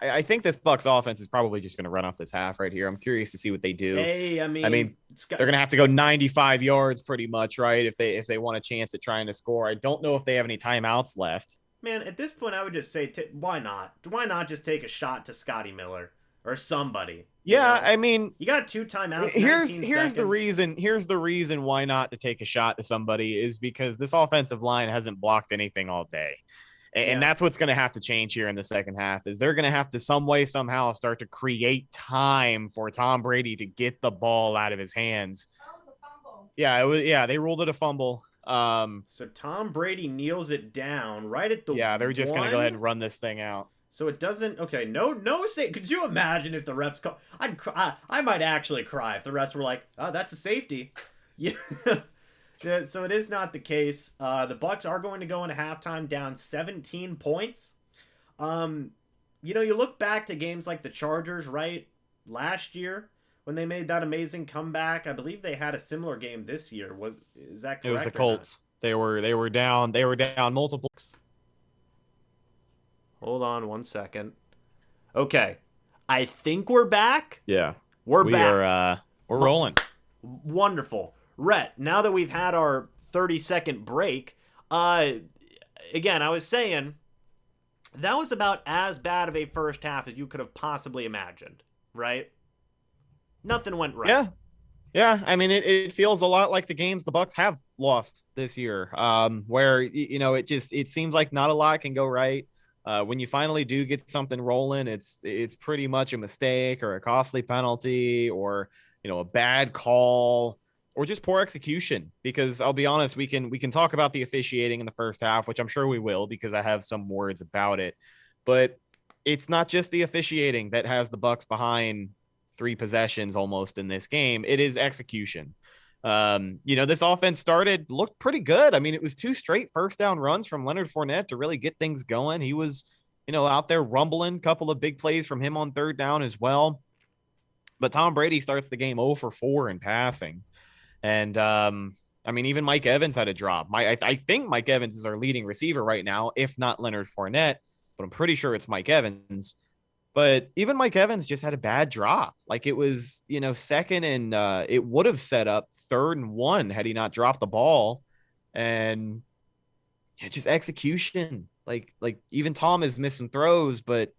I think this Bucs offense is probably just going to run off this half right here. I'm curious to see what they do. Hey, I mean they're going to have to go 95 yards pretty much, right? If they want a chance at trying to score. I don't know if they have any timeouts left. Man, at this point, I would just say, why not? Why not just take a shot to Scotty Miller or somebody? Yeah, I mean, you got 2 timeouts. Here's the reason. Here's the reason why not to take a shot to somebody is because this offensive line hasn't blocked anything all day, and that's what's going to have to change here in the second half. Is they're going to have to some way somehow start to create time for Tom Brady to get the ball out of his hands. Yeah, they ruled it a fumble. So Tom Brady kneels it down right at the they're just going to go ahead and run this thing out. So it doesn't. Okay, no say. Could you imagine if the refs call? I'd cry. I might actually cry if the refs were like, "Oh, that's a safety." Yeah. So it is not the case. The Bucs are going to go into halftime down 17 points. You look back to games like the Chargers, right? Last year when they made that amazing comeback, I believe they had a similar game this year. Is that correct? It was the Colts. They were down multiple. Hold on 1 second. Okay. I think we're back. Yeah. We're back. We're rolling. Wonderful. Rhett, now that we've had our 30-second break, again, I was saying that was about as bad of a first half as you could have possibly imagined, right? Nothing went right. Yeah. I mean, it feels a lot like the games the Bucs have lost this year, where, it seems like not a lot can go right. When you finally do get something rolling, it's pretty much a mistake or a costly penalty or, a bad call. or just poor execution. Because I'll be honest, we can talk about the officiating in the first half, which I'm sure we will because I have some words about it. But it's not just the officiating that has the Bucs behind 3 possessions almost in this game. It is execution. This offense looked pretty good. I mean, it was 2 straight first down runs from Leonard Fournette to really get things going. He was, out there rumbling, couple of big plays from him on third down as well. But Tom Brady starts the game 0 for 4 in passing. And I mean, even Mike Evans had a drop. I think Mike Evans is our leading receiver right now, if not Leonard Fournette, but I'm pretty sure it's Mike Evans. But even Mike Evans just had a bad drop. Like it was, second and it would have set up 3rd and 1 had he not dropped the ball. And just execution. Like even Tom has missed some throws, but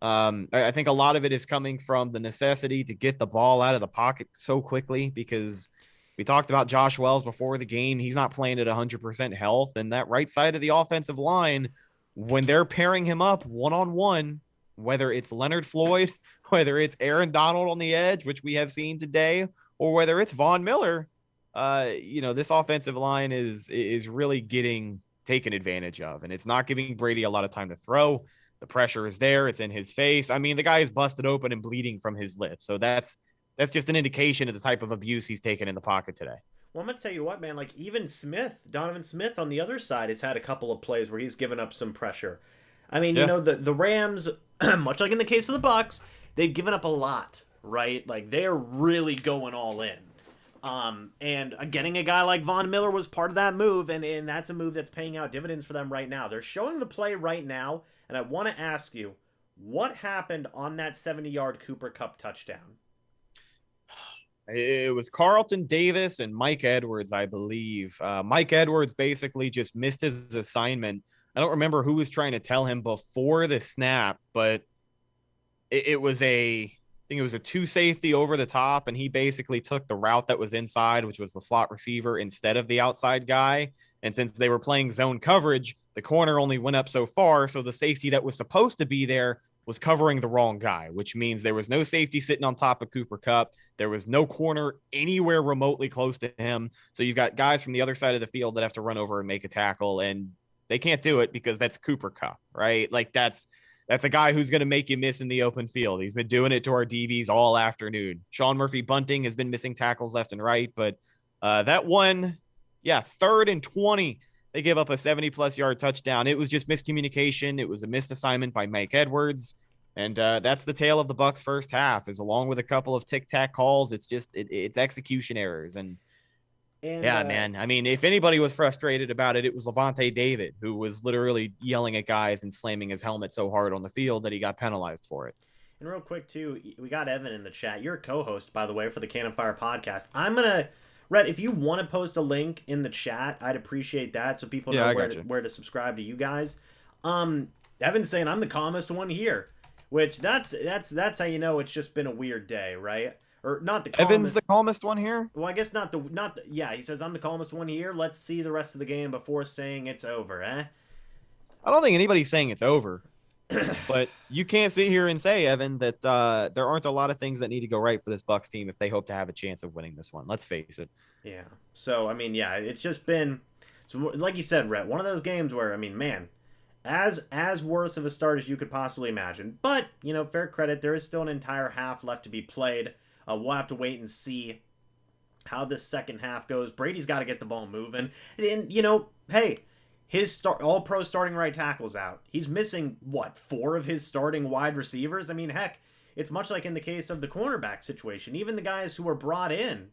I think a lot of it is coming from the necessity to get the ball out of the pocket so quickly, because we talked about Josh Wells before the game. He's not playing at 100% health, and that right side of the offensive line, when they're pairing him up one-on-one, whether it's Leonard Floyd, whether it's Aaron Donald on the edge, which we have seen today, or whether it's Von Miller, this offensive line is really getting taken advantage of, and it's not giving Brady a lot of time to throw. The pressure is there. It's in his face. I mean, the guy is busted open and bleeding from his lip. So that's just an indication of the type of abuse he's taken in the pocket today. Well, I'm going to tell you what, man, like even Donovan Smith on the other side has had a couple of plays where he's given up some pressure. I mean, the Rams, much like in the case of the Bucs, they've given up a lot, right? Like they're really going all in. And getting a guy like Von Miller was part of that move, and that's a move that's paying out dividends for them right now. They're showing the play right now, and I want to ask you, what happened on that 70-yard Cooper Kupp touchdown? It was Carlton Davis and Mike Edwards, I believe. Mike Edwards basically just missed his assignment. I don't remember who was trying to tell him before the snap, but it was I think it was a 2 safety over the top, and he basically took the route that was inside, which was the slot receiver, instead of the outside guy. And since they were playing zone coverage, the corner only went up so far, so the safety that was supposed to be there was covering the wrong guy, which means there was no safety sitting on top of Cooper Kupp. There was no corner anywhere remotely close to him. So you've got guys from the other side of the field that have to run over and make a tackle, and they can't do it because that's Cooper Kupp, right? Like that's a guy who's going to make you miss in the open field. He's been doing it to our DBs all afternoon. Sean Murphy-Bunting has been missing tackles left and right, but that one, 3rd and 20, they gave up a 70-plus yard touchdown. It was just miscommunication. It was a missed assignment by Mike Edwards, and that's the tale of the Bucs' first half. Is along with a couple of tic-tac calls, it's just it's execution errors. And man, I mean, if anybody was frustrated about it, it was Levante David, who was literally yelling at guys and slamming his helmet so hard on the field that he got penalized for it. And real quick, too, we got Evan in the chat. You're a co-host, by the way, for the Cannon Fire podcast. I'm going to, Rhett, if you want to post a link in the chat, I'd appreciate that so people know where to subscribe to you guys. Evan's saying I'm the calmest one here, which that's how you know it's just been a weird day, right? Or not the calmest. Evan's the calmest one here? Well, I guess not the he says I'm the calmest one here. Let's see the rest of the game before saying it's over, eh? I don't think anybody's saying it's over. But you can't sit here and say, Evan, that there aren't a lot of things that need to go right for this Bucs team if they hope to have a chance of winning this one. Let's face it. Yeah. So, I mean, it's just been, like you said, Rhett, one of those games where, I mean, man, as worse of a start as you could possibly imagine. But, fair credit, there is still an entire half left to be played. We'll have to wait and see how this second half goes. Brady's got to get the ball moving. And, hey, his all-pro starting right tackle's out. He's missing, 4 of his starting wide receivers? I mean, heck, it's much like in the case of the cornerback situation. Even the guys who were brought in,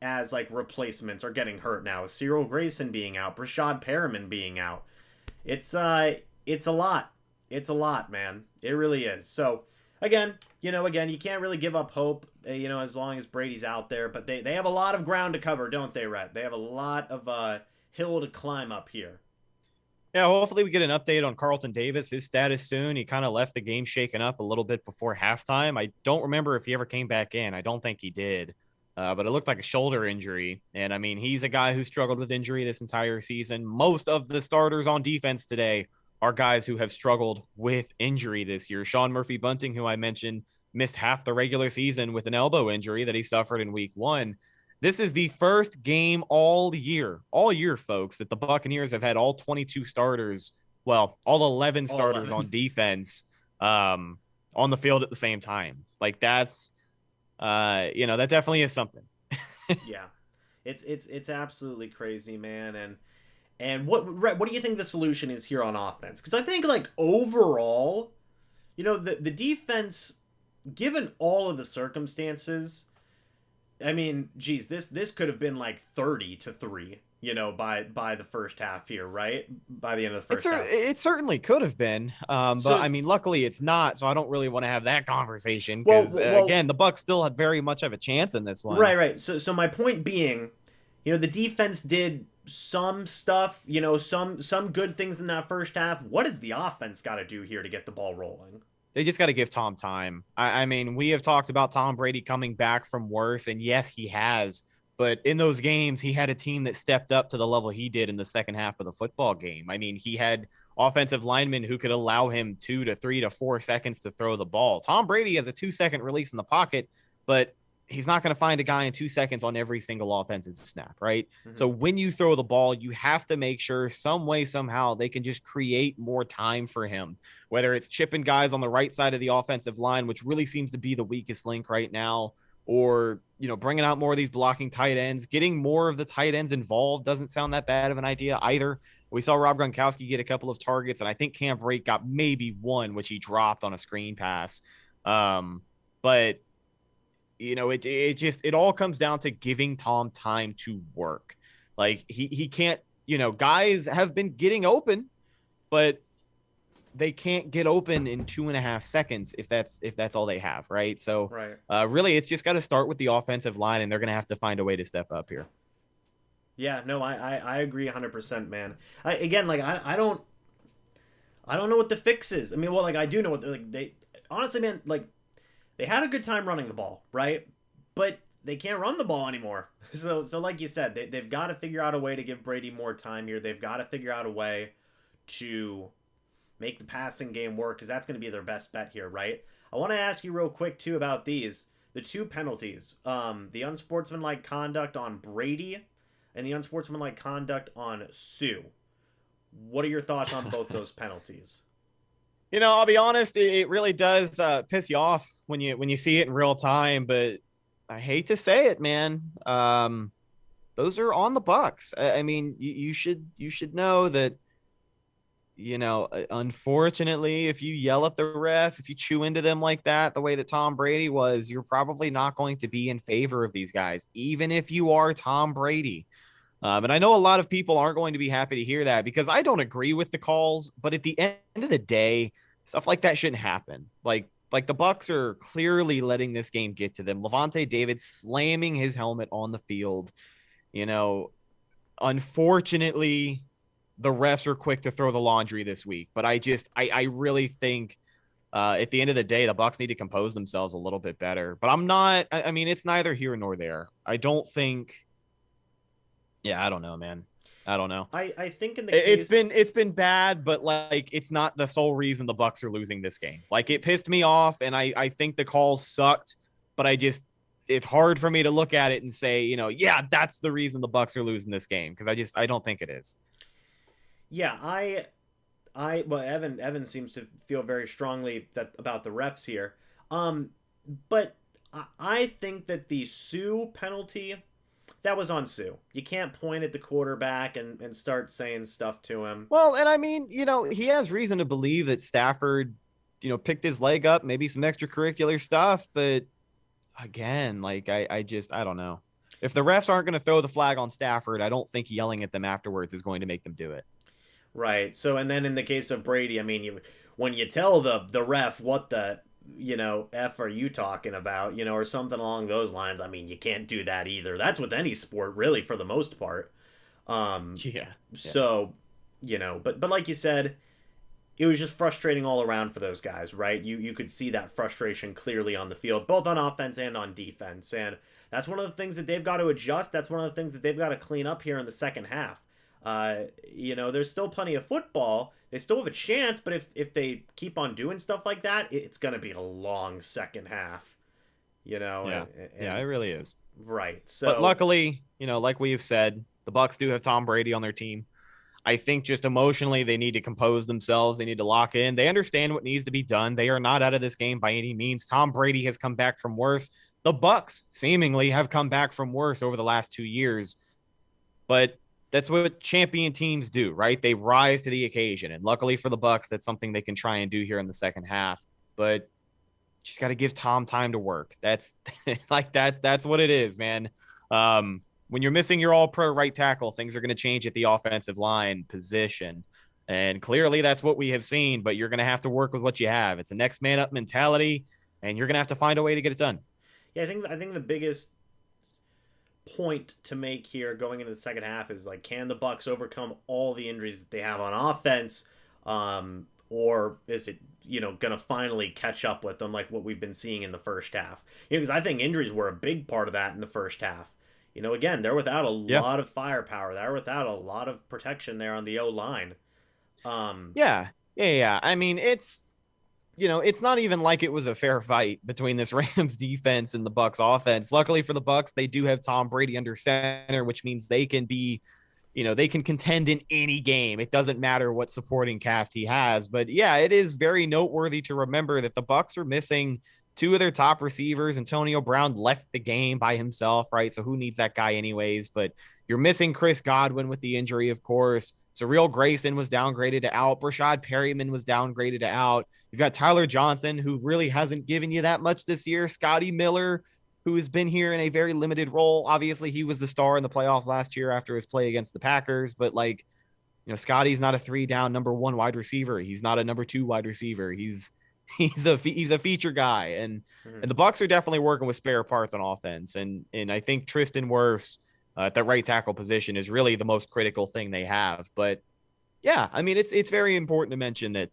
as, replacements are getting hurt now. Cyril Grayson being out, Brashad Perriman being out. It's a lot. It's a lot, man. It really is. So, again, you can't really give up hope, as long as Brady's out there. But they have a lot of ground to cover, don't they, Rhett? They have a lot of hill to climb up here. Yeah, hopefully we get an update on Carlton Davis, his status soon. He kind of left the game shaken up a little bit before halftime. I don't remember if he ever came back in. I don't think he did. But it looked like a shoulder injury. And, I mean, he's a guy who struggled with injury this entire season. Most of the starters on defense today are guys who have struggled with injury this year. Sean Murphy-Bunting, who I mentioned, missed half the regular season with an elbow injury that he suffered in week 1. This is the first game all year, folks, that the Buccaneers have had all 22 starters, well, all 11 starters on defense on the field at the same time. Like that's, that definitely is something. Yeah, it's absolutely crazy, man. And what do you think the solution is here on offense? Because I think like overall, the defense, given all of the circumstances, I mean, geez, this could have been like 30-3, by the first half here, right? By the end of the first half. It certainly could have been. But I mean, luckily it's not, so I don't really want to have that conversation because again, the Bucs still had very much of a chance in this one. Right. So my point being, the defense did some stuff, some good things in that first half. What does the offense got to do here to get the ball rolling? They just got to give Tom time. I mean, we have talked about Tom Brady coming back from worse, and yes, he has. But in those games, he had a team that stepped up to the level he did in the second half of the football game. I mean, he had offensive linemen who could allow him 2 to 3 to 4 seconds to throw the ball. Tom Brady has a 2-second release in the pocket, but he's not going to find a guy in 2 seconds on every single offensive snap, right? Mm-hmm. So when you throw the ball, you have to make sure some way, somehow they can just create more time for him, whether it's chipping guys on the right side of the offensive line, which really seems to be the weakest link right now, or, bringing out more of these blocking tight ends. Getting more of the tight ends involved doesn't sound that bad of an idea either. We saw Rob Gronkowski get a couple of targets, and I think Cam Brate got maybe one, which he dropped on a screen pass. But it all comes down to giving Tom time to work. Like he can't, guys have been getting open, but they can't get open in 2.5 seconds if that's all they have, right? So really it's just got to start with the offensive line, and they're going to have to find a way to step up here. Yeah, no, I agree 100%, man. I don't know what the fix is. I mean, well, like I do know what they honestly, man, like they had a good time running the ball, right? But they can't run the ball anymore. So like you said, they've got to figure out a way to give Brady more time here. They've got to figure out a way to make the passing game work, because that's going to be their best bet here, right? I want to ask you real quick, too, about the 2 penalties. The unsportsmanlike conduct on Brady and the unsportsmanlike conduct on Sue. What are your thoughts on both those penalties? I'll be honest, it really does piss you off when you see it in real time, but I hate to say it, man. Those are on the Bucs. I mean, you should know that, unfortunately, if you yell at the ref, if you chew into them like that, the way that Tom Brady was, you're probably not going to be in favor of these guys, even if you are Tom Brady. And I know a lot of people aren't going to be happy to hear that, because I don't agree with the calls, but at the end of the day, stuff like that shouldn't happen. Like the Bucs are clearly letting this game get to them. Levante David slamming his helmet on the field. Unfortunately, the refs are quick to throw the laundry this week, but I really think at the end of the day, the Bucs need to compose themselves a little bit better. But I mean, it's neither here nor there. I don't think. Yeah, I don't know, man. I don't know. I think in the case... it's been bad, but like it's not the sole reason the Bucs are losing this game. Like it pissed me off, and I think the calls sucked, but it's hard for me to look at it and say, yeah, that's the reason the Bucs are losing this game, because I don't think it is. Yeah, well, Evan seems to feel very strongly about the refs here. But I think that the Sue penalty, that was on Sue. You can't point at the quarterback and start saying stuff to him. Well, and I mean, he has reason to believe that Stafford, picked his leg up, maybe some extracurricular stuff. But again, like I don't know. If the refs aren't going to throw the flag on Stafford, I don't think yelling at them afterwards is going to make them do it. Right. So, and then in the case of Brady, I mean, when you tell the ref what the F are you talking about, or something along those lines, I mean, you can't do that either. That's with any sport, really, for the most part. Yeah. So, but like you said, it was just frustrating all around for those guys, right? You could see that frustration clearly on the field, both on offense and on defense. And that's one of the things that they've got to adjust. That's one of the things that they've got to clean up here in the second half. There's still plenty of football. They still have a chance, but if they keep on doing stuff like that, it's going to be a long second half. Yeah, it really is. Right. So, but luckily, like we've said, the Bucs do have Tom Brady on their team. I think just emotionally, they need to compose themselves. They need to lock in. They understand what needs to be done. They are not out of this game by any means. Tom Brady has come back from worse. The Bucs seemingly have come back from worse over the last 2 years. But that's what champion teams do, right? They rise to the occasion. And luckily for the Bucs, that's something they can try and do here in the second half. But just got to give Tom time to work. That's like that. That's what it is, man. When you're missing your all-pro right tackle, things are going to change at the offensive line position. And clearly that's what we have seen, but you're going to have to work with what you have. It's a next man up mentality, and you're going to have to find a way to get it done. Yeah, I think the biggest point to make here going into the second half is, like, can the Bucs overcome all the injuries that they have on offense? Or is it, going to finally catch up with them like what we've been seeing in the first half? Because I think injuries were a big part of that in the first half. Again, they're without a lot of firepower. They're without a lot of protection there on the O-line. Yeah. I mean, it's not even like it was a fair fight between this Rams defense and the Bucs offense. Luckily for the Bucs, they do have Tom Brady under center, which means they can be, they can contend in any game. It doesn't matter what supporting cast he has. But yeah, it is very noteworthy to remember that the Bucs are missing two of their top receivers. Antonio Brown left the game by himself, right? So who needs that guy anyways? But you're missing Chris Godwin with the injury, of course. Surreal Grayson was downgraded to out. Brashad Perryman was downgraded to out. You've got Tyler Johnson, who really hasn't given you that much this year. Scotty Miller, who has been here in a very limited role. Obviously, he was the star in the playoffs last year after his play against the Packers. But, Scotty's not a 3-down number 1 wide receiver. He's not a number 2 wide receiver. He's a feature guy, and the Bucs are definitely working with spare parts on offense, and I think Tristan Wirfs at that right tackle position is really the most critical thing they have. But yeah, I mean, it's very important to mention that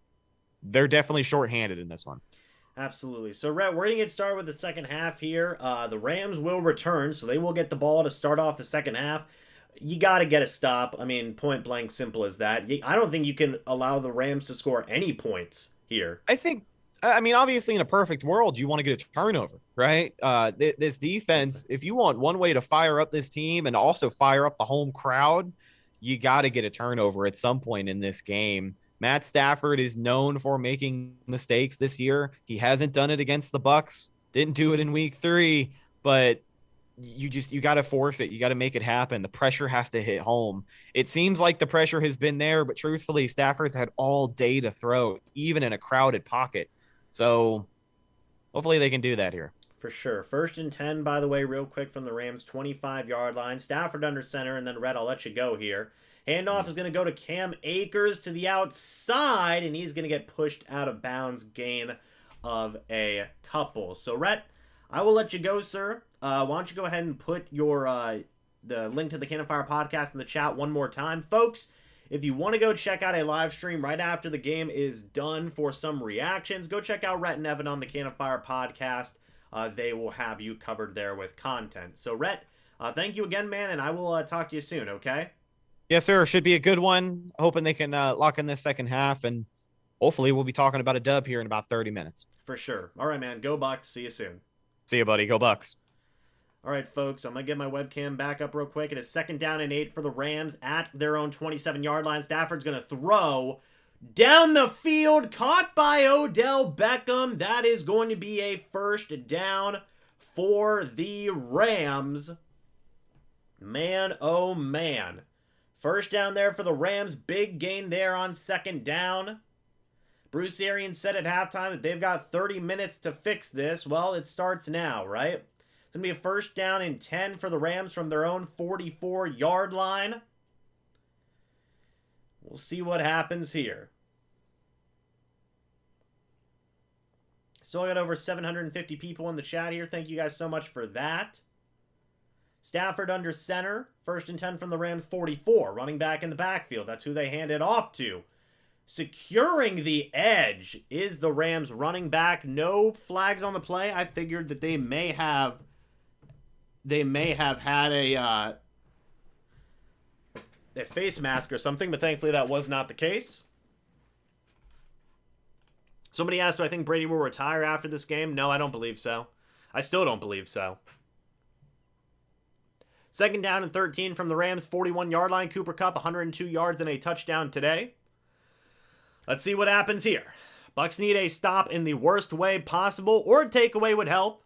they're definitely shorthanded in this one. Absolutely. So, Rhett, we're going to get started with the second half here. The Rams will return, so they will get the ball to start off the second half. You got to get a stop. I mean, point blank, simple as that. I don't think you can allow the Rams to score any points here. I mean, obviously, in a perfect world, you want to get a turnover, right? This defense, if you want one way to fire up this team and also fire up the home crowd, you got to get a turnover at some point in this game. Matt Stafford is known for making mistakes this year. He hasn't done it against the Bucs. Didn't do it in week 3, but you got to force it. You got to make it happen. The pressure has to hit home. It seems like the pressure has been there, but truthfully, Stafford's had all day to throw, even in a crowded pocket. So hopefully they can do that here. For sure. 1st and 10, by the way, real quick from the Rams, 25-yard line. Stafford under center, and then Red, I'll let you go here. Handoff is going to go to Cam Akers to the outside, and he's going to get pushed out of bounds, gain of a couple. So, Rhett, I will let you go, sir. Why don't you go ahead and put your the link to the Cannon Fire podcast in the chat one more time. Folks, if you want to go check out a live stream right after the game is done for some reactions, go check out Rhett and Evan on the Cannon Fire podcast. They will have you covered there with content. So, Rhett, thank you again, man, and I will talk to you soon, okay? Yes, sir. Should be a good one. Hoping they can lock in this second half, and hopefully we'll be talking about a dub here in about 30 minutes. For sure. All right, man. Go Bucs. See you soon. See you, buddy. Go Bucs. All right, folks, I'm going to get my webcam back up real quick. It is 2nd down and 8 for the Rams at their own 27-yard line. Stafford's going to throw down the field, caught by Odell Beckham. That is going to be a 1st down for the Rams. Man, oh man. 1st down there for the Rams. Big gain there on 2nd down. Bruce Arians said at halftime that they've got 30 minutes to fix this. Well, it starts now, right? It's going to be a 1st down and 10 for the Rams from their own 44-yard line. We'll see what happens here. Still got over 750 people in the chat here. Thank you guys so much for that. Stafford under center. 1st and 10 from the Rams 44. Running back in the backfield. That's who they hand it off to. Securing the edge is the Rams running back. No flags on the play. I figured that they may have had a face mask or something, but thankfully that was not the case. Somebody asked, do I think Brady will retire after this game? No, I don't believe so. I still don't believe so. 2nd down and 13 from the Rams' 41-yard line. Cooper Kupp, 102 yards and a touchdown today. Let's see what happens here. Bucs need a stop in the worst way possible, or a takeaway would help.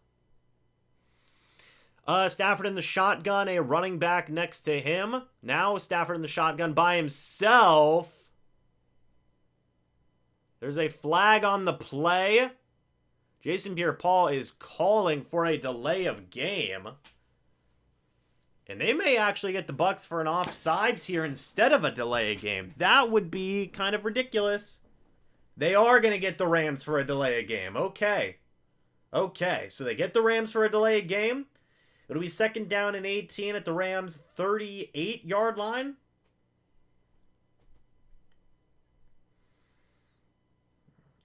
Stafford in the shotgun, a running back next to him. Now Stafford in the shotgun by himself. There's a flag on the play. Jason Pierre-Paul is calling for a delay of game. And they may actually get the Bucs for an offsides here instead of a delay of game. That would be kind of ridiculous. They are going to get the Rams for a delay of game. Okay. Okay, so they get the Rams for a delay of game. It'll be 2nd down and 18 at the Rams' 38-yard line.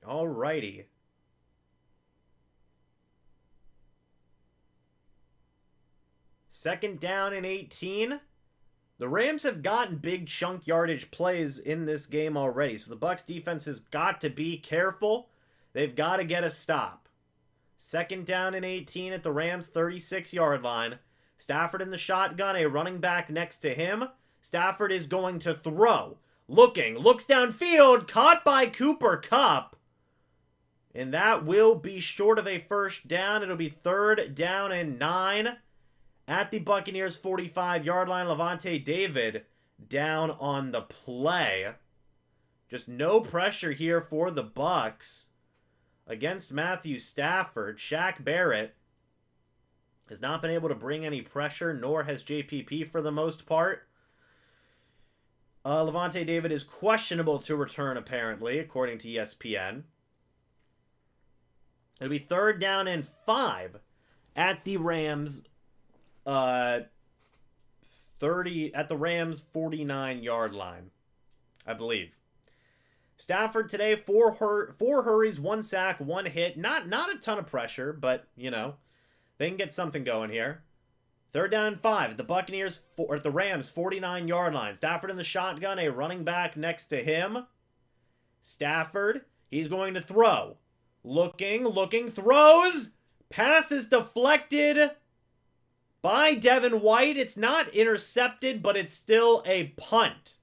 Alrighty. Second down and 18. The Rams have gotten big chunk yardage plays in this game already, so the Bucs defense has got to be careful. They've got to get a stop. 2nd down and 18 at the Rams' 36-yard line. Stafford in the shotgun, a running back next to him. Stafford is going to throw. Looks downfield, caught by Cooper Kupp. And that will be short of a first down. It'll be 3rd down and 9 at the Buccaneers' 45-yard line. Lavonte David down on the play. Just no pressure here for the Bucs against Matthew Stafford. Shaq Barrett has not been able to bring any pressure, nor has JPP for the most part. Lavonte David is questionable to return, apparently, according to ESPN. It'll be 3rd down and 5 at the Rams' 49-yard line, I believe. Stafford today, 4 hurries, 1 sack, 1 hit. Not a ton of pressure, but, you know, they can get something going here. 3rd down and 5 at the Buccaneers, at the Rams' 49-yard line. Stafford in the shotgun, a running back next to him. Stafford, he's going to throw. Looking, throws. Pass is deflected by Devin White. It's not intercepted, but it's still a punt.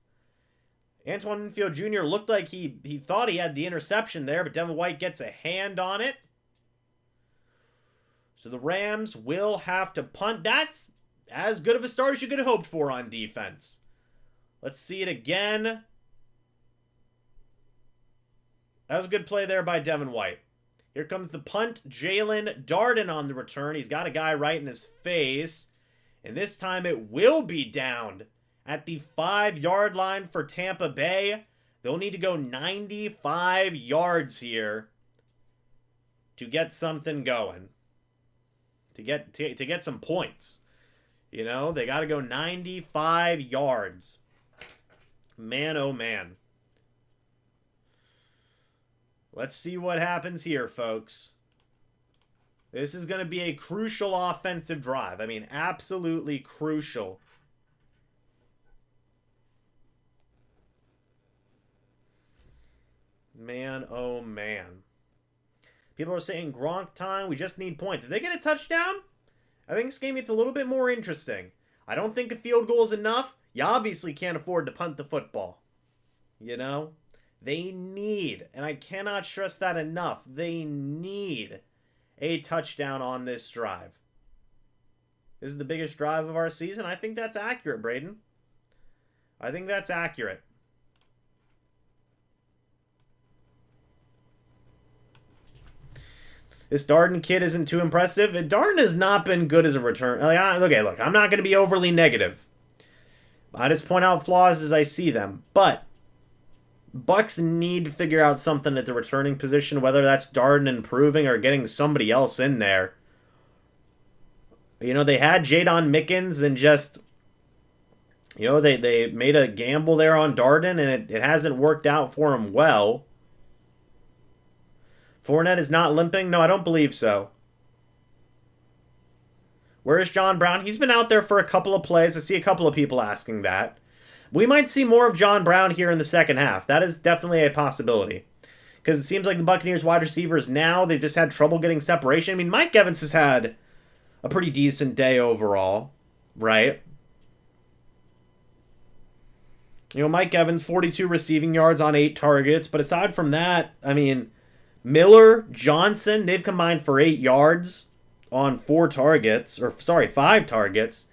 Antoine Winfield Jr. looked like he thought he had the interception there, but Devin White gets a hand on it. So the Rams will have to punt. That's as good of a start as you could have hoped for on defense. Let's see it again. That was a good play there by Devin White. Here comes the punt. Jalen Darden on the return. He's got a guy right in his face. And this time it will be downed at the 5-yard line for Tampa Bay. They'll need to go 95 yards here to get something going. To get some points. You know, they got to go 95 yards. Man, oh man. Let's see what happens here, folks. This is going to be a crucial offensive drive. I mean, absolutely crucial. Man, oh man. People are saying Gronk time. We just need points. If they get a touchdown, I think this game gets a little bit more interesting. I don't think a field goal is enough. You obviously can't afford to punt the football. You know? They need, and I cannot stress that enough, they need a touchdown on this drive. This is the biggest drive of our season. I think that's accurate, Braden. I think that's accurate. This Darden kid isn't too impressive. Darden has not been good as a return. Okay, look, I'm not going to be overly negative. I just point out flaws as I see them. But Bucs need to figure out something at the returning position, whether that's Darden improving or getting somebody else in there. You know, they had Jaydon Mickens and just, you know, they made a gamble there on Darden, and it hasn't worked out for him well. Fournette is not limping? No, I don't believe so. Where is John Brown? He's been out there for a couple of plays. I see a couple of people asking that. We might see more of John Brown here in the second half. That is definitely a possibility. Because it seems like the Buccaneers wide receivers now, they've just had trouble getting separation. I mean, Mike Evans has had a pretty decent day overall, right? You know, Mike Evans, 42 receiving yards on 8 targets. But aside from that, I mean, Miller, Johnson, they've combined for 8 yards on 4 targets. Or, sorry, 5 targets.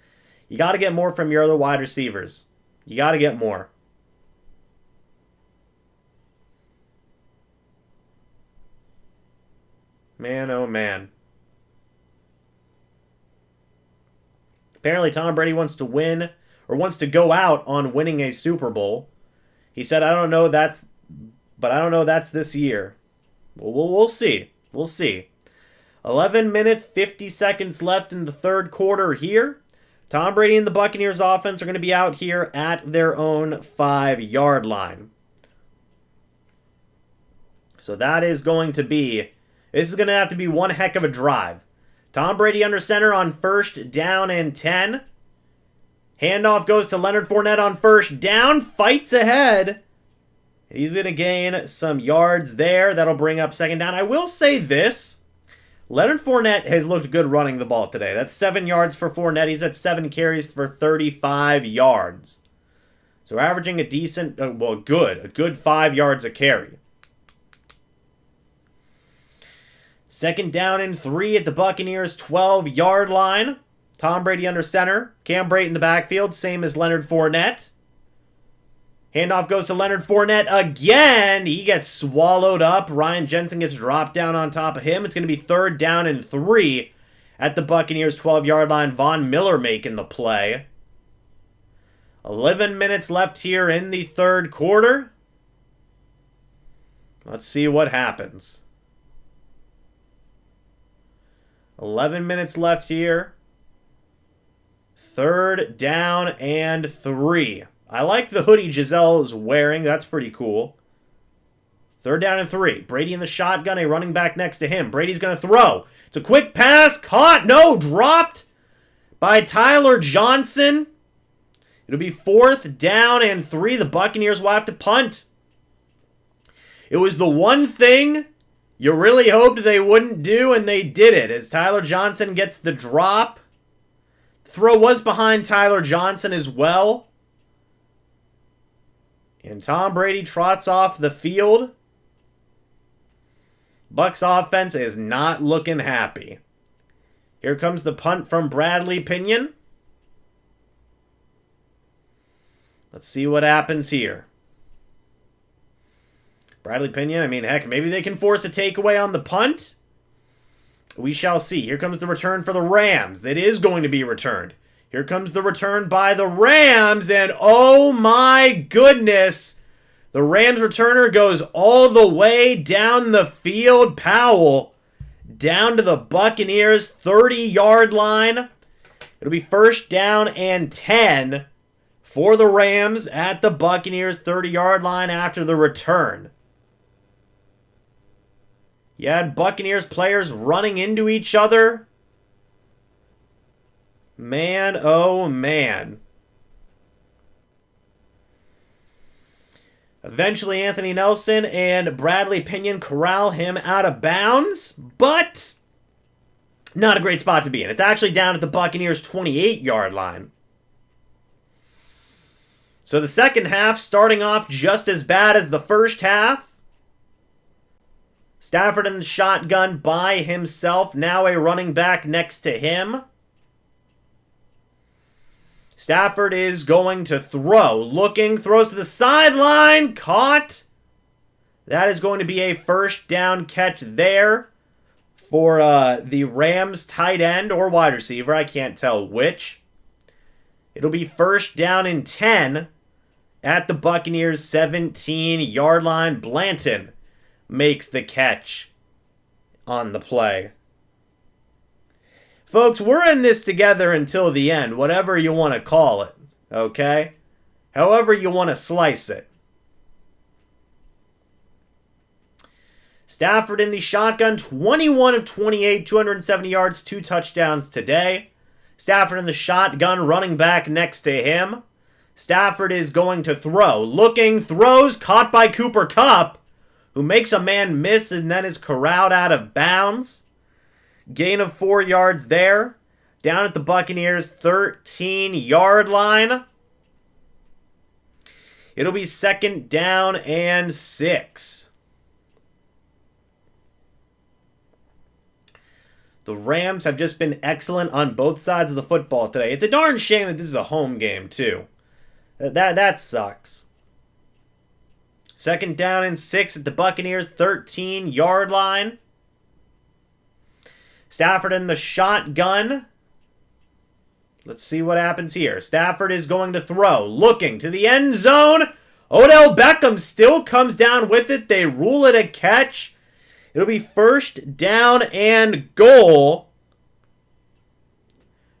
You got to get more from your other wide receivers. You got to get more. Man, oh man. Apparently Tom Brady wants to win, or wants to go out on winning a Super Bowl. He said, I don't know that's this year. Well, we'll see. We'll see. 11 minutes, 50 seconds left in the third quarter here. Tom Brady and the Buccaneers offense are going to be out here at their own 5-yard line. So that is going to be, this is going to have to be one heck of a drive. Tom Brady under center on first down and 10. Handoff goes to Leonard Fournette on first down. Fights ahead. He's going to gain some yards there. That'll bring up second down. I will say this. Leonard Fournette has looked good running the ball today. That's 7 yards for Fournette. He's at 7 carries for 35 yards. So averaging a decent, a good 5 yards a carry. Second down and 3 at the Buccaneers' 12-yard line. Tom Brady under center. Cam Brate in the backfield, same as Leonard Fournette. Handoff goes to Leonard Fournette again. He gets swallowed up. Ryan Jensen gets dropped down on top of him. It's going to be third down and 3 at the Buccaneers' 12-yard line. Von Miller making the play. 11 minutes left here in the third quarter. Let's see what happens. 11 minutes left here. Third down and 3. I like the hoodie Giselle is wearing. That's pretty cool. Third down and 3. Brady in the shotgun, a running back next to him. Brady's going to throw. It's a quick pass. Caught. No, dropped by Tyler Johnson. It'll be fourth down and 3. The Buccaneers will have to punt. It was the one thing you really hoped they wouldn't do, and they did it. As Tyler Johnson gets the drop. Throw was behind Tyler Johnson as well. And Tom Brady trots off the field. Bucs offense is not looking happy. Here comes the punt from Bradley Pinion. Let's see what happens here. Bradley Pinion, I mean, heck, maybe they can force a takeaway on the punt. We shall see. Here comes the return for the Rams. That is going to be returned. Here comes the return by the Rams, and oh my goodness, the Rams returner goes all the way down the field. Powell down to the Buccaneers 30-yard line. It'll be first down and 10 for the Rams at the Buccaneers 30-yard line after the return. You had Buccaneers players running into each other. Man, oh man. Eventually, Anthony Nelson and Bradley Pinion corral him out of bounds, but not a great spot to be in. It's actually down at the Buccaneers' 28-yard line. So the second half starting off just as bad as the first half. Stafford in the shotgun by himself, now a running back next to him. Stafford is going to throw. Looking, throws to the sideline. Caught. That is going to be a first down catch there for the Rams tight end or wide receiver. I can't tell which. It'll be first down and 10 at the Buccaneers' 17-yard line. Blanton makes the catch on the play. Folks, we're in this together until the end, whatever you want to call it, okay? However you want to slice it. Stafford in the shotgun, 21 of 28, 270 yards, 2 touchdowns today. Stafford in the shotgun, running back next to him. Stafford is going to throw. Looking, throws, caught by Cooper Kupp, who makes a man miss and then is corralled out of bounds. Gain of 4 yards there. Down at the Buccaneers' 13-yard line. It'll be 2nd down and 6. The Rams have just been excellent on both sides of the football today. It's a darn shame that this is a home game, too. That sucks. 2nd down and 6 at the Buccaneers' 13-yard line. Stafford in the shotgun. Let's see what happens here. Stafford is going to throw. Looking to the end zone. Odell Beckham still comes down with it. They rule it a catch. It'll be 1st down and goal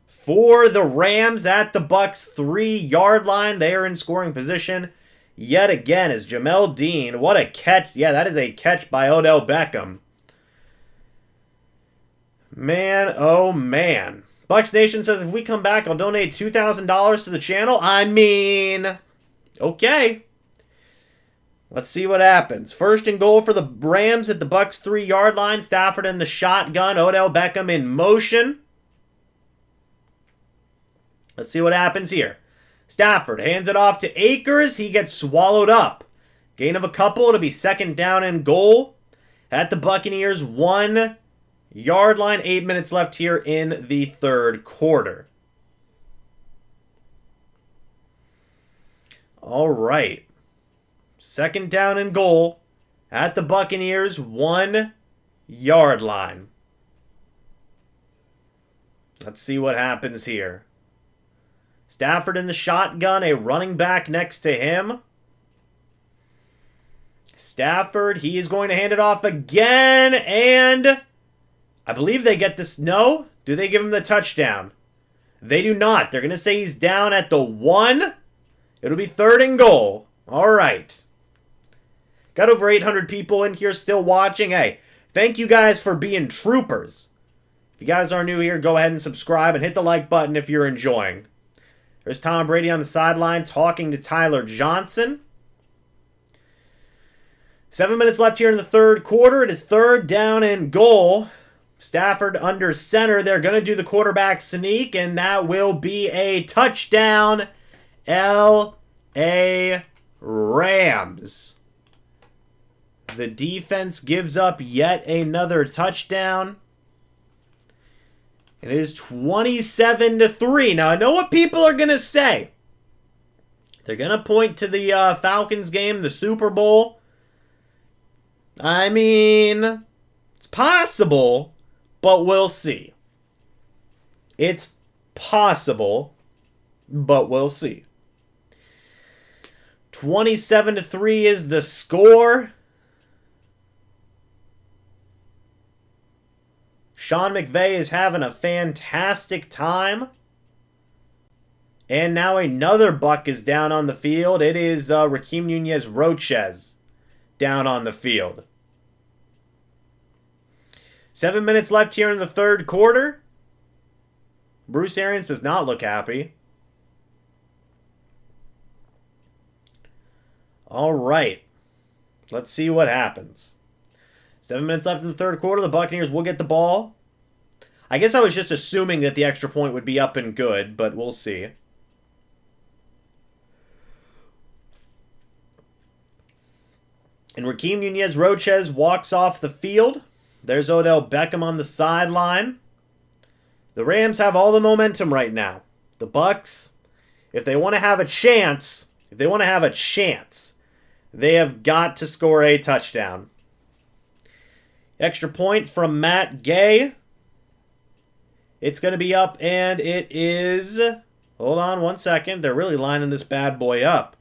for the Rams at the Bucs' 3-yard line. They are in scoring position yet again as Jamel Dean. What a catch. Yeah, that is a catch by Odell Beckham. Man, oh man. Bucs Nation says if we come back, I'll donate $2,000 to the channel. I mean, okay. Let's see what happens. 1st and goal for the Rams at the Bucs' 3-yard line. Stafford in the shotgun. Odell Beckham in motion. Let's see what happens here. Stafford hands it off to Akers. He gets swallowed up. Gain of a couple. It'll be 2nd down and goal at the Buccaneers' 1-yard line. 8 minutes left here in the 3rd quarter. All right. 2nd down and goal at the Buccaneers' 1-yard line. Let's see what happens here. Stafford in the shotgun, a running back next to him. Stafford, he is going to hand it off again, and I believe they get this. No? Do they give him the touchdown? They do not. They're going to say he's down at the 1. It'll be 3rd and goal. All right. Got over 800 people in here still watching. Hey, thank you guys for being troopers. If you guys are new here, go ahead and subscribe and hit the like button if you're enjoying. There's Tom Brady on the sideline talking to Tyler Johnson. 7 minutes left here in the 3rd quarter. It is 3rd down and goal. Stafford under center. They're going to do the quarterback sneak, and that will be a touchdown. L.A. Rams. The defense gives up yet another touchdown. It is 27-3. Now, I know what people are going to say. They're going to point to the Falcons game, the Super Bowl. I mean, it's possible, but we'll see. It's possible, but we'll see. 27-3 is the score. Sean McVay is having a fantastic time. And now another Buck is down on the field. It is Raheem Nunez-Roches down on the field. 7 minutes left here in the 3rd quarter. Bruce Arians does not look happy. All right. Let's see what happens. 7 minutes left in the 3rd quarter. The Buccaneers will get the ball. I guess I was just assuming that the extra point would be up and good, but we'll see. And Raheem Nunez-Roches walks off the field. There's Odell Beckham on the sideline. The Rams have all the momentum right now. The Bucs, if they want to have a chance, they have got to score a touchdown. Extra point from Matt Gay. It's going to be up, and it is... Hold on 1 second. They're really lining this bad boy up.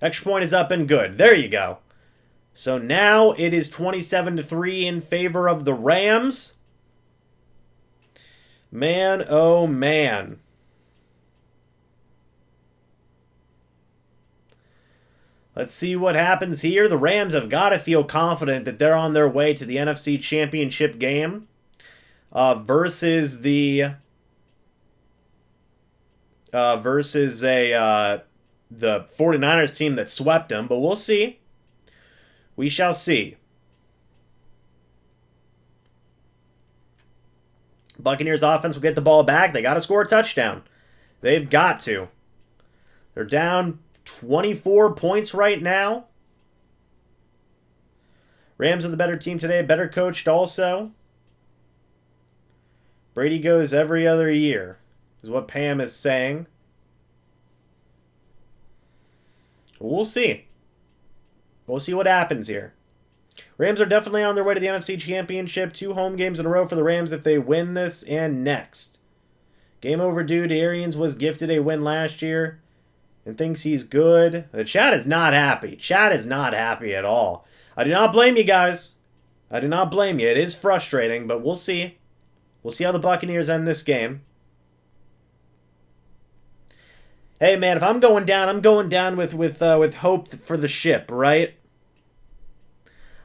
Extra point is up and good. There you go. So now it is 27-3 in favor of the Rams. Man, oh man. Let's see what happens here. The Rams have got to feel confident that they're on their way to the NFC Championship game versus the versus the 49ers team that swept them, but we'll see. We shall see. Buccaneers offense will get the ball back. They got to score a touchdown. They've got to. They're down 24 points right now. Rams are the better team today, better coached also. Brady goes every other year, is what Pam is saying. We'll see. We'll see what happens here. Rams are definitely on their way to the NFC Championship. 2 home games in a row for the Rams if they win this and next. Game overdue. Arians was gifted a win last year and thinks he's good. The chat is not happy. Chat is not happy at all. I do not blame you guys. I do not blame you. It is frustrating, but we'll see. We'll see how the Buccaneers end this game. Hey man, if I'm going down with hope for the ship, right?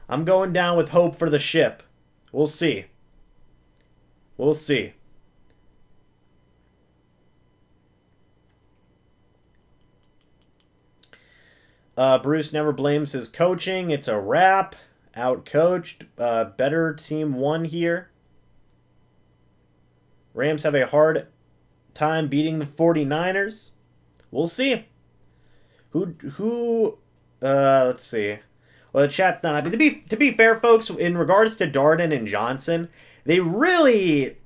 I'm going down with hope for the ship. We'll see. We'll see. Bruce never blames his coaching. It's a wrap. Out-coached. Better team won here. Rams have a hard time beating the 49ers. We'll see. Let's see. Well, the chat's not happy. To be fair, folks, in regards to Darden and Johnson, they really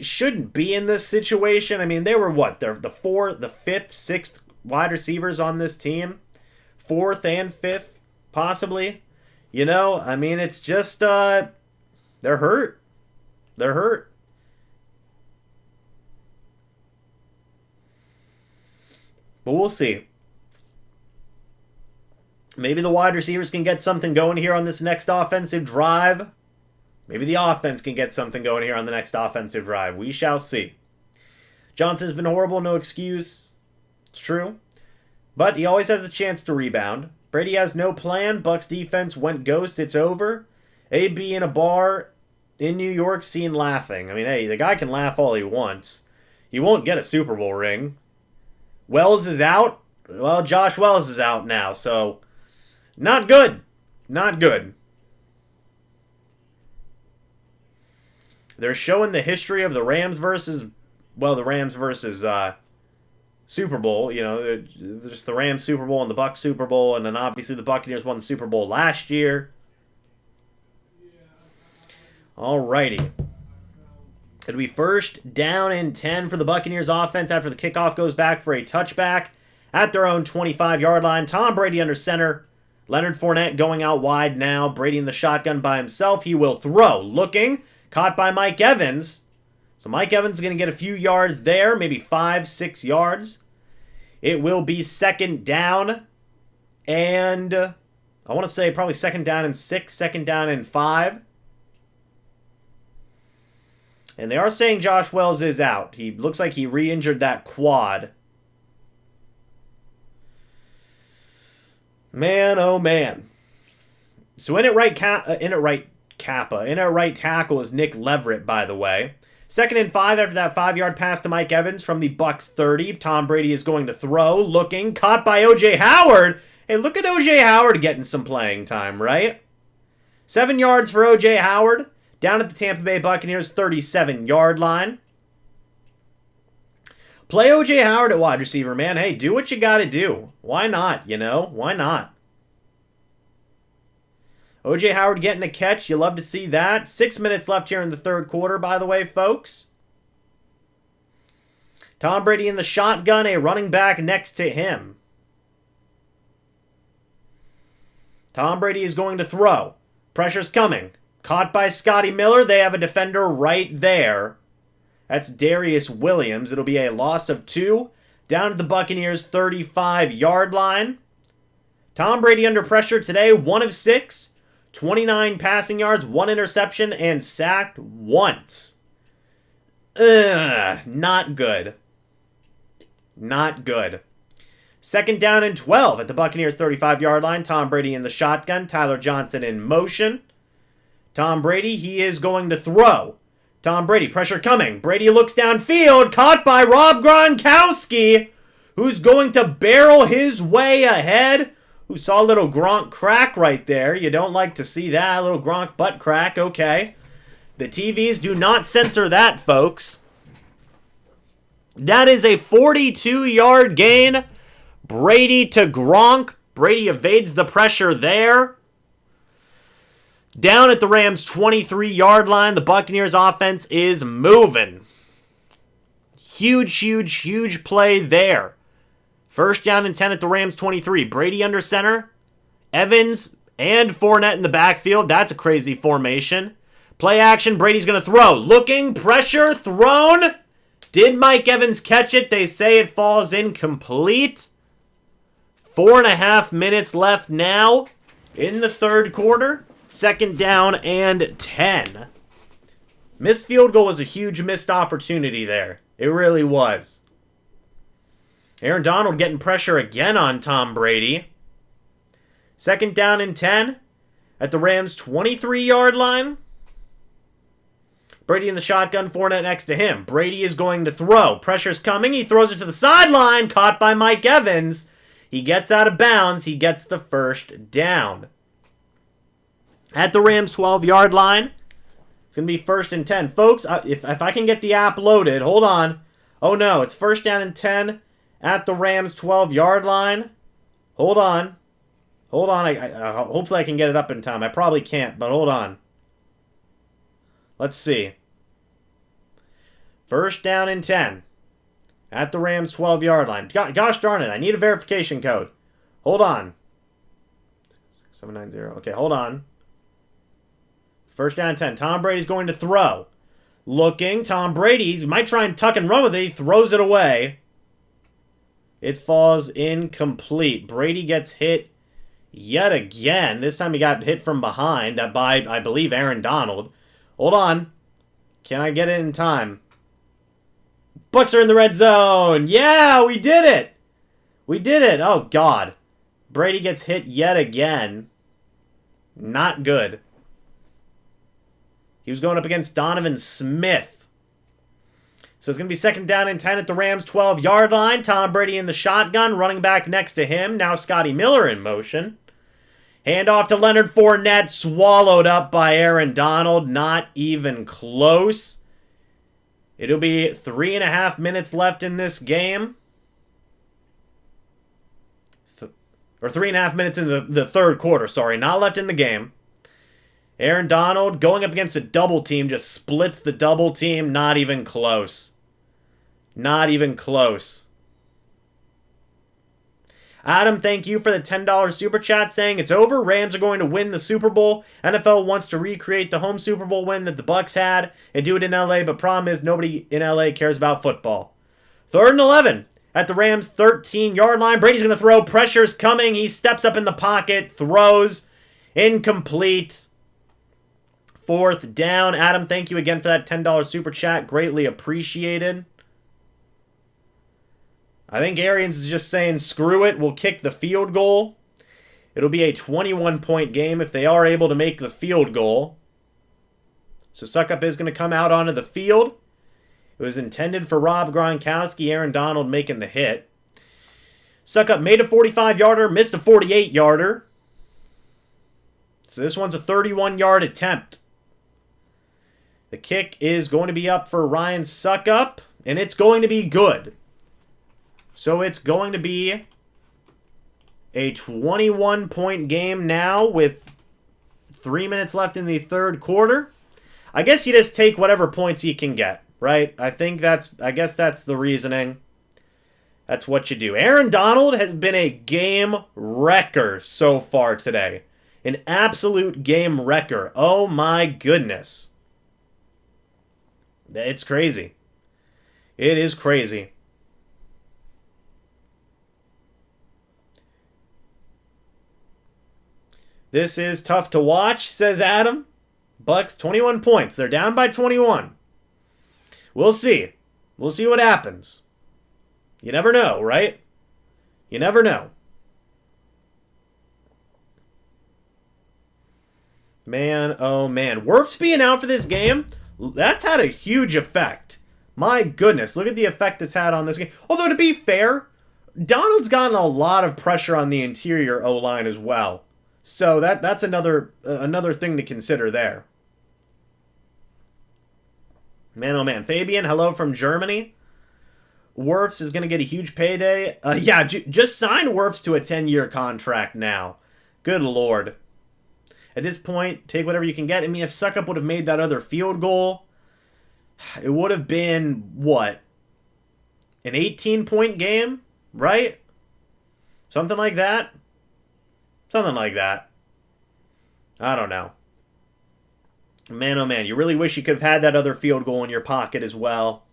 shouldn't be in this situation. I mean, they were what? They're the 5th, 6th wide receivers on this team. 4th and 5th, possibly. You know, I mean, it's just, they're hurt. They're hurt. But we'll see. Maybe the wide receivers can get something going here on this next offensive drive. Maybe the offense can get something going here on the next offensive drive. We shall see. Johnson's been horrible, no excuse. It's true. But he always has a chance to rebound. Brady has no plan. Bucs defense went ghost. It's over. AB in a bar in New York seen laughing. I mean, hey, the guy can laugh all he wants. He won't get a Super Bowl ring. Wells is out. Well, Josh Wells is out now, so not good. Not good. They're showing the history of the Rams versus Super Bowl. You know, there's the Rams Super Bowl and the Bucs Super Bowl, and then obviously the Buccaneers won the Super Bowl last year. Alrighty. It'll be 1st down and 10 for the Buccaneers offense after the kickoff goes back for a touchback at their own 25-yard line. Tom Brady under center. Leonard Fournette going out wide now. Brady in the shotgun by himself. He will throw. Looking. Caught by Mike Evans. So Mike Evans is going to get a few yards there. Maybe 5-6 yards. It will be 2nd down. And I want to say probably 2nd down and 6. 2nd down and 5. And they are saying Josh Wells is out. He looks like he re-injured that quad. Man, oh man. So in at right tackle is Nick Leverett, by the way. 2nd and 5 after that 5-yard pass to Mike Evans from the Bucs 30. Tom Brady is going to throw. Looking. Caught by O.J. Howard. Hey, look at O.J. Howard getting some playing time, right? 7 yards for O.J. Howard. Down at the Tampa Bay Buccaneers 37-yard line. Play O.J. Howard at wide receiver, man. Hey, do what you got to do. Why not, you know? Why not? O.J. Howard getting a catch. You love to see that. 6 minutes left here in the 3rd quarter, by the way, folks. Tom Brady in the shotgun, a running back next to him. Tom Brady is going to throw. Pressure's coming. Caught by Scotty Miller. They have a defender right there. That's Darius Williams. It'll be a loss of 2. Down to the Buccaneers' 35-yard line. Tom Brady under pressure today. 1 of 6. 29 passing yards. 1 interception. And sacked once. Not good. Not good. 2nd down and 12 at the Buccaneers' 35-yard line. Tom Brady in the shotgun. Tyler Johnson in motion. Tom Brady, he is going to throw. Tom Brady, pressure coming. Brady looks downfield, caught by Rob Gronkowski, who's going to barrel his way ahead. Who saw a little Gronk crack right there. You don't like to see that. A little Gronk butt crack. Okay. The TVs do not censor that, folks. That is a 42-yard gain. Brady to Gronk. Brady evades the pressure there. Down at the Rams' 23-yard line, the Buccaneers offense is moving. Huge play there. First down and 10 at the Rams' 23. Brady under center. Evans and Fournette in the backfield. That's a crazy formation. Play action. Brady's going to throw. Looking. Pressure. Thrown. Did Mike Evans catch it? They say it falls incomplete. 4.5 minutes left now in the third quarter. Second down and 10. Missed field goal was a huge missed opportunity there. It really was. Aaron Donald getting pressure again on Tom Brady. Second down and 10 at the Rams' 23-yard line. Brady in the shotgun, Fournette next to him. Brady is going to throw. Pressure's coming. He throws it to the sideline. Caught by Mike Evans. He gets out of bounds. He gets the first down. At the Rams' 12-yard line, it's going to be first and 10. Folks, if I can get the app loaded, hold on. Oh, no, it's first down and 10 at the Rams' 12-yard line. Hold on. Hold on. Hopefully I can get it up in time. I probably can't, but hold on. Let's see. First down and 10 at the Rams' 12-yard line. Gosh darn it, I need a verification code. Hold on. 790. Okay, hold on. First down and 10. Tom Brady's going to throw. Looking. Tom Brady might try and tuck and run with it. He throws it away. It falls incomplete. Brady gets hit yet again. This time he got hit from behind by, I believe, Aaron Donald. Hold on. Can I get it in time? Bucs are in the red zone. Yeah, we did it. We did it. Oh, God. Brady gets hit yet again. Not good. He was going up against Donovan Smith. So it's going to be second down and 10 at the Rams' 12-yard line. Tom Brady in the shotgun, running back next to him. Now Scotty Miller in motion. Handoff to Leonard Fournette, swallowed up by Aaron Donald. Not even close. It'll be 3.5 minutes left in this game. Or 3.5 minutes in the third quarter, sorry. Not left in the game. Aaron Donald going up against a double team, just splits the double team. Not even close. Not even close. Adam, thank you for the $10 super chat saying it's over. Rams are going to win the Super Bowl. NFL wants to recreate the home Super Bowl win that the Bucs had and do it in LA, but problem is nobody in LA cares about football. Third and 11 at the Rams' 13-yard line. Brady's going to throw. Pressure's coming. He steps up in the pocket, throws. Incomplete. Fourth down. Adam, thank you again for that $10 super chat. Greatly appreciated. I think Arians is just saying, screw it, we'll kick the field goal. It'll be a 21-point game if they are able to make the field goal. So Suckup is going to come out onto the field. It was intended for Rob Gronkowski, Aaron Donald making the hit. Suckup made a 45-yarder, missed a 48-yarder. So this one's a 31-yard attempt. The kick is going to be up for Ryan Suckup, and it's going to be good. So it's going to be a 21-point game now with 3 minutes left in the third quarter. I guess you just take whatever points you can get, right? I guess that's the reasoning. That's what you do. Aaron Donald has been a game wrecker so far today. An absolute game wrecker. Oh my goodness. It's crazy. It is crazy. This is tough to watch, says Adam. Bucs, 21 points. They're down by 21. We'll see. We'll see what happens. You never know, right? You never know. Man, oh man. Wirfs being out for this game That's had a huge effect. My goodness, look at the effect it's had on this game. Although, to be fair, Donald's gotten a lot of pressure on the interior O-line as well. So that's another thing to consider there. Man, oh man. Fabian, hello from Germany. Wirfs is going to get a huge payday. Yeah, just sign Wirfs to a 10-year contract now. Good lord. At this point, take whatever you can get. I mean, if Suckup would have made that other field goal, it would have been, what? An 18-point game? Right? Something like that? Something like that. I don't know. Man, oh man, you really wish you could have had that other field goal in your pocket as well.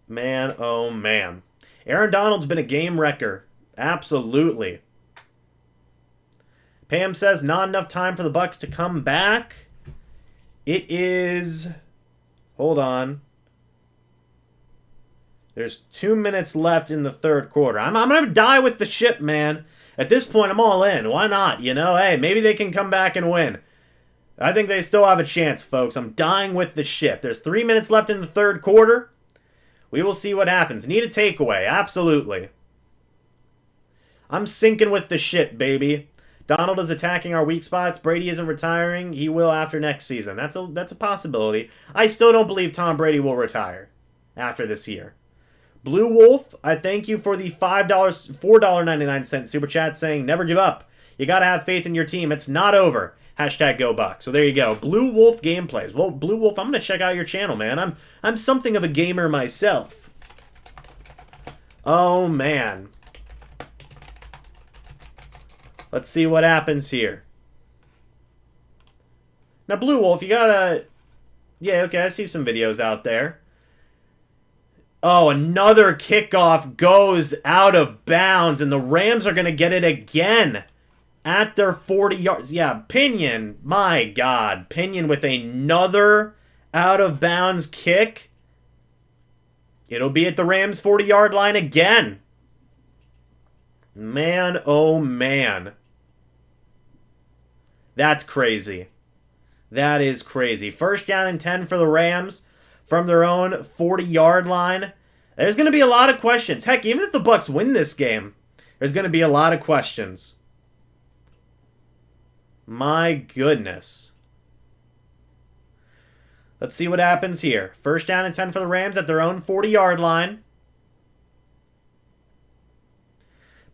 Man, oh man. Aaron Donald's been a game wrecker. Absolutely. Pam says, not enough time for the Bucs to come back. It is... Hold on. There's 2 minutes left in the third quarter. I'm going to die with the ship, man. At this point, I'm all in. Why not? You know, hey, maybe they can come back and win. I think they still have a chance, folks. I'm dying with the ship. There's 3 minutes left in the third quarter. We will see what happens. Need a takeaway. Absolutely. I'm sinking with the ship, baby. Donald is attacking our weak spots. Brady isn't retiring. He will after next season. That's a possibility. I still don't believe Tom Brady will retire after this year. Blue Wolf, I thank you for the $4.99 super chat saying, never give up. You got to have faith in your team. It's not over. Hashtag go Bucs. So there you go. Blue Wolf gameplays. Well, Blue Wolf, I'm going to check out your channel, man. I'm something of a gamer myself. Oh, man. Let's see what happens here. Now, Blue Wolf, you gotta... Yeah, okay, I see some videos out there. Oh, another kickoff goes out of bounds, and the Rams are going to get it again at their 40 yards. Yeah, Pinion, my God. Pinion with another out-of-bounds kick. It'll be at the Rams' 40-yard line again. Man, oh man. That's crazy. That is crazy. First down and 10 for the Rams from their own 40-yard line. There's going to be a lot of questions. Heck, even if the Bucs win this game, there's going to be a lot of questions. My goodness. Let's see what happens here. First down and 10 for the Rams at their own 40-yard line.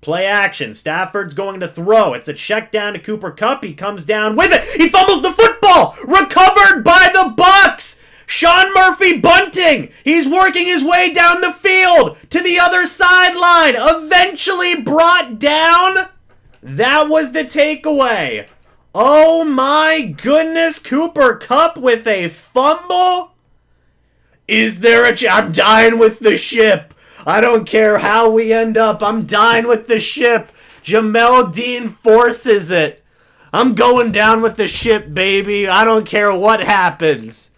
Play action. Stafford's going to throw. It's a check down to Cooper Kupp. He comes down with it. He fumbles the football. Recovered by the Bucs. Sean Murphy bunting. He's working his way down the field to the other sideline. Eventually brought down. That was the takeaway. Oh my goodness. Cooper Kupp with a fumble. Is there a I'm dying with the ship. I don't care how we end up. I'm dying with the ship. Jamel Dean forces it. I'm going down with the ship, baby. I don't care what happens.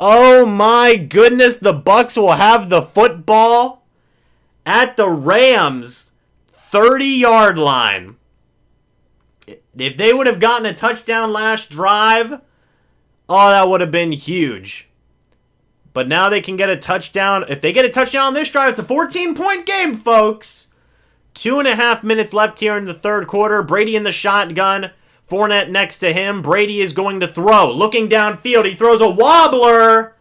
Oh my goodness. The Bucs will have the football at the Rams' 30-yard line. If they would have gotten a touchdown last drive, oh, that would have been huge. But now they can get a touchdown. If they get a touchdown on this drive, it's a 14-point game, folks. 2.5 minutes left here in the third quarter. Brady in the shotgun. Fournette next to him. Brady is going to throw. Looking downfield, he throws a wobbler.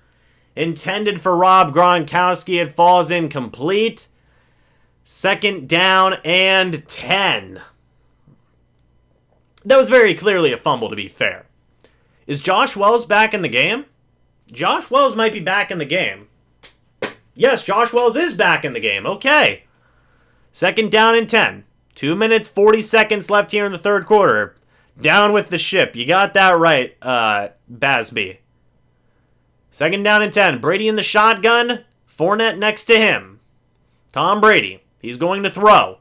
Intended for Rob Gronkowski. It falls incomplete. Second down and 10. That was very clearly a fumble, to be fair. Is Josh Wells back in the game? Josh Wells might be back in the game. Yes, Josh Wells is back in the game. Okay. Second down and 10. 2 minutes, 40 seconds left here in the third quarter. Down with the ship. You got that right, Basby. Second down and 10. Brady in the shotgun. Fournette next to him. Tom Brady. He's going to throw.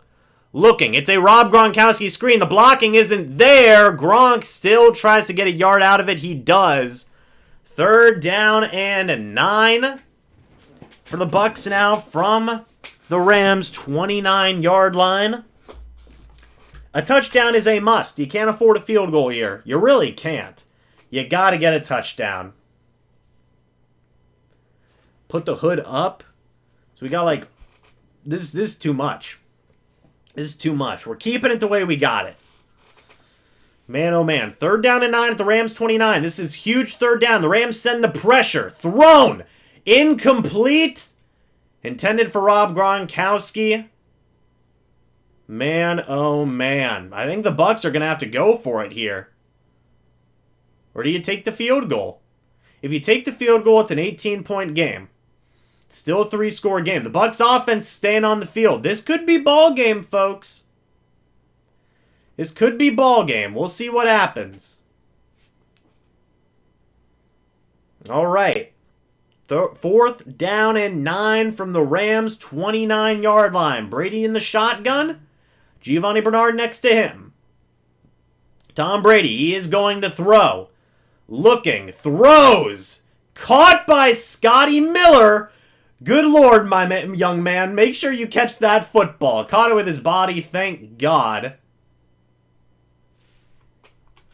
Looking. It's a Rob Gronkowski screen. The blocking isn't there. Gronk still tries to get a yard out of it. He does. Third down and 9 for the Bucs now from the Rams' 29-yard line. A touchdown is a must. You can't afford a field goal here. You really can't. You got to get a touchdown. Put the hood up. So we got like... This is too much. This is too much. We're keeping it the way we got it. Man, oh man. 3rd down and 9 at the Rams 29. This is huge 3rd down. The Rams send the pressure. Thrown. Incomplete. Intended for Rob Gronkowski. Man, oh man. I think the Bucs are going to have to go for it here. Or do you take the field goal? If you take the field goal, it's an 18-point game. Still a 3-score game. The Bucs offense staying on the field. This could be ball game, folks. This could be ball game. We'll see what happens. All right. 4th down and 9 from the Rams' 29-yard line. Brady in the shotgun. Giovani Bernard next to him. Tom Brady, he is going to throw. Looking, throws. Caught by Scotty Miller. Good Lord, my young man. Make sure you catch that football. Caught it with his body, thank God.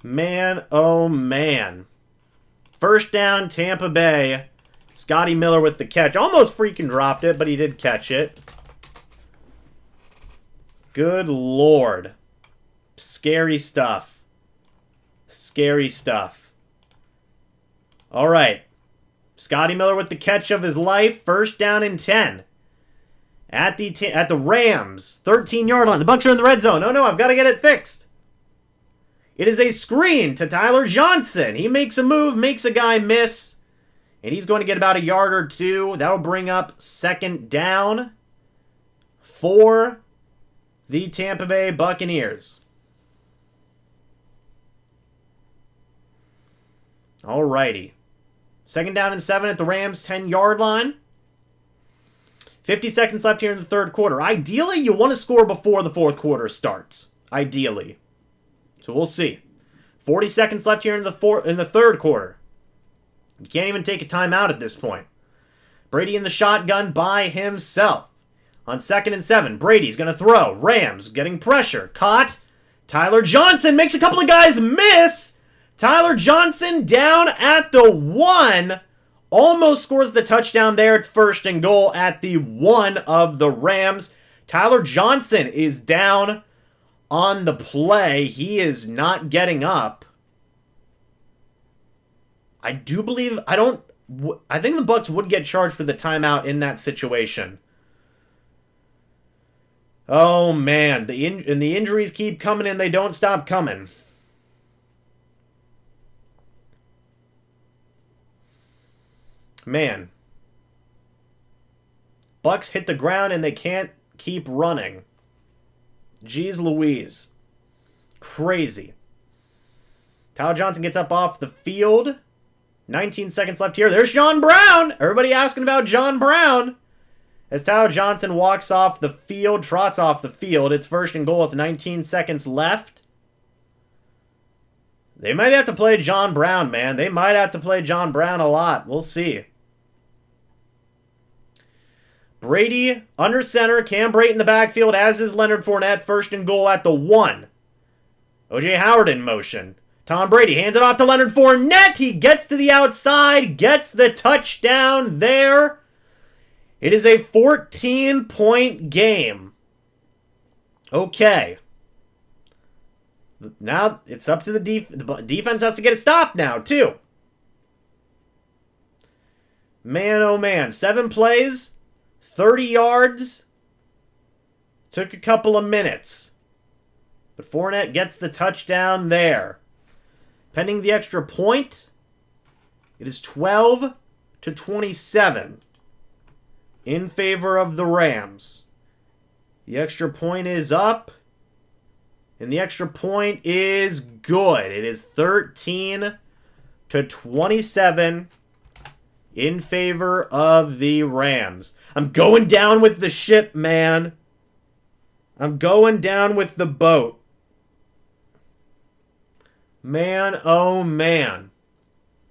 Man, oh man. 1st down, Tampa Bay. Scotty Miller with the catch. Almost freaking dropped it, but he did catch it. Good Lord. Scary stuff. Scary stuff. All right. Scotty Miller with the catch of his life. 1st down and 10. At the Rams. 13-yard line. The Bucs are in the red zone. Oh, no, I've got to get it fixed. It is a screen to Tyler Johnson. He makes a move, makes a guy miss. And he's going to get about a yard or two. That'll bring up 2nd down for the Tampa Bay Buccaneers. Alrighty. 2nd down and 7 at the Rams' 10-yard line. 50 seconds left here in the 3rd quarter. Ideally, you want to score before the 4th quarter starts. Ideally. So we'll see. 40 seconds left here in the 3rd quarter. You can't even take a timeout at this point. Brady in the shotgun by himself. On 2nd and 7, Brady's going to throw. Rams getting pressure. Caught. Tyler Johnson makes a couple of guys miss. Tyler Johnson down at the 1. Almost scores the touchdown there. It's 1st and goal at the 1 of the Rams. Tyler Johnson is down on the play. He is not getting up. I do believe, I think the Bucs would get charged for the timeout in that situation. Oh man, the injuries keep coming and they don't stop coming. Man. Bucs hit the ground and they can't keep running. Jeez Louise. Crazy. Tyler Johnson gets up off the field. 19 seconds left here. There's John Brown. Everybody asking about John Brown. As Tyler Johnson walks off the field, trots off the field. It's 1st and goal with 19 seconds left. They might have to play John Brown, man. They might have to play John Brown a lot. We'll see. Brady under center. Cam Brate in the backfield, as is Leonard Fournette. 1st and goal at the 1. O.J. Howard in motion. Tom Brady hands it off to Leonard Fournette. He gets to the outside, gets the touchdown there. It is a 14-point game. Okay. Now it's up to the defense has to get a stop now, too. Man, oh man. 7 plays, 30 yards. Took a couple of minutes. But Fournette gets the touchdown there. Pending the extra point, it is 12-27 in favor of the Rams. The extra point is up, and the extra point is good. It is 13-27 in favor of the Rams. I'm going down with the ship, man. I'm going down with the boat. Man, oh man.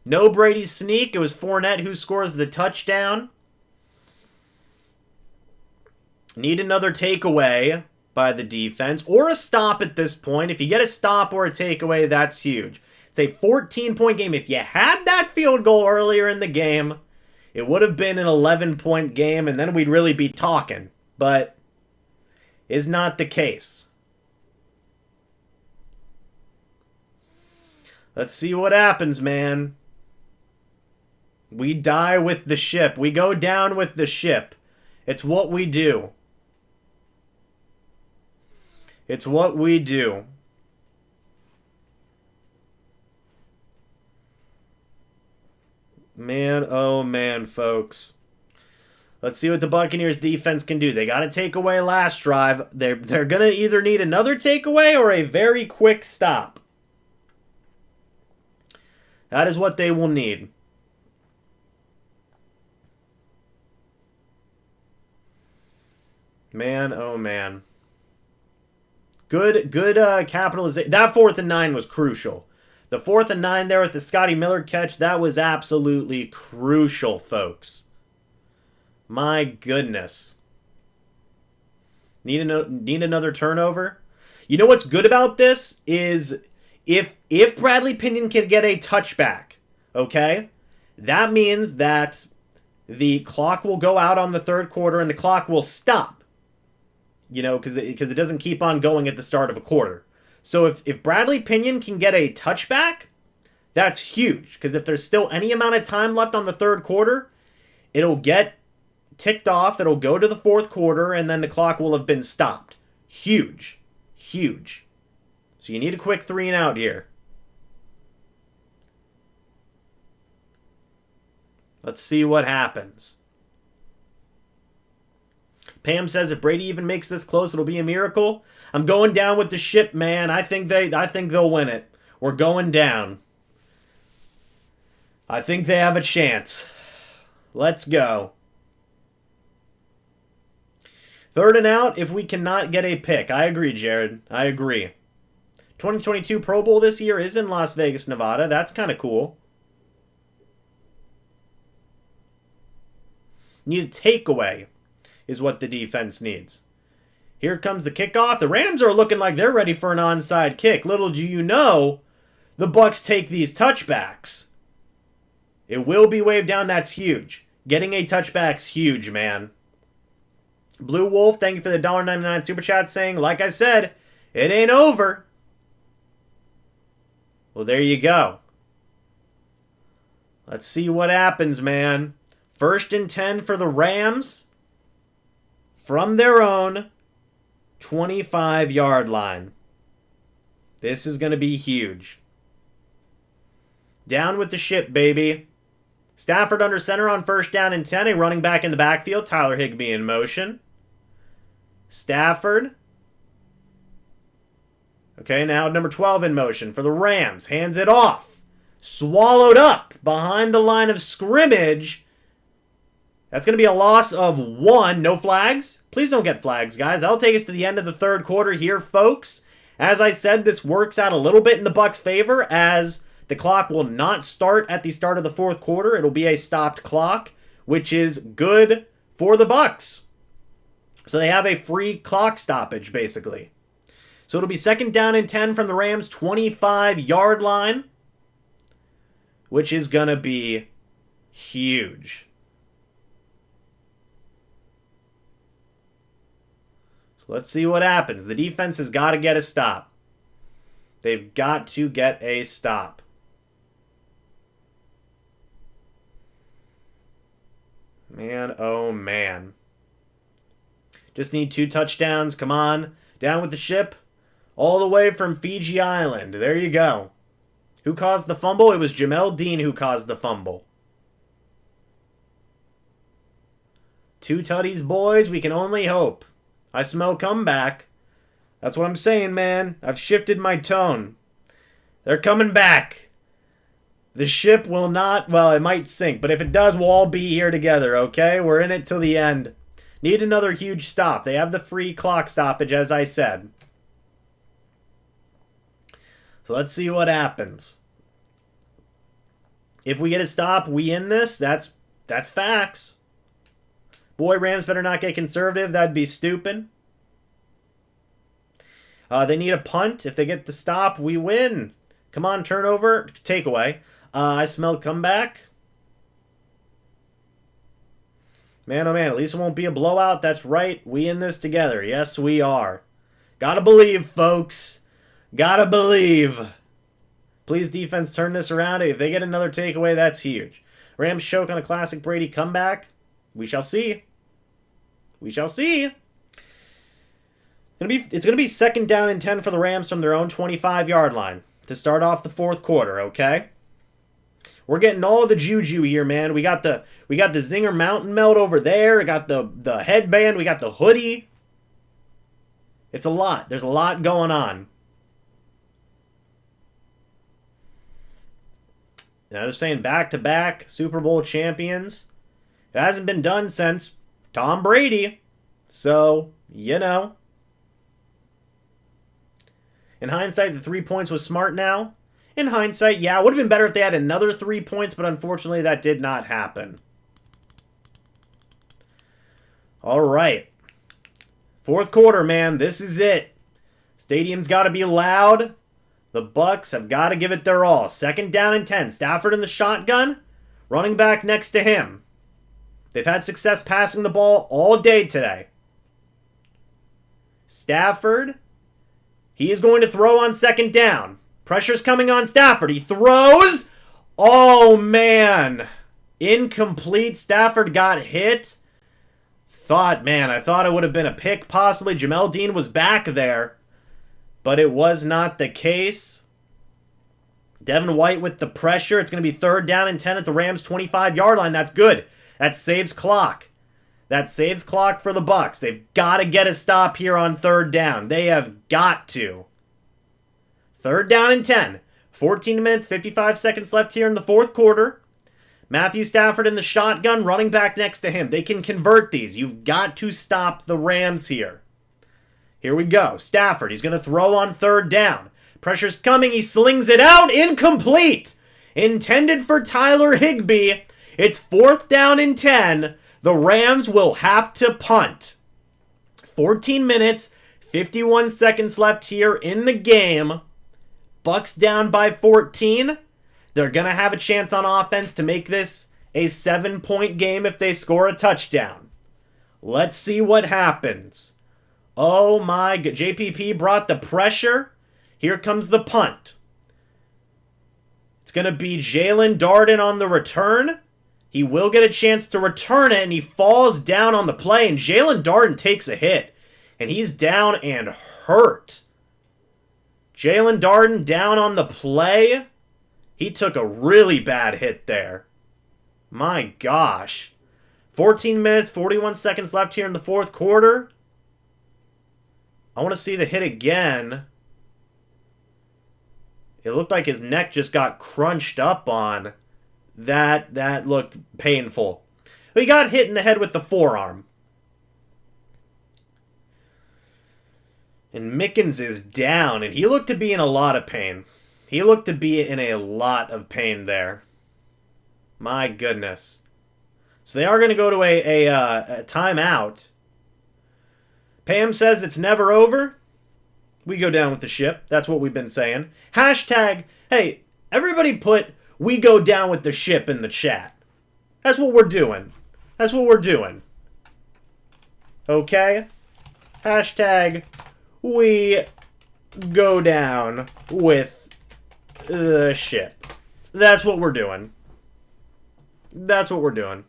No Brady sneak. It was Fournette who scores the touchdown. Need another takeaway by the defense. Or a stop at this point. If you get a stop or a takeaway, that's huge. It's a 14-point game. If you had that field goal earlier in the game, it would have been an 11-point game, and then we'd really be talking. But is not the case. Let's see what happens, man. We die with the ship. We go down with the ship. It's what we do. It's what we do. Man, oh man, folks. Let's see what the Buccaneers defense can do. They got a takeaway last drive. They're going to either need another takeaway or a very quick stop. That is what they will need. Man, oh man. Good capitalization. That 4th and 9 was crucial. The 4th and 9 there with the Scotty Miller catch, that was absolutely crucial, folks. My goodness. Need another turnover? You know what's good about this is if Bradley Pinion can get a touchback, okay, that means that the clock will go out on the 3rd quarter and the clock will stop. You know, because it doesn't keep on going at the start of a quarter. So if Bradley Pinion can get a touchback, that's huge. Because if there's still any amount of time left on the 3rd quarter, it'll get ticked off, it'll go to the 4th quarter, and then the clock will have been stopped. Huge. Huge. So you need a quick 3 and out here. Let's see what happens. Pam says if Brady even makes this close, it'll be a miracle. I'm going down with the ship, man. I think they'll win it. We're going down. I think they have a chance. Let's go. 3rd and out if we cannot get a pick. I agree, Jared. I agree. 2022 Pro Bowl this year is in Las Vegas, Nevada. That's kind of cool. Need a takeaway is what the defense needs. Here comes the kickoff. The Rams are looking like they're ready for an onside kick. Little do you know, the Bucs take these touchbacks. It will be waved down. That's huge. Getting a touchback's huge, man. Blue Wolf, thank you for the $1.99 super chat saying, like I said, it ain't over. Well, there you go. Let's see what happens, man. 1st and 10 for the Rams from their own 25-yard line. This is going to be huge. Down with the ship, baby. Stafford under center on 1st down and 10. A running back in the backfield. Tyler Higbee in motion. Stafford. Okay, now number 12 in motion for the Rams. Hands it off. Swallowed up behind the line of scrimmage. That's going to be a loss of 1. No flags. Please don't get flags, guys. That'll take us to the end of the 3rd quarter here, folks. As I said, this works out a little bit in the Bucs' favor as the clock will not start at the start of the 4th quarter. It'll be a stopped clock, which is good for the Bucs. So they have a free clock stoppage, basically. So it'll be 2nd down and 10 from the Rams' 25-yard line, which is going to be huge. So let's see what happens. The defense has got to get a stop. They've got to get a stop. Man, oh man. Just need 2 touchdowns. Come on. Down with the ship. All the way from Fiji Island. There you go. Who caused the fumble? It was Jamel Dean who caused the fumble. 2 tutties, boys. We can only hope. I smell comeback. That's what I'm saying, man. I've shifted my tone. They're coming back. The ship will not, well, it might sink, but if it does, we'll all be here together, okay? We're in it till the end. Need another huge stop. They have the free clock stoppage, as I said. So let's see what happens. If we get a stop, we end this. That's facts. Boy, Rams better not get conservative. That'd be stupid. They need a punt. If they get the stop, we win. Come on, turnover, takeaway. I smell comeback. Man, oh man, at least it won't be a blowout. That's right. We in this together. Yes, we are. Gotta believe, folks. Gotta believe. Please, defense, turn this around. If they get another takeaway, that's huge. Rams choke on a classic Brady comeback. We shall see. We shall see. It's gonna be 2nd down and 10 for the Rams from their own 25-yard line to start off the 4th quarter, okay? We're getting all the juju here, man. We got the Zinger Mountain Melt over there. We got the headband. We got the hoodie. It's a lot. There's a lot going on. Now they're saying back-to-back Super Bowl champions. It hasn't been done since Tom Brady. So, you know. In hindsight, the 3 points was smart now. In hindsight, yeah, it would have been better if they had another 3 points, but unfortunately that did not happen. All right. 4th quarter, man. This is it. Stadium's got to be loud. The Bucs have got to give it their all. 2nd down and 10. Stafford in the shotgun. Running back next to him. They've had success passing the ball all day today. Stafford. He is going to throw on 2nd down. Pressure's coming on Stafford. He throws. Oh, man. Incomplete. Stafford got hit. I thought it would have been a pick, possibly. Jamel Dean was back there. But it was not the case. Devin White with the pressure. It's going to be 3rd down and 10 at the Rams' 25-yard line. That's good. That saves clock. That saves clock for the Bucs. They've got to get a stop here on 3rd down. They have got to. 3rd down and 10. 14 minutes, 55 seconds left here in the 4th quarter. Matthew Stafford in the shotgun, running back next to him. They can convert these. You've got to stop the Rams here. Here we go. Stafford, he's going to throw on 3rd down. Pressure's coming. He slings it out. Incomplete. Intended for Tyler Higbee. It's 4th down and 10. The Rams will have to punt. 14 minutes, 51 seconds left here in the game. Bucs down by 14. They're going to have a chance on offense to make this a 7-point game if they score a touchdown. Let's see what happens. Oh my God. JPP brought the pressure. Here comes the punt. It's going to be Jalen Darden on the return. He will get a chance to return it, and he falls down on the play, and Jalen Darden takes a hit, and he's down and hurt. Jalen Darden down on the play. He took a really bad hit there. My gosh. 14 minutes, 41 seconds left here in the 4th quarter. I want to see the hit again. It looked like his neck just got crunched up on. That looked painful. He got hit in the head with the forearm. And Mickens is down, and he looked to be in a lot of pain. He looked to be in a lot of pain there. My goodness. So they are going to go to a timeout. Pam says it's never over. We go down with the ship. That's what we've been saying. Hashtag, hey, everybody put "we go down with the ship" in the chat. That's what we're doing. That's what we're doing. Okay? Hashtag, we go down with the ship. That's what we're doing. That's what we're doing.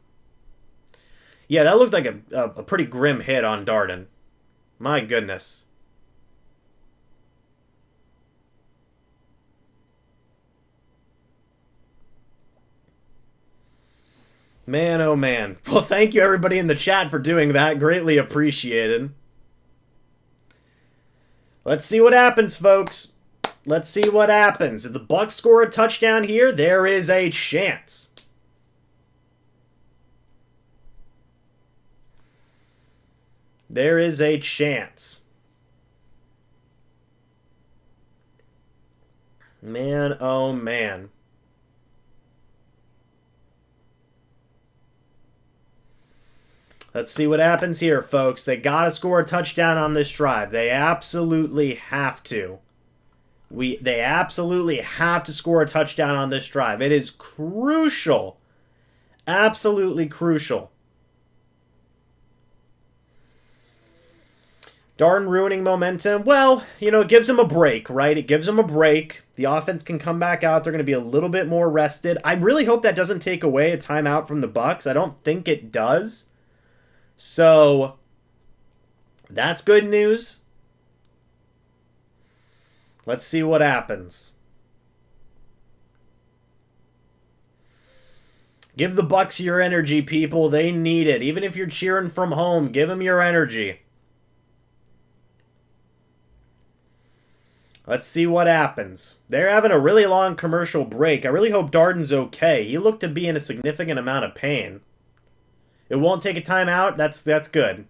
Yeah, that looked like a pretty grim hit on Darden. My goodness. Man, oh man. Well, thank you everybody in the chat for doing that. Greatly appreciated. Let's see what happens, folks. Let's see what happens. If the Bucs score a touchdown here, there is a chance. There is a chance. Man, oh man. Let's see what happens here, folks. They got to score a touchdown on this drive. They absolutely have to. They absolutely have to score a touchdown on this drive. It is crucial. Absolutely crucial. Darn ruining momentum. Well, you know, it gives them a break, right? It gives them a break. The offense can come back out. They're going to be a little bit more rested. I really hope that doesn't take away a timeout from the Bucs. I don't think it does. So, that's good news. Let's see what happens. Give the Bucs your energy, people. They need it. Even if you're cheering from home, give them your energy. Let's see what happens. They're having a really long commercial break. I really hope Darden's okay. He looked to be in a significant amount of pain. It won't take a timeout. That's good.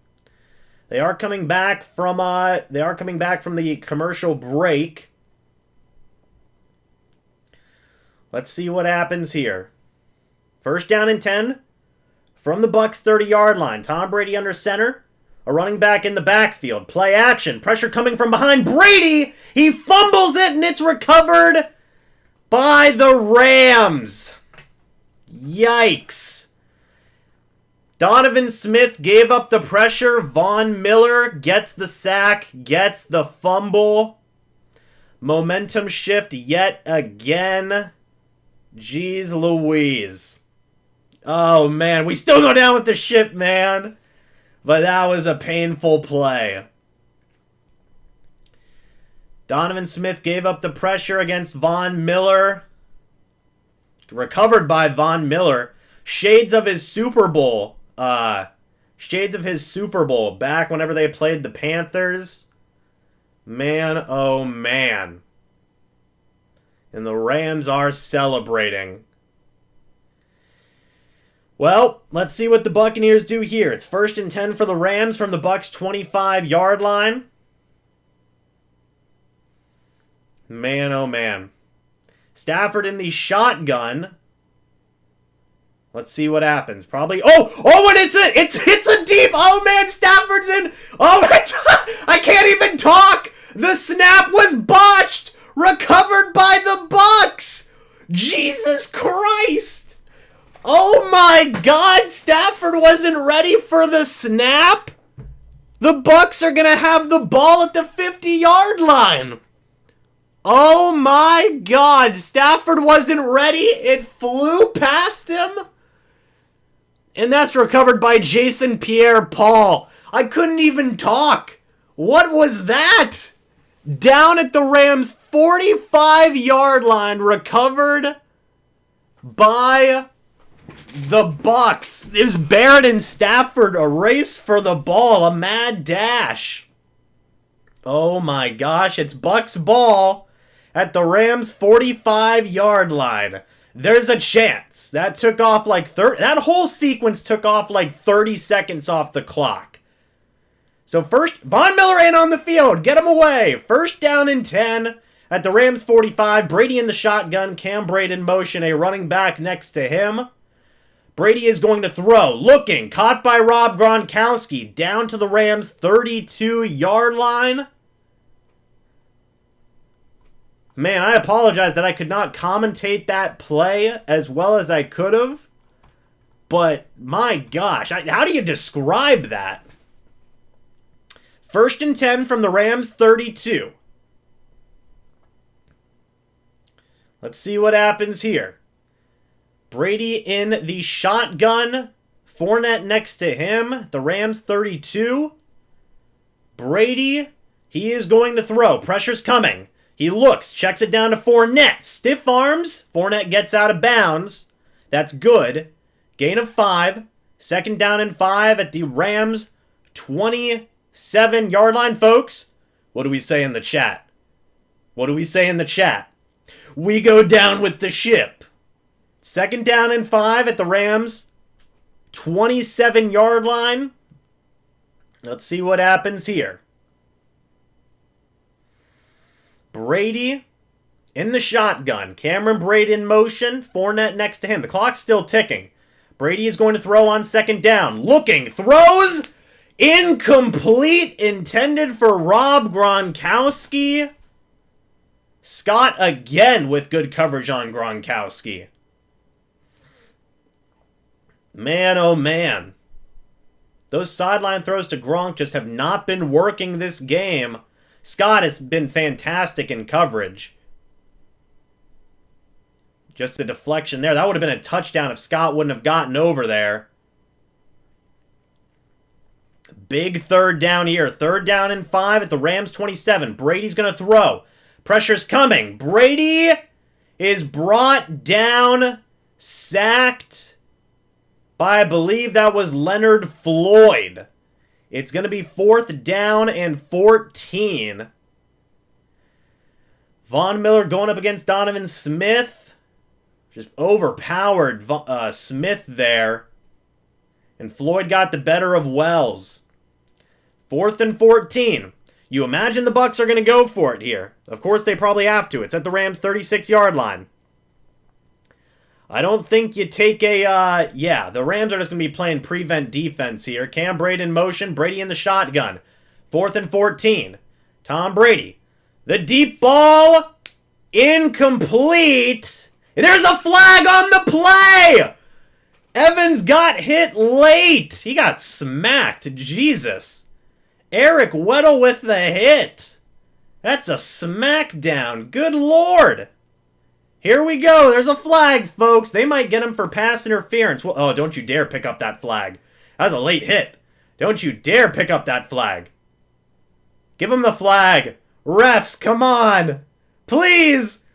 They are coming back from the commercial break. Let's see what happens here. First down and 10 from the Bucs 30-yard line. Tom Brady under center. A running back in the backfield. Play action. Pressure coming from behind. Brady! He fumbles it and it's recovered by the Rams. Yikes. Donovan Smith gave up the pressure. Von Miller gets the sack, gets the fumble. Momentum shift yet again. Jeez Louise. Oh, man. We still go down with the ship, man. But that was a painful play. Donovan Smith gave up the pressure against Von Miller. Recovered by Von Miller. Shades of his Super Bowl. Shades of his Super Bowl back whenever they played the Panthers. Man, oh man. And the Rams are celebrating. Well, let's see what the Buccaneers do here. It's 1st and 10 for the Rams from the Bucs 25-yard line. Man, oh man. Stafford in the shotgun. Let's see what happens. Probably. Oh, what is it? It's a deep. Oh man, Stafford's in. Oh, I can't even talk. The snap was botched. Recovered by the Bucs. Jesus Christ. Oh my God, Stafford wasn't ready for the snap. The Bucs are going to have the ball at the 50-yard line. Oh my God, Stafford wasn't ready. It flew past him. And that's recovered by Jason Pierre-Paul. I couldn't even talk. What was that? Down at the Rams' 45-yard line, recovered by the Bucs. It was Barrett and Stafford, a race for the ball, a mad dash. Oh my gosh, it's Bucs ball at the Rams' 45-yard line. There's a chance. That took off like that whole sequence took off like 30 seconds off the clock. So first, Von Miller in on the field. Get him away. 1st down and 10 at the Rams' 45. Brady in the shotgun. Cam Brate in motion. A running back next to him. Brady is going to throw. Looking. Caught by Rob Gronkowski. Down to the Rams' 32-yard line. Man, I apologize that I could not commentate that play as well as I could have. But, my gosh, how do you describe that? 1st and 10 from the Rams' 32. Let's see what happens here. Brady in the shotgun. Fournette next to him. The Rams 32. Brady, he is going to throw. Pressure's coming. He looks, checks it down to Fournette. Stiff arms. Fournette gets out of bounds. That's good. Gain of 5. 2nd down and 5 at the Rams 27-yard line, folks. What do we say in the chat? What do we say in the chat? We go down with the ship. 2nd down and 5 at the Rams 27-yard line. Let's see what happens here. Brady in the shotgun. Cameron Brate in motion. Fournette next to him. The clock's still ticking. Brady is going to throw on 2nd down. Looking. Throws. Incomplete. Intended for Rob Gronkowski. Scott again with good coverage on Gronkowski. Man, oh man. Those sideline throws to Gronk just have not been working this game. Scott has been fantastic in coverage. Just a deflection there. That would have been a touchdown if Scott wouldn't have gotten over there. Big third down here. 3rd down and 5 at the Rams 27. Brady's going to throw. Pressure's coming. Brady is brought down, sacked by, I believe that was Leonard Floyd. It's going to be 4th down and 14. Von Miller going up against Donovan Smith. Just overpowered Smith there. And Floyd got the better of Wells. 4th and 14. You imagine the Bucs are going to go for it here. Of course, they probably have to. It's at the Rams' 36-yard line. I don't think you take a, yeah, the Rams are just going to be playing prevent defense here. Cam Brady in motion, Brady in the shotgun. 4th and 14. Tom Brady. The deep ball, incomplete. There's a flag on the play! Evans got hit late. He got smacked. Jesus. Eric Weddle with the hit. That's a smackdown. Good Lord. Here we go. There's a flag, folks. They might get him for pass interference. Well, oh, don't you dare pick up that flag. That was a late hit. Don't you dare pick up that flag. Give him the flag. Refs, come on. Please.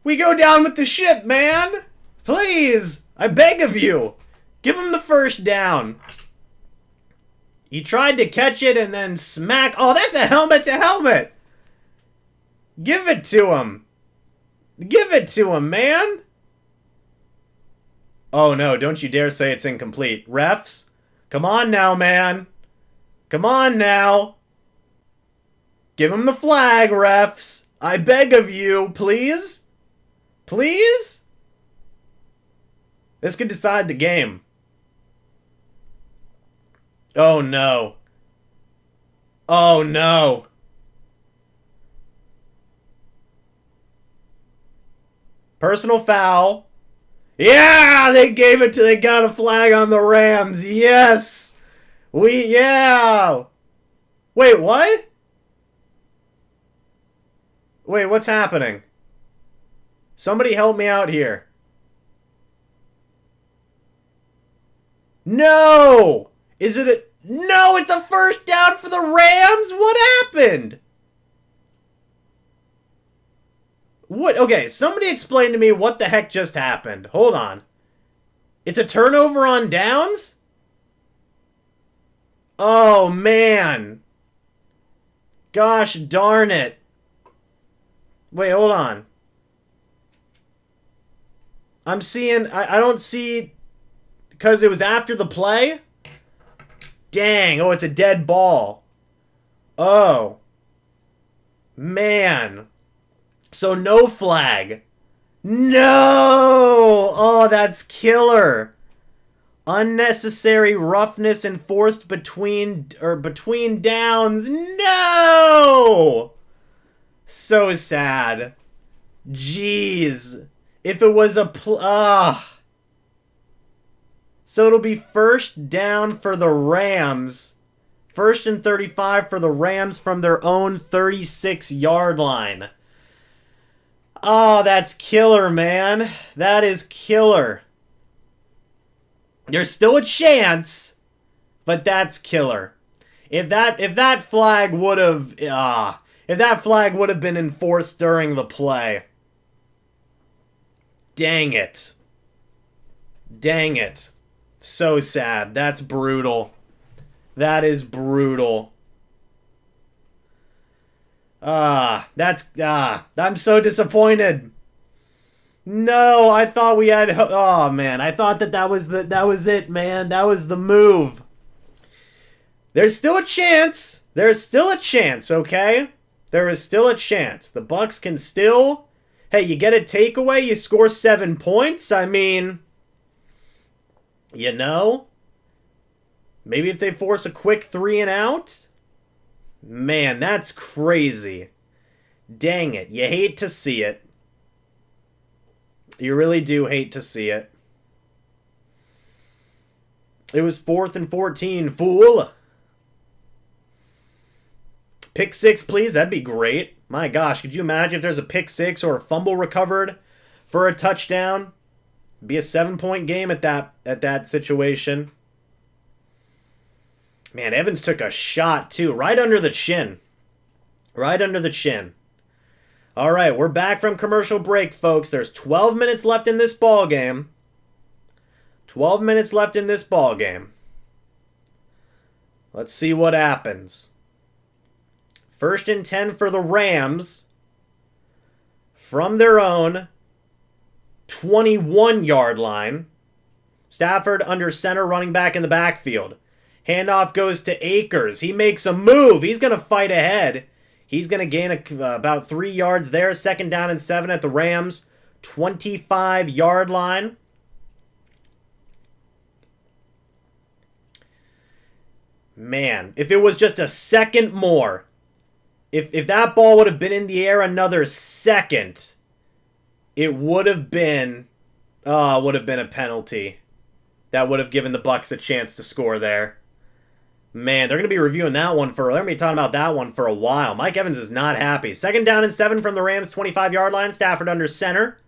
We go down with the ship, man. Please. I beg of you. Give him the first down. He tried to catch it and then smack. Oh, that's a helmet to helmet. Give it to him. Give it to him, man. Oh, no. Don't you dare say it's incomplete. Refs, come on now, man. Come on now. Give him the flag, refs. I beg of you, please. Please? This could decide the game. Oh, no. Oh, no. Personal foul. Yeah, they got a flag on the Rams. Yes. Yeah. Wait, what? Wait, what's happening? Somebody help me out here. No! Is it a... No, it's a first down for the Rams? What happened? What? Okay, somebody explain to me what the heck just happened. Hold on. It's a turnover on downs? Oh, man. Gosh darn it. Wait, hold on. I'm seeing... I don't see... Because it was after the play? Dang. Oh, it's a dead ball. Oh. Man. So no flag. No! Oh, that's killer. Unnecessary roughness enforced between downs. No! So sad. Jeez. If it was a So it'll be first down for the Rams. 1st and 35 for the Rams from their own 36-yard line. Oh, that's killer, man. That is killer. There's still a chance, but that's killer. If that flag would have been enforced during the play. Dang it. Dang it. So sad. That's brutal. That is brutal. I'm so disappointed. No, I thought we had... Oh, man. I thought that was it, man. That was the move. There's still a chance. There's still a chance, okay? There is still a chance. The Bucs can still... Hey, you get a takeaway, you score 7 points. I mean... You know, maybe if they force a quick 3 and out, man, that's crazy. Dang it. You hate to see it. You really do hate to see it. It was 4th and 14, fool. Pick 6, please. That'd be great. My gosh, could you imagine if there's a pick 6 or a fumble recovered for a touchdown? It'd be a 7-point game at that situation. Man, Evans took a shot, too. Right under the chin. Right under the chin. All right, we're back from commercial break, folks. There's 12 minutes left in this ball game. 12 minutes left in this ball game. Let's see what happens. 1st and 10 for the Rams. From their own 21-yard line. Stafford under center, running back in the backfield. Handoff goes to Akers. He makes a move. He's going to fight ahead. He's going to gain about 3 yards there. 2nd down and 7 at the Rams' 25-yard line. Man, if it was just a second more, if that ball would have been in the air another second, it would have been a penalty. That would have given the Bucs a chance to score there. Man, they're going to be reviewing that one they're going to be talking about that one for a while. Mike Evans is not happy. 2nd down and 7 from the Rams' 25-yard line. Stafford under center.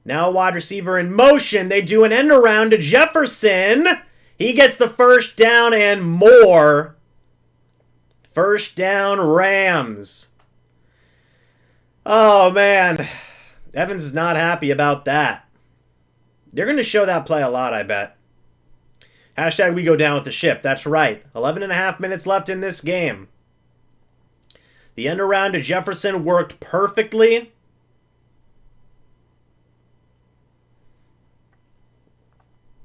Now a wide receiver in motion. They do an end around to Jefferson. He gets the 1st down and more. 1st down, Rams. Oh, man. Evans is not happy about that. They're going to show that play a lot, I bet. Hashtag we go down with the ship. That's right. 11 and a half minutes left in this game. The end around to Jefferson worked perfectly.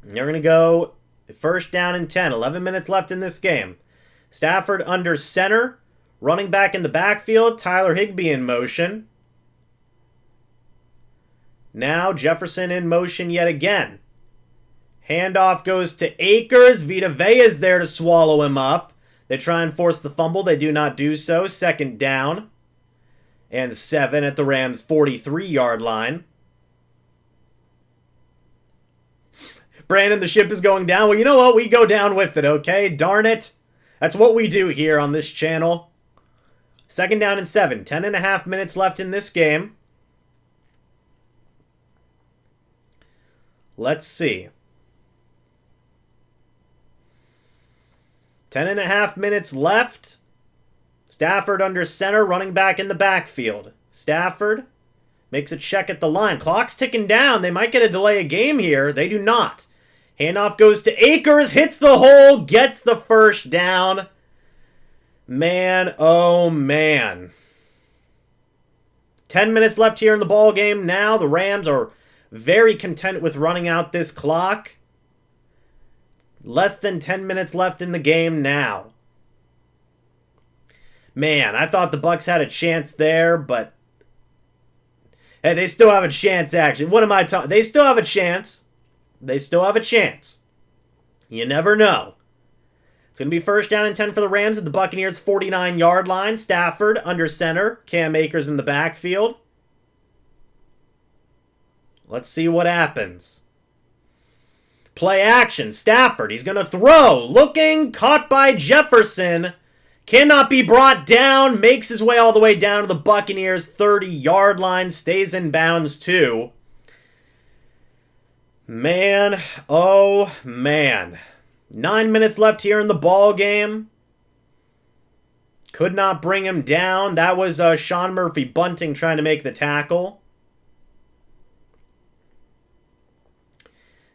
They're going to go 1st down and 10. 11 minutes left in this game. Stafford under center. Running back in the backfield. Tyler Higbee in motion. Now Jefferson in motion yet again. Handoff goes to Akers. Vita Vea is there to swallow him up. They try and force the fumble. They do not do so. 2nd down and 7 at the Rams' 43-yard line. Brandon, the ship is going down. Well, you know what? We go down with it, okay? Darn it. That's what we do here on this channel. 2nd down and 7. 10 and a half minutes left in this game. Let's see. 10 and a half minutes left. Stafford under center, running back in the backfield. Stafford makes a check at the line. Clock's ticking down. They might get a delay of game here. They do not. Handoff goes to Akers, hits the hole, gets the 1st down. Man, oh man. 10 minutes left here in the ball game now. The Rams are very content with running out this clock. Less than 10 minutes left in the game now. Man, I thought the Bucs had a chance there, but hey, they still have a chance, actually. What am I talking? They still have a chance. They still have a chance. You never know. It's going to be 1st down and 10 for the Rams at the Buccaneers' 49-yard line. Stafford under center. Cam Akers in the backfield. Let's see what happens. Play action. Stafford. He's going to throw. Looking. Caught by Jefferson. Cannot be brought down. Makes his way all the way down to the Buccaneers' 30-yard line. Stays in bounds too. Man. Oh, man. 9 minutes left here in the ball game. Could not bring him down. That was Sean Murphy Bunting trying to make the tackle.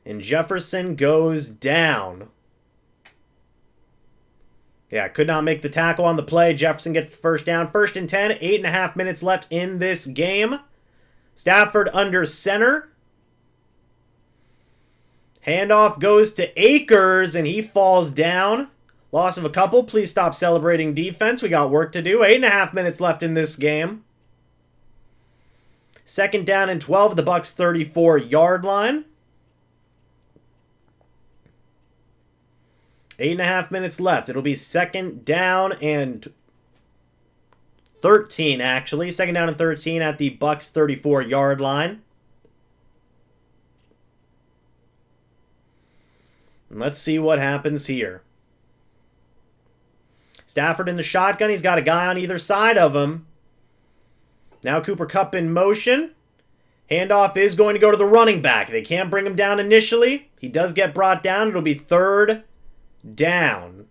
And Jefferson goes down. Yeah, could not make the tackle on the play. Jefferson gets the 1st down. 1st and 10. 8.5 minutes left in this game. Stafford under center. Handoff goes to Akers, and he falls down. Loss of a couple. Please stop celebrating defense. We got work to do. 8.5 minutes left in this game. 2nd down and 12 at the Bucs' 34-yard line. 8.5 minutes left. It'll be 2nd down and 13, actually. Second down and 13 at the Bucs 34-yard line. And let's see what happens here. Stafford in the shotgun. He's got a guy on either side of him. Now Cooper Kupp in motion. Handoff is going to go to the running back. They can't bring him down initially. He does get brought down. It'll be third down.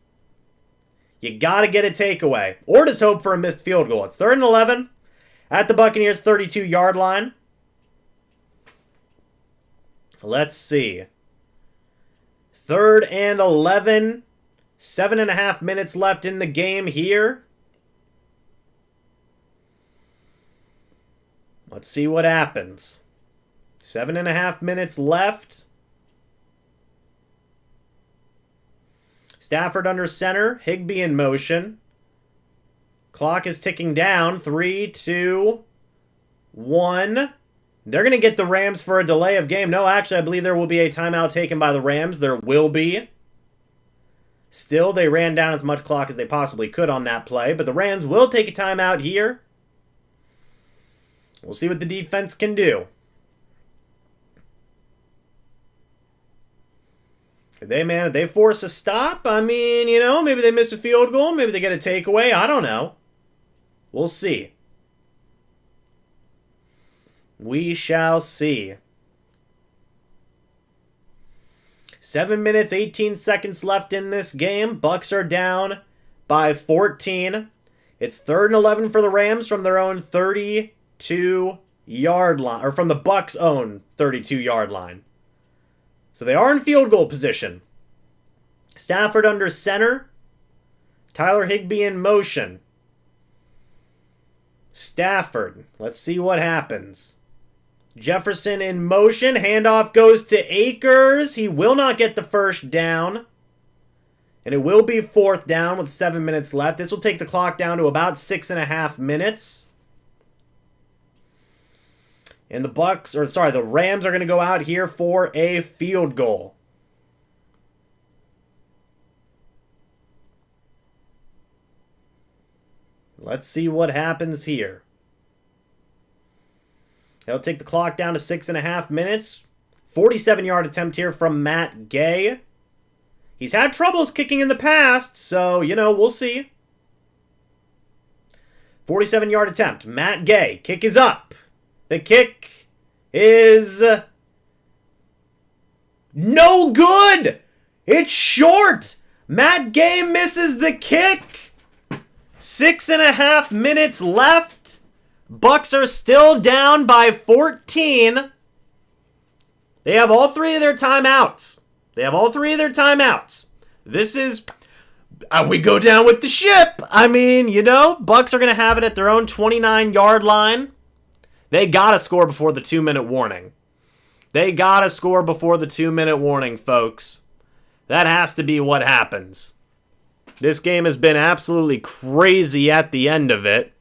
You got to get a takeaway. Or just hope for a missed field goal. It's 3rd and 11 at the Buccaneers 32-yard line. Let's see. 3rd and 11. 7.5 minutes left in the game here. Let's see what happens. 7.5 minutes left. Stafford under center. Higbee in motion. Clock is ticking down. 3, 2, 1. They're going to get the Rams for a delay of game. No, actually, I believe there will be a timeout taken by the Rams. There will be. Still, they ran down as much clock as they possibly could on that play. But the Rams will take a timeout here. We'll see what the defense can do. If they force a stop, I mean, you know, maybe they miss a field goal. Maybe they get a takeaway. I don't know. We'll see. We shall see. 7 minutes, 18 seconds left in this game. Bucs are down by 14. It's 3rd and 11 for the Rams from their own 32-yard line, or from the Bucs' own 32-yard line. So they are in field goal position. Stafford under center. Tyler Higbee in motion. Stafford. Let's see what happens. Jefferson in motion. Handoff goes to Akers. He will not get the first down. And it will be 4th down with 7 minutes left. This will take the clock down to about 6.5 minutes. And the Rams are going to go out here for a field goal. Let's see what happens here. They'll take the clock down to 6.5 minutes. 47-yard attempt here from Matt Gay. He's had troubles kicking in the past, so, you know, we'll see. 47-yard attempt. Matt Gay. Kick is up. The kick is no good. It's short. Matt Gay misses the kick. 6.5 minutes left. Bucs are still down by 14. They have all 3 of their timeouts. This is... we go down with the ship. I mean, you know, Bucs are going to have it at their own 29-yard line. They got to score before the 2-minute warning. Folks. That has to be what happens. This game has been absolutely crazy at the end of it.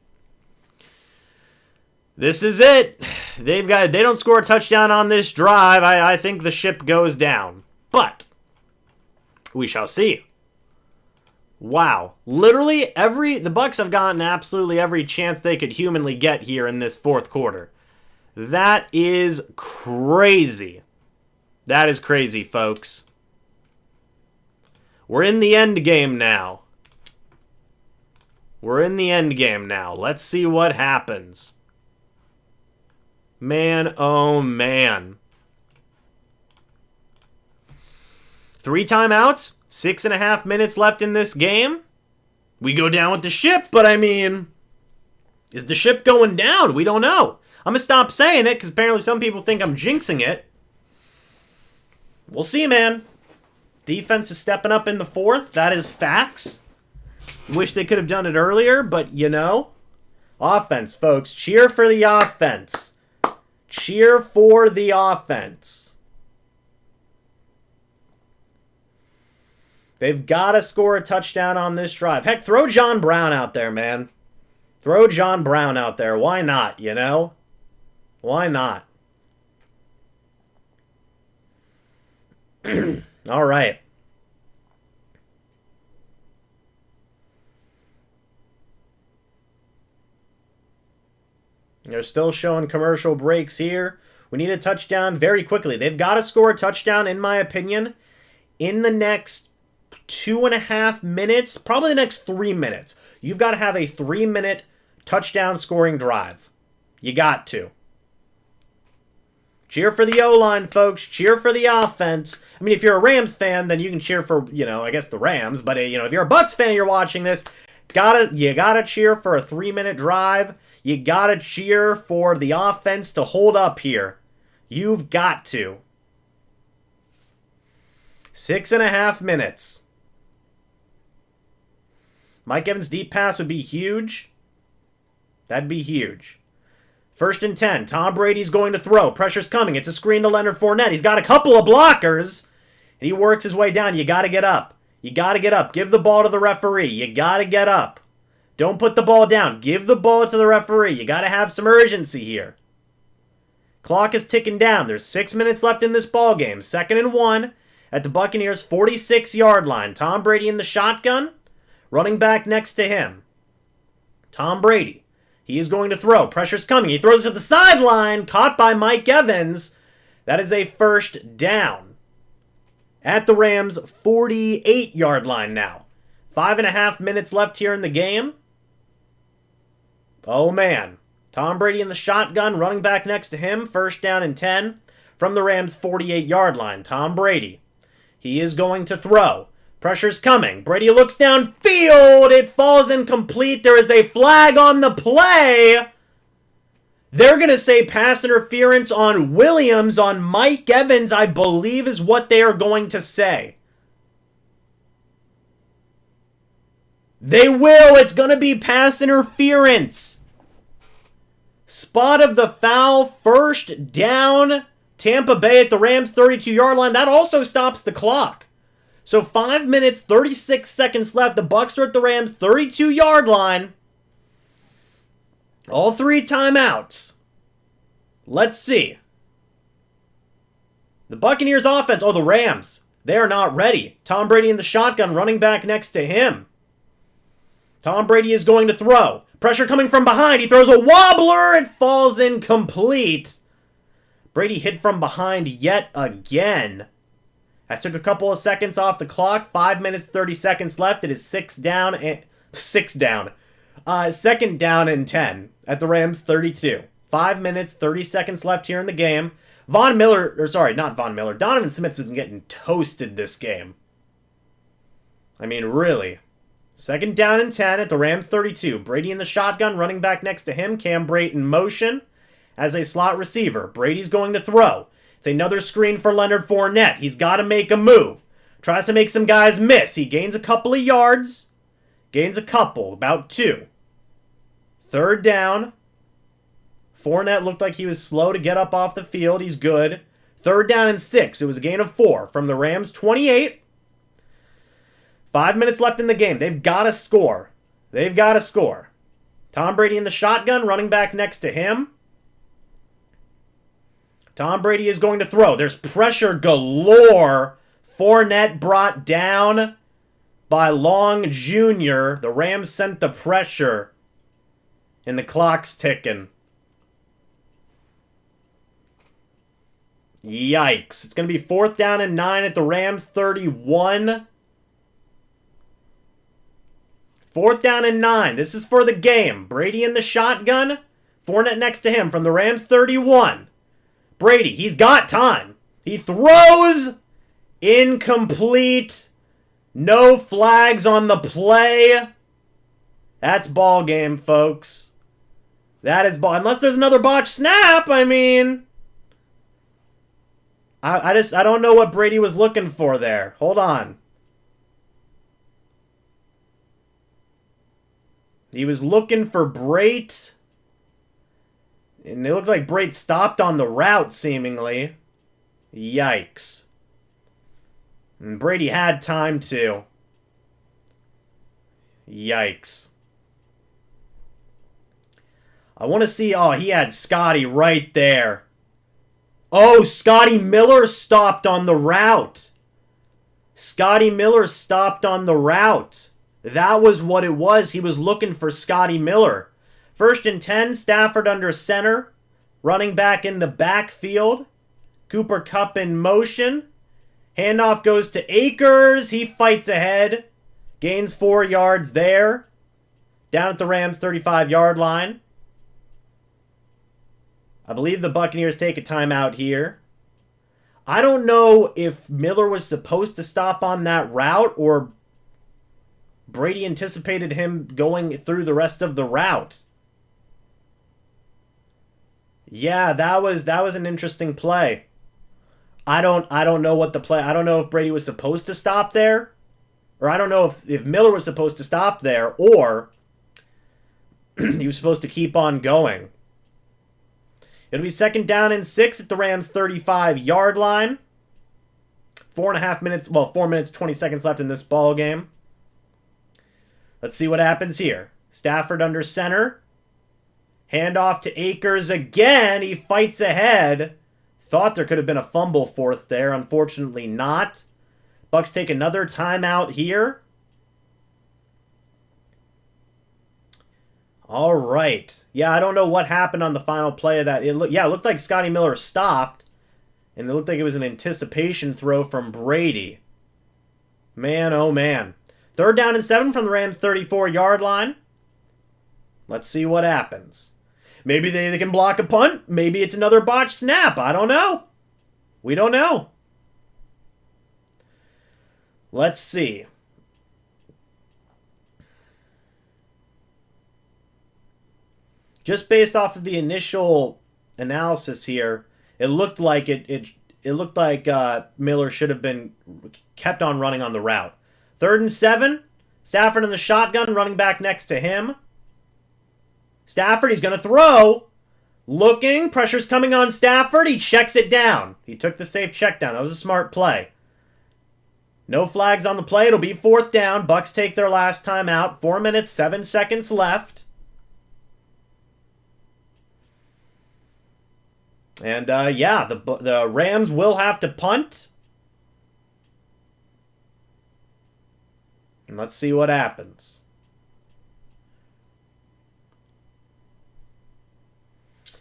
This is it. They don't score a touchdown on this drive. I think the ship goes down. But we shall see. Wow. Literally the Bucs have gotten absolutely every chance they could humanly get here in this 4th quarter. That is crazy. That is crazy, folks. We're in the end game now. Let's see what happens. Man, oh man. 3 timeouts. 6.5 minutes left in this game. We go down with the ship, but I mean, is the ship going down? We don't know. I'm going to stop saying it because apparently some people think I'm jinxing it. We'll see, man. Defense is stepping up in the 4th. That is facts. Wish they could have done it earlier, but you know. Offense, folks. Cheer for the offense. Cheer for the offense. They've got to score a touchdown on this drive. Heck, throw John Brown out there, man. Throw John Brown out there. Why not, you know? Why not? All right. They're still showing commercial breaks here. We need a touchdown very quickly. They've got to score a touchdown, in my opinion, in the next 2.5 minutes, probably the next 3 minutes. You've got to have a 3-minute touchdown scoring drive. You got to. Cheer for the O-line, folks. Cheer for the offense. I mean, if you're a Rams fan, then you can cheer for, I guess the Rams. But, if you're a Bucs fan and you're watching this, you gotta cheer for a 3-minute drive. You gotta cheer for the offense to hold up here. You've got to. 6.5 minutes. Mike Evans' deep pass would be huge. That'd be huge. 1st and 10. Tom Brady's going to throw. Pressure's coming. It's a screen to Leonard Fournette. He's got a couple of blockers. And he works his way down. You got to get up. You got to get up. Give the ball to the referee. You got to get up. Don't put the ball down. Give the ball to the referee. You got to have some urgency here. Clock is ticking down. There's 6 minutes left in this ball game. 2nd and 1 at the Buccaneers' 46-yard line. Tom Brady in the shotgun. Running back next to him. Tom Brady. He is going to throw. Pressure's coming. He throws it to the sideline. Caught by Mike Evans. That is a 1st down. At the Rams' 48-yard line now. 5.5 minutes left here in the game. Oh, man. Tom Brady in the shotgun. Running back next to him. 1st down and 10. From the Rams' 48-yard line. Tom Brady. He is going to throw. Pressure's coming. Brady looks downfield. It falls incomplete. There is a flag on the play. They're going to say pass interference on Williams, on Mike Evans, I believe is what they are going to say. They will. It's going to be pass interference. Spot of the foul. 1st down. Tampa Bay at the Rams' 32-yard line. That also stops the clock. So 5 minutes, 36 seconds left. The Bucs are at the Rams' 32-yard line. All 3 timeouts. Let's see. The Buccaneers offense. Oh, the Rams. They are not ready. Tom Brady in the shotgun, running back next to him. Tom Brady is going to throw. Pressure coming from behind. He throws a wobbler. It falls incomplete. Brady hit from behind yet again. That took a couple of seconds off the clock. 5 minutes, 30 seconds left. It is 2nd down and 10 at the Rams 32. 5 minutes, 30 seconds left here in the game. Donovan Smith's been getting toasted this game. I mean, really. 2nd down and 10 at the Rams 32. Brady in the shotgun, running back next to him. Cam Brate in motion as a slot receiver. Brady's going to throw. It's another screen for Leonard Fournette. He's got to make a move. Tries to make some guys miss. He gains a couple of yards. About 2. 3rd down. Fournette looked like he was slow to get up off the field. He's good. 3rd down and 6. It was a gain of 4 from the Rams' 28. 5 minutes left in the game. They've got to score. Tom Brady in the shotgun, running back next to him. Tom Brady is going to throw. There's pressure galore. Fournette brought down by Long Jr. The Rams sent the pressure. And the clock's ticking. Yikes. It's going to be 4th down and 9 at the Rams 31. 4th down and 9. This is for the game. Brady in the shotgun. Fournette next to him from the Rams 31. Brady, he's got time. He throws. Incomplete. No flags on the play. That's ball game, folks. That is ball. Unless there's another botch snap, I mean. I don't know what Brady was looking for there. Hold on. He was looking for Brate. And it looked like Brate stopped on the route, seemingly. Yikes. And Brady had time to. Yikes. I want to see... Oh, he had Scotty right there. Oh, Scotty Miller stopped on the route. That was what it was. He was looking for Scotty Miller. First and 10, Stafford under center. Running back in the backfield. Cooper Kupp in motion. Handoff goes to Akers. He fights ahead. Gains 4 yards there. Down at the Rams' 35-yard line. I believe the Buccaneers take a timeout here. I don't know if Miller was supposed to stop on that route or Brady anticipated him going through the rest of the route. Yeah, that was an interesting play. I don't know what the play. I don't know if Brady was supposed to stop there, or I don't know if Miller was supposed to stop there, or he was supposed to keep on going. It'll be 2nd down and 6 at the Rams' 35-yard line. 4.5 minutes, 4 minutes, 20 seconds left in this ball game. Let's see what happens here. Stafford under center. Handoff to Akers again. He fights ahead. Thought there could have been a fumble forced there. Unfortunately not. Bucs take another timeout here. All right. Yeah, I don't know what happened on the final play of that. It looked like Scotty Miller stopped. And it looked like it was an anticipation throw from Brady. Man, oh man. 3rd down and 7 from the Rams' 34-yard line. Let's see what happens. Maybe they can block a punt. Maybe it's another botched snap. I don't know. We don't know. Let's see. Just based off of the initial analysis here, it looked like Miller should have been kept on running on the route. 3rd and 7. Stafford in the shotgun, running back next to him. Stafford, he's going to throw. Looking, pressure's coming on Stafford. He checks it down. He took the safe check down. That was a smart play. No flags on the play. It'll be 4th down. Bucs take their last time out. 4 minutes, 7 seconds left. And, yeah, the Rams will have to punt. And let's see what happens.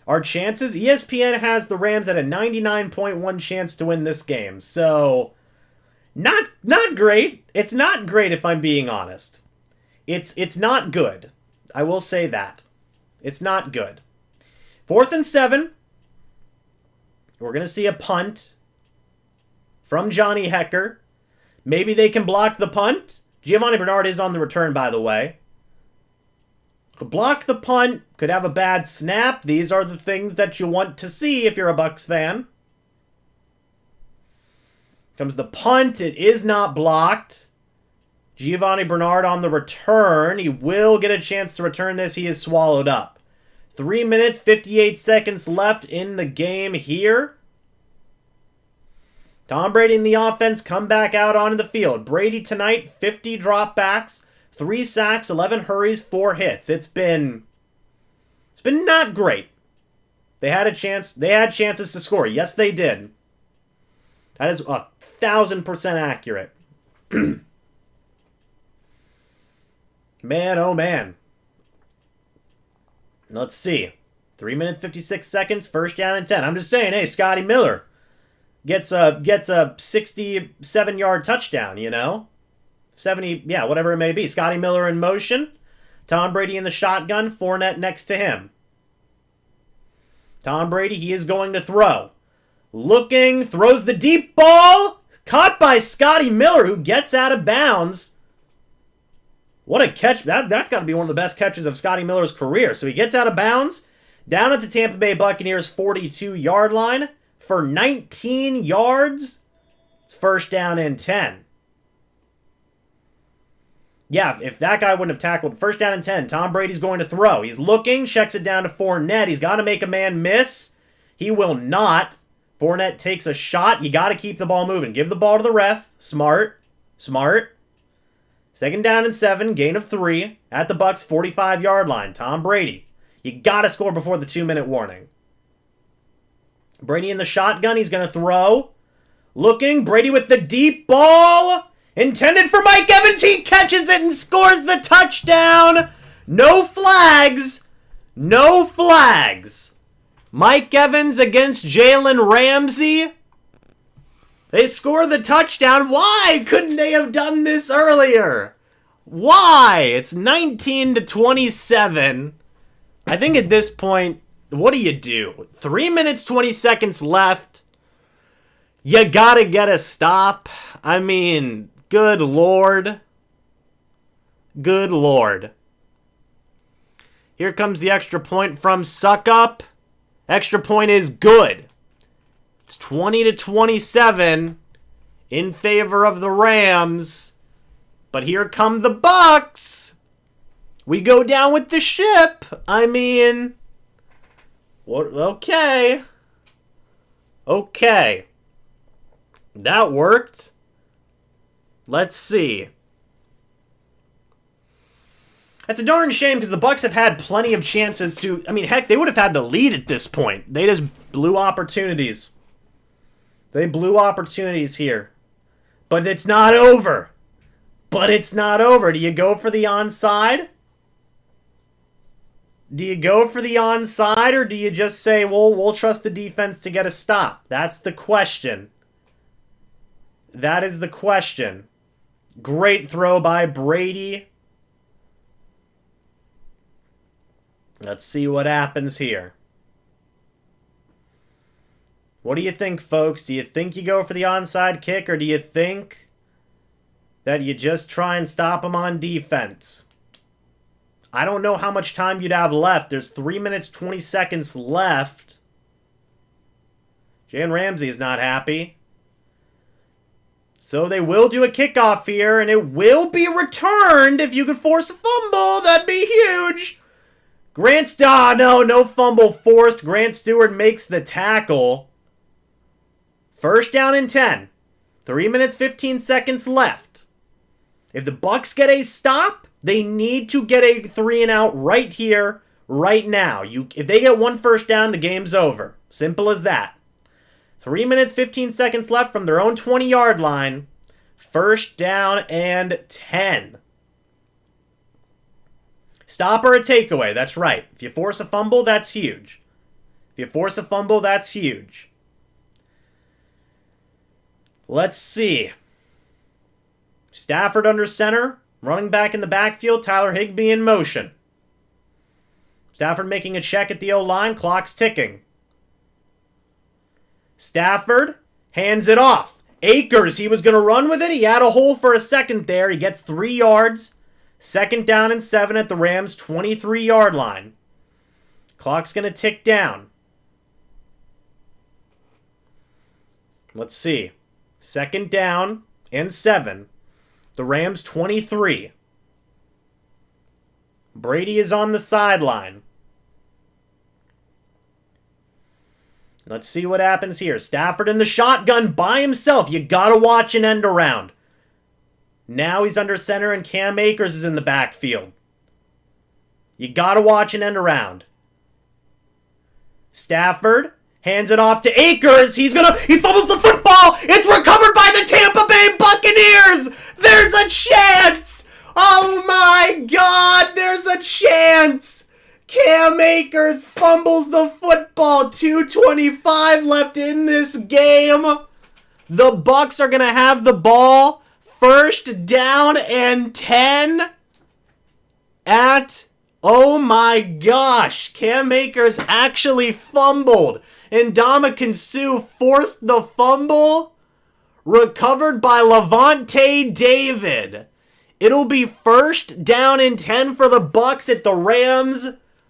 Our chances, ESPN has the Rams at a 99.1 chance to win this game. So, not great. It's not great if I'm being honest. It's not good. I will say that. It's not good. 4th and 7. We're going to see a punt from Johnny Hecker. Maybe they can block the punt. Giovani Bernard is on the return, by the way. Could block the punt. Could have a bad snap. These are the things that you want to see if you're a Bucs fan. Comes the punt. It is not blocked. Giovani Bernard on the return. He will get a chance to return this. He is swallowed up. 3 minutes, 58 seconds left in the game here. Tom Brady and the offense come back out onto the field. Brady tonight, 50 dropbacks, 3 sacks, 11 hurries, 4 hits. It's been not great. They had a chance. They had chances to score. Yes, they did. That is 1,000% accurate. Man, oh man. Let's see. 3 minutes, 56 seconds, 1st down and 10. I'm just saying, hey, Scotty Miller gets a 67-yard touchdown, you know? 70, yeah, whatever it may be. Scotty Miller in motion. Tom Brady in the shotgun. Fournette next to him. Tom Brady, he is going to throw. Looking, throws the deep ball. Caught by Scotty Miller, who gets out of bounds. What a catch. That's got to be one of the best catches of Scotty Miller's career. So he gets out of bounds. Down at the Tampa Bay Buccaneers 42-yard line for 19 yards. It's 1st down and 10. Yeah, if that guy wouldn't have tackled, 1st down and 10. Tom Brady's going to throw. He's looking, checks it down to Fournette. He's got to make a man miss. He will not. Fournette takes a shot. You got to keep the ball moving. Give the ball to the ref. Smart. 2nd down and 7, gain of 3 at the Bucs 45-yard line. Tom Brady. You got to score before the 2-minute warning. Brady in the shotgun. He's going to throw. Looking. Brady with the deep ball. Intended for Mike Evans. He catches it and scores the touchdown. No flags. No flags. Mike Evans against Jalen Ramsey. They score the touchdown. Why couldn't they have done this earlier? Why? It's 19-27. I think at this point, what do? 3 minutes, 20 seconds left. You gotta get a stop. I mean, good Lord. Good Lord. Here comes the extra point from Suck Up. Extra point is good. It's 20-27 in favor of the Rams. But here come the Bucs. We go down with the ship. I mean, what? Okay. Okay. That worked. Let's see. That's a darn shame because the Bucs have had plenty of chances to... I mean, heck, they would have had the lead at this point. They just blew opportunities. They blew opportunities here. But it's not over. But it's not over. Do you go for the onside? Do you go for the onside, or do you just say, well, we'll trust the defense to get a stop? That's the question. That is the question. Great throw by Brady. Let's see what happens here. What do you think, folks? Do you think you go for the onside kick, or do you think that you just try and stop them on defense? I don't know how much time you'd have left. There's 3 minutes, 20 seconds left. Jalen Ramsey is not happy. So they will do a kickoff here, and it will be returned. If you could force a fumble, that'd be huge. No fumble forced. Grant Stewart makes the tackle. First down and 10. 3 minutes, 15 seconds left. If the Bucs get a stop, they need to get a 3 and out right here, right now. If they get one first down, the game's over. Simple as that. 3 minutes, 15 seconds left from their own 20-yard line. First down and 10. Stop or a takeaway, that's right. If you force a fumble, that's huge. If you force a fumble, that's huge. Let's see. Stafford under center. Running back in the backfield. Tyler Higbee in motion. Stafford making a check at the O-line. Clock's ticking. Stafford hands it off. Akers, he was going to run with it. He had a hole for a second there. He gets 3 yards. Second down and 7 at the Rams' 23-yard line. Clock's going to tick down. Let's see. Second down and 7. The Rams 23. Brady is on the sideline. Let's see what happens here. Stafford in the shotgun by himself. You gotta watch an end around. Now he's under center and Cam Akers is in the backfield. You gotta watch an end around. Stafford hands it off to Akers. He fumbles the football. It's recovered by the Tampa Bay Buccaneers. There's a chance. Oh my God, there's a chance. Cam Akers fumbles the football. 2:25 left in this game. The Bucs are going to have the ball. First down and 10 at, oh my gosh, Cam Akers actually fumbled. And Ndamukong Suh forced the fumble. Recovered by Lavonte David. It'll be first down and 10 for the Bucs at the Rams'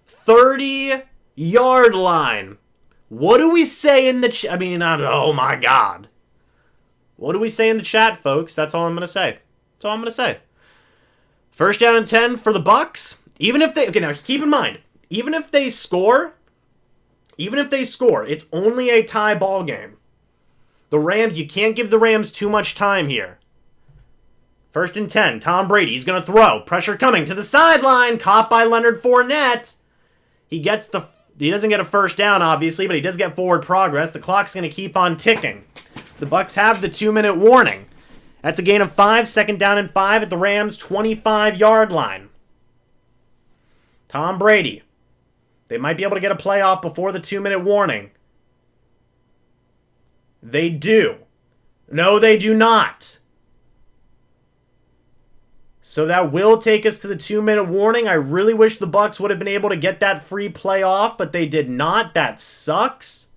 30-yard line. What do we say in the chat? Oh my God. What do we say in the chat, folks? That's all I'm going to say. That's all I'm going to say. First down and 10 for the Bucs. Even if they... Okay, now keep in mind. Even if they score, it's only a tie ball game. The Rams, you can't give the Rams too much time here. First and 10, Tom Brady, he's going to throw. Pressure coming to the sideline, caught by Leonard Fournette. He doesn't get a first down, obviously, but he does get forward progress. The clock's going to keep on ticking. The Bucs have the 2-minute warning. That's a gain of 5, second down and 5 at the Rams' 25-yard line. Tom Brady. They might be able to get a playoff before the 2-minute warning. They do. No, they do not. So that will take us to the 2-minute warning. I really wish the Bucs would have been able to get that free playoff, but they did not. That sucks.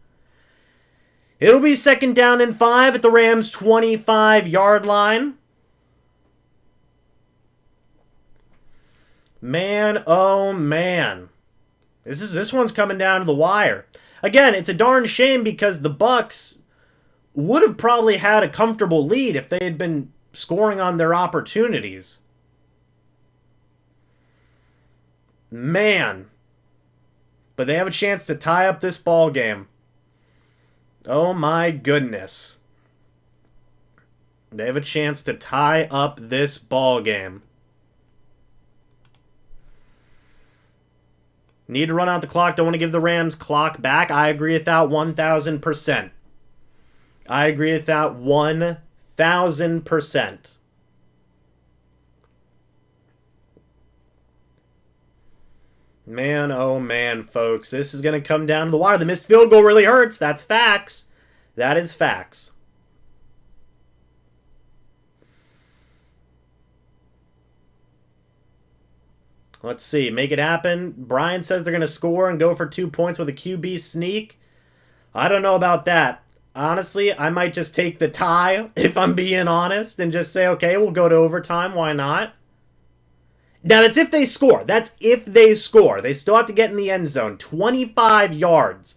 It'll be 2nd down and 5 at the Rams' 25-yard line. Man, oh man. This one's coming down to the wire. Again, it's a darn shame because the Bucs would have probably had a comfortable lead if they had been scoring on their opportunities. Man. But they have a chance to tie up this ball game. Oh my goodness. They have a chance to tie up this ball game. Need to run out the clock. Don't want to give the Rams clock back. I agree with that 1,000%. I agree with that 1,000%. Man, oh man, folks. This is going to come down to the wire. The missed field goal really hurts. That's facts. That is facts. Let's see. Make it happen. Brian says they're going to score and go for 2 points with a QB sneak. I don't know about that. Honestly, I might just take the tie, if I'm being honest, and just say, okay, we'll go to overtime. Why not? Now, that's if they score. That's if they score. They still have to get in the end zone. 25 yards.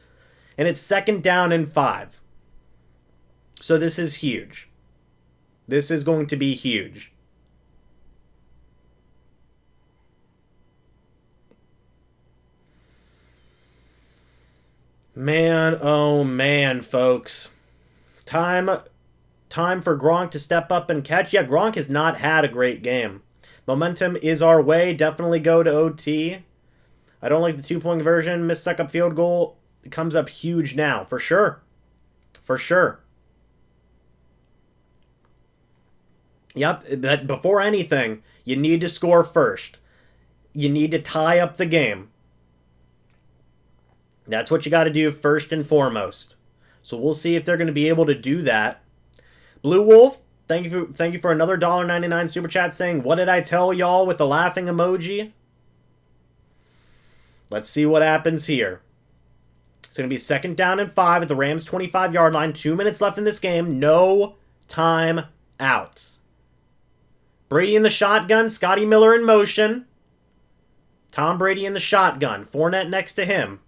And it's 2nd down and 5. So this is huge. This is going to be huge. Man, oh man, folks. Time for Gronk to step up and catch. Yeah, Gronk has not had a great game. Momentum is our way. Definitely go to OT. I don't like the 2-point conversion. Missed suck-up field goal. It comes up huge now, for sure. For sure. Yep, but before anything, you need to score first. You need to tie up the game. That's what you got to do first and foremost. So we'll see if they're going to be able to do that. Blue Wolf, thank you for another $1.99 super chat saying, "What did I tell y'all?" with the laughing emoji. Let's see what happens here. It's going to be 2nd down and 5 at the Rams' 25-yard line. 2 minutes left in this game. No time outs. Brady in the shotgun. Scotty Miller in motion. Tom Brady in the shotgun. Fournette next to him.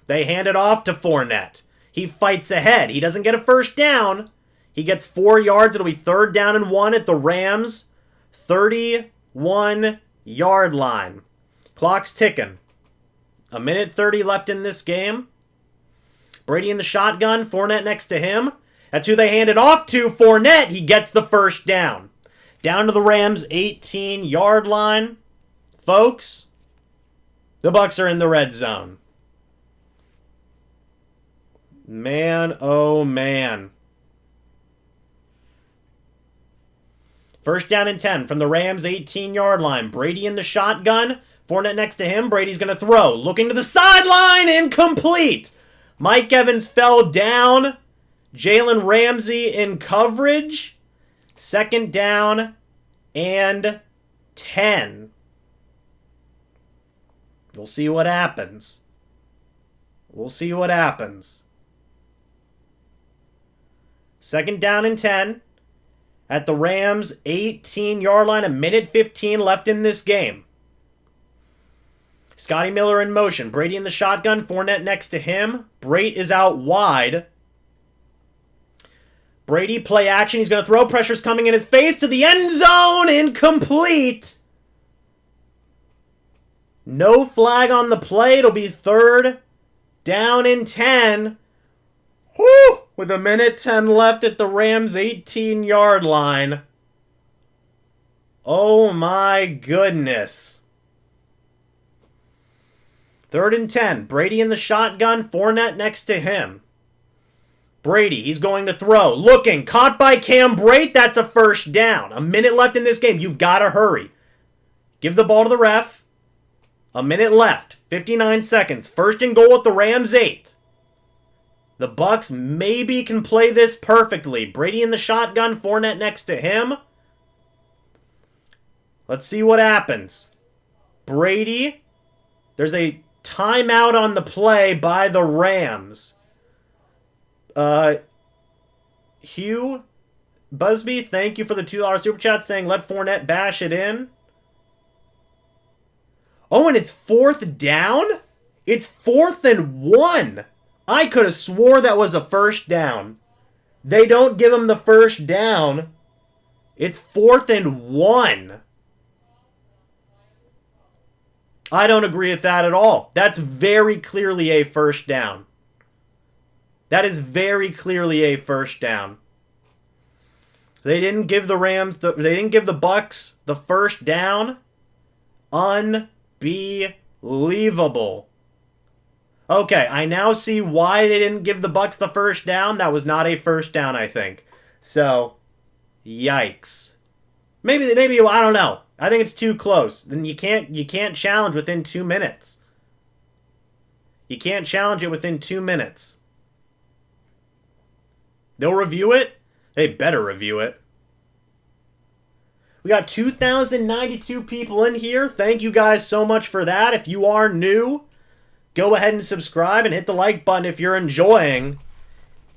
They hand it off to Fournette. He fights ahead. He doesn't get a first down. He gets 4 yards. It'll be 3rd down and 1 at the Rams' 31-yard line. Clock's ticking. 1:30 left in this game. Brady in the shotgun. Fournette next to him. That's who they hand it off to. Fournette. He gets the first down. Down to the Rams' 18-yard line. Folks, the Bucs are in the red zone. Man, oh man. 1st down and 10 from the Rams' 18-yard line. Brady in the shotgun. Fournette next to him. Brady's going to throw. Looking to the sideline. Incomplete. Mike Evans fell down. Jalen Ramsey in coverage. 2nd down and 10. We'll see what happens. We'll see what happens. 2nd down and 10 at the Rams' 18-yard line. 1:15 left in this game. Scotty Miller in motion. Brady in the shotgun. Fournette next to him. Brate is out wide. Brady, play action. He's going to throw. Pressure's coming in his face to the end zone. Incomplete. No flag on the play. It'll be 3rd down and 10. Whew! With 1:10 left at the Rams' 18-yard line. Oh my goodness. 3rd and 10. Brady in the shotgun. Fournette next to him. Brady, he's going to throw. Looking. Caught by Cam Brate. That's a first down. 1 minute left in this game. You've got to hurry. Give the ball to the ref. 1 minute left. 59 seconds. First and goal at the Rams 8. The Bucs maybe can play this perfectly. Brady in the shotgun, Fournette next to him. Let's see what happens. Brady. There's a timeout on the play by the Rams. Hugh Busby, thank you for the $2 super chat saying let Fournette bash it in. Oh, and it's 4th down? It's 4th and 1. I could have swore that was a first down. They don't give him the first down. It's 4th and 1. I don't agree with that at all. That's very clearly a first down. That is very clearly a first down. They didn't give the Rams, they didn't give the Bucs the first down. Unbelievable. Okay, I now see why they didn't give the Bucs the first down. That was not a first down, I think. So, yikes. Maybe I don't know. I think it's too close. Then you can't challenge within 2 minutes. You can't challenge it within 2 minutes. They'll review it? They better review it. We got 2,092 people in here. Thank you guys so much for that. If you are new, go ahead and subscribe and hit the like button if you're enjoying.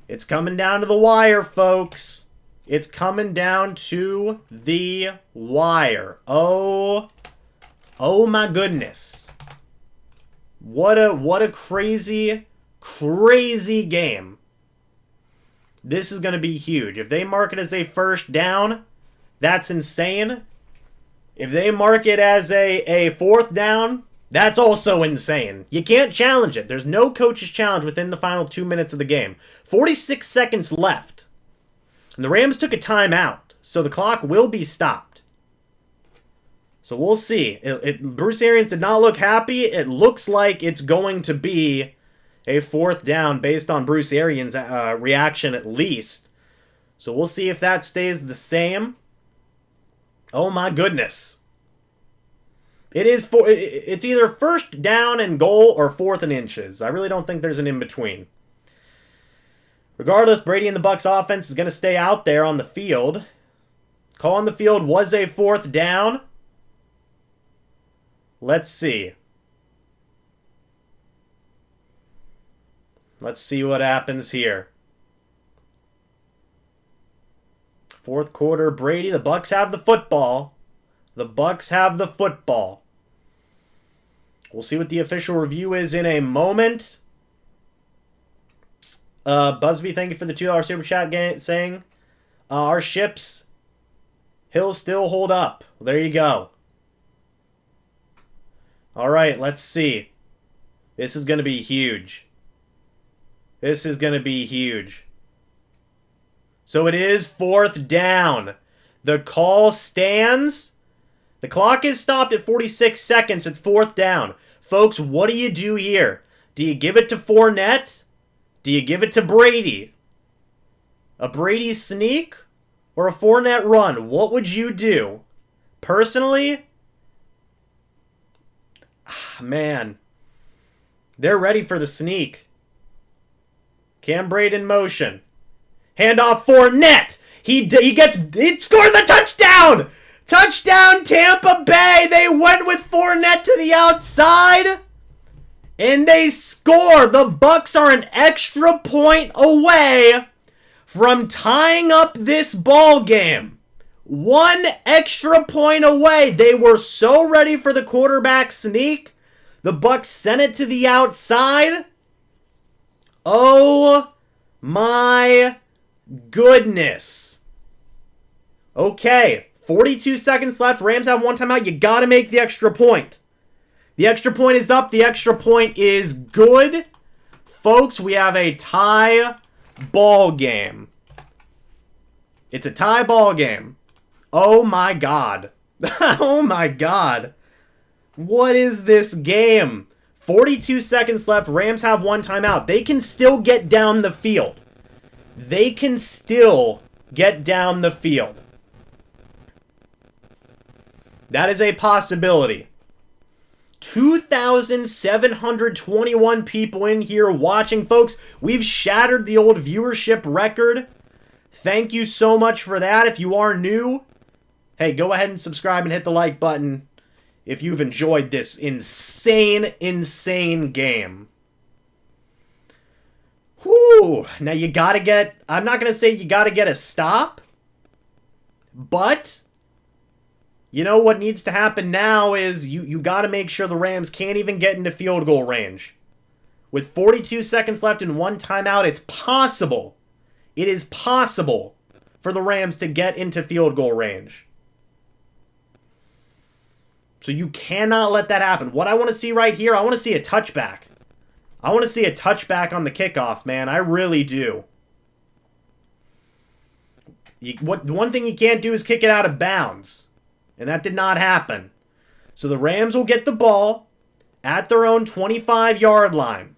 It's coming down to the wire, folks. It's coming down to the wire. Oh my goodness. What a crazy, crazy game. This is going to be huge. If they mark it as a first down, that's insane. If they mark it as a 4th down, that's also insane. You can't challenge it. There's no coach's challenge within the final 2 minutes of the game. 46 seconds left. And the Rams took a timeout, so the clock will be stopped. So we'll see. Bruce Arians did not look happy. It looks like it's going to be a 4th down based on Bruce Arians' reaction at least. So we'll see if that stays the same. Oh my goodness. It's either first down and goal or 4th and inches. I really don't think there's an in-between. Regardless, Brady and the Bucs offense is going to stay out there on the field. Call on the field was a 4th down. Let's see. Let's see what happens here. 4th quarter, Brady. The Bucs have the football. The Bucs have the football. We'll see what the official review is in a moment. Busby, thank you for the $2 super chat saying our ships he'll still hold up. There you go. All right, let's see. This is going to be huge. This is going to be huge. So it is 4th down. The call stands. The clock is stopped at 46 seconds. It's 4th down. Folks, what do you do here? Do you give it to Fournette? Do you give it to Brady? A Brady sneak or a Fournette run? What would you do? Personally, man, they're ready for the sneak. Cam Brady in motion. Handoff Fournette. He scores a touchdown. Touchdown Tampa Bay. They went with Fournette to the outside. And they score. The Bucs are an extra point away from tying up this ball game. 1 extra point away. They were so ready for the quarterback sneak. The Bucs sent it to the outside. Oh my goodness. Okay, 42 seconds left. Rams have 1 timeout. You got to make the extra point. The extra point is up. The extra point is good. Folks, we have a tie ball game. It's a tie ball game. Oh my god. Oh my god. What is this game? 42 seconds left. Rams have 1 timeout. They can still get down the field. They can still get down the field. That is a possibility. 2,721 people in here watching, folks. We've shattered the old viewership record. Thank you so much for that. If you are new, hey, go ahead and subscribe and hit the like button if you've enjoyed this insane, insane game. Whew. Now you gotta get, I'm not gonna say you gotta get a stop, but you know what needs to happen now is you gotta make sure the Rams can't even get into field goal range. With 42 seconds left and 1 timeout, it's possible. It is possible for the Rams to get into field goal range. So you cannot let that happen. What I want to see right here, I want to see a touchback. I want to see a touchback on the kickoff, man. I really do. One thing you can't do is kick it out of bounds. And that did not happen. So the Rams will get the ball at their own 25-yard line.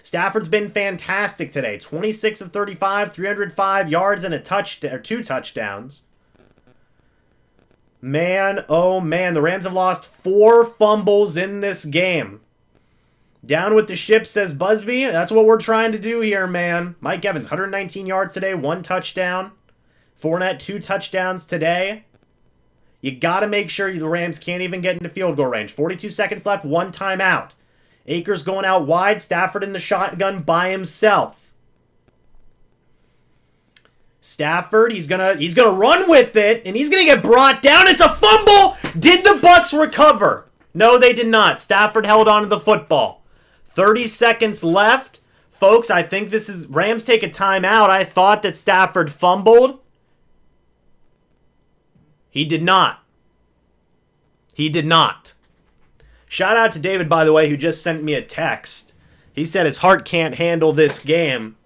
Stafford's been fantastic today. 26 of 35, 305 yards and 2 touchdowns. Man, oh man, the Rams have lost 4 fumbles in this game. Down with the ship, says Busby. That's what we're trying to do here, man. Mike Evans, 119 yards today, 1 touchdown. Fournette, 2 touchdowns today. You got to make sure the Rams can't even get into field goal range. 42 seconds left, 1 timeout. Akers going out wide, Stafford in the shotgun by himself. Stafford, he's gonna run with it, and he's gonna get brought down. It's a fumble! Did the Bucs recover? No, they did not. Stafford held on to the football. 30 seconds left. Folks, I think this is... Rams take a timeout. I thought that Stafford fumbled. He did not. He did not. Shout out to David, by the way, who just sent me a text. He said his heart can't handle this game.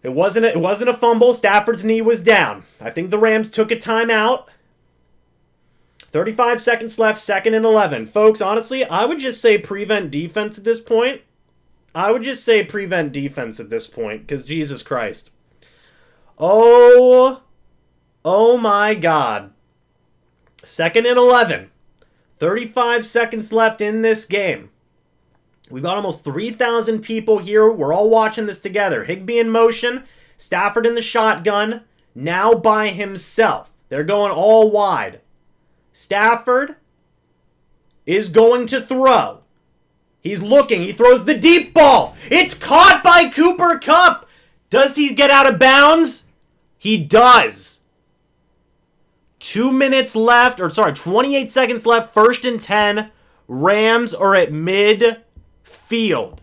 It wasn't a fumble. Stafford's knee was down. I think the Rams took a timeout. 35 seconds left, 2nd and 11. Folks, honestly, I would just say prevent defense at this point. Because Jesus Christ. Oh my God. 2nd and 11. 35 seconds left in this game. We've got almost 3,000 people here. We're all watching this together. Higbee in motion. Stafford in the shotgun. Now by himself. They're going all wide. Stafford is going to throw. He's looking. He throws the deep ball. It's caught by Cooper Kupp. Does he get out of bounds? He does. 2 minutes left. 28 seconds left. 1st and 10. Rams are at midfield.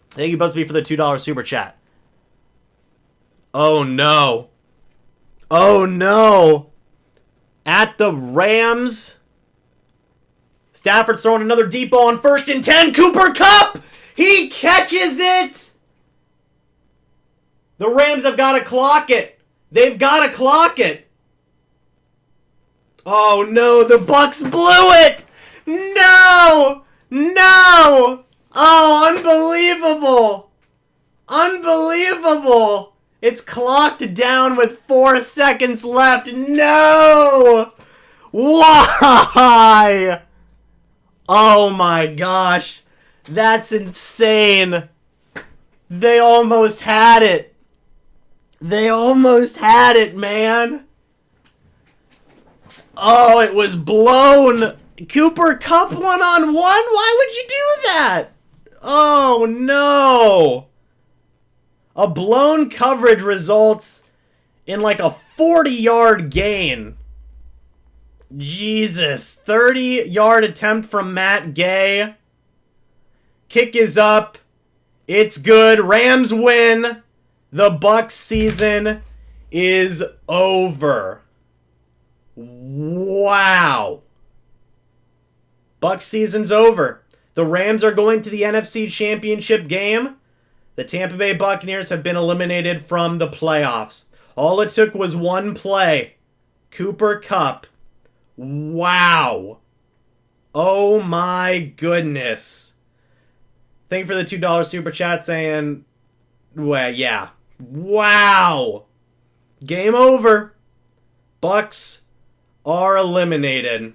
Thank you, Busby, for the $2 super chat. Oh, no. Oh, no. At the Rams. Stafford's throwing another deep ball on 1st and 10. Cooper Kupp! He catches it! The Rams have got to clock it. They've got to clock it. Oh, no. The Bucs blew it! No! No! Oh, unbelievable! Unbelievable! It's clocked down with 4 seconds left. No! Why? Oh my gosh. That's insane. They almost had it. They almost had it, man. Oh, it was blown. Cooper Kupp 1-on-1? Why would you do that? Oh, no. A blown coverage results in like a 40-yard gain. Jesus. 30-yard attempt from Matt Gay. Kick is up. It's good. Rams win. The Bucs season is over. Wow. Bucs season's over. The Rams are going to the NFC Championship game. The Tampa Bay Buccaneers have been eliminated from the playoffs. All it took was one play. Cooper Kupp. Wow. Oh my goodness. Thank you for the $2 super chat saying, well, yeah. Wow. Game over. Bucs are eliminated.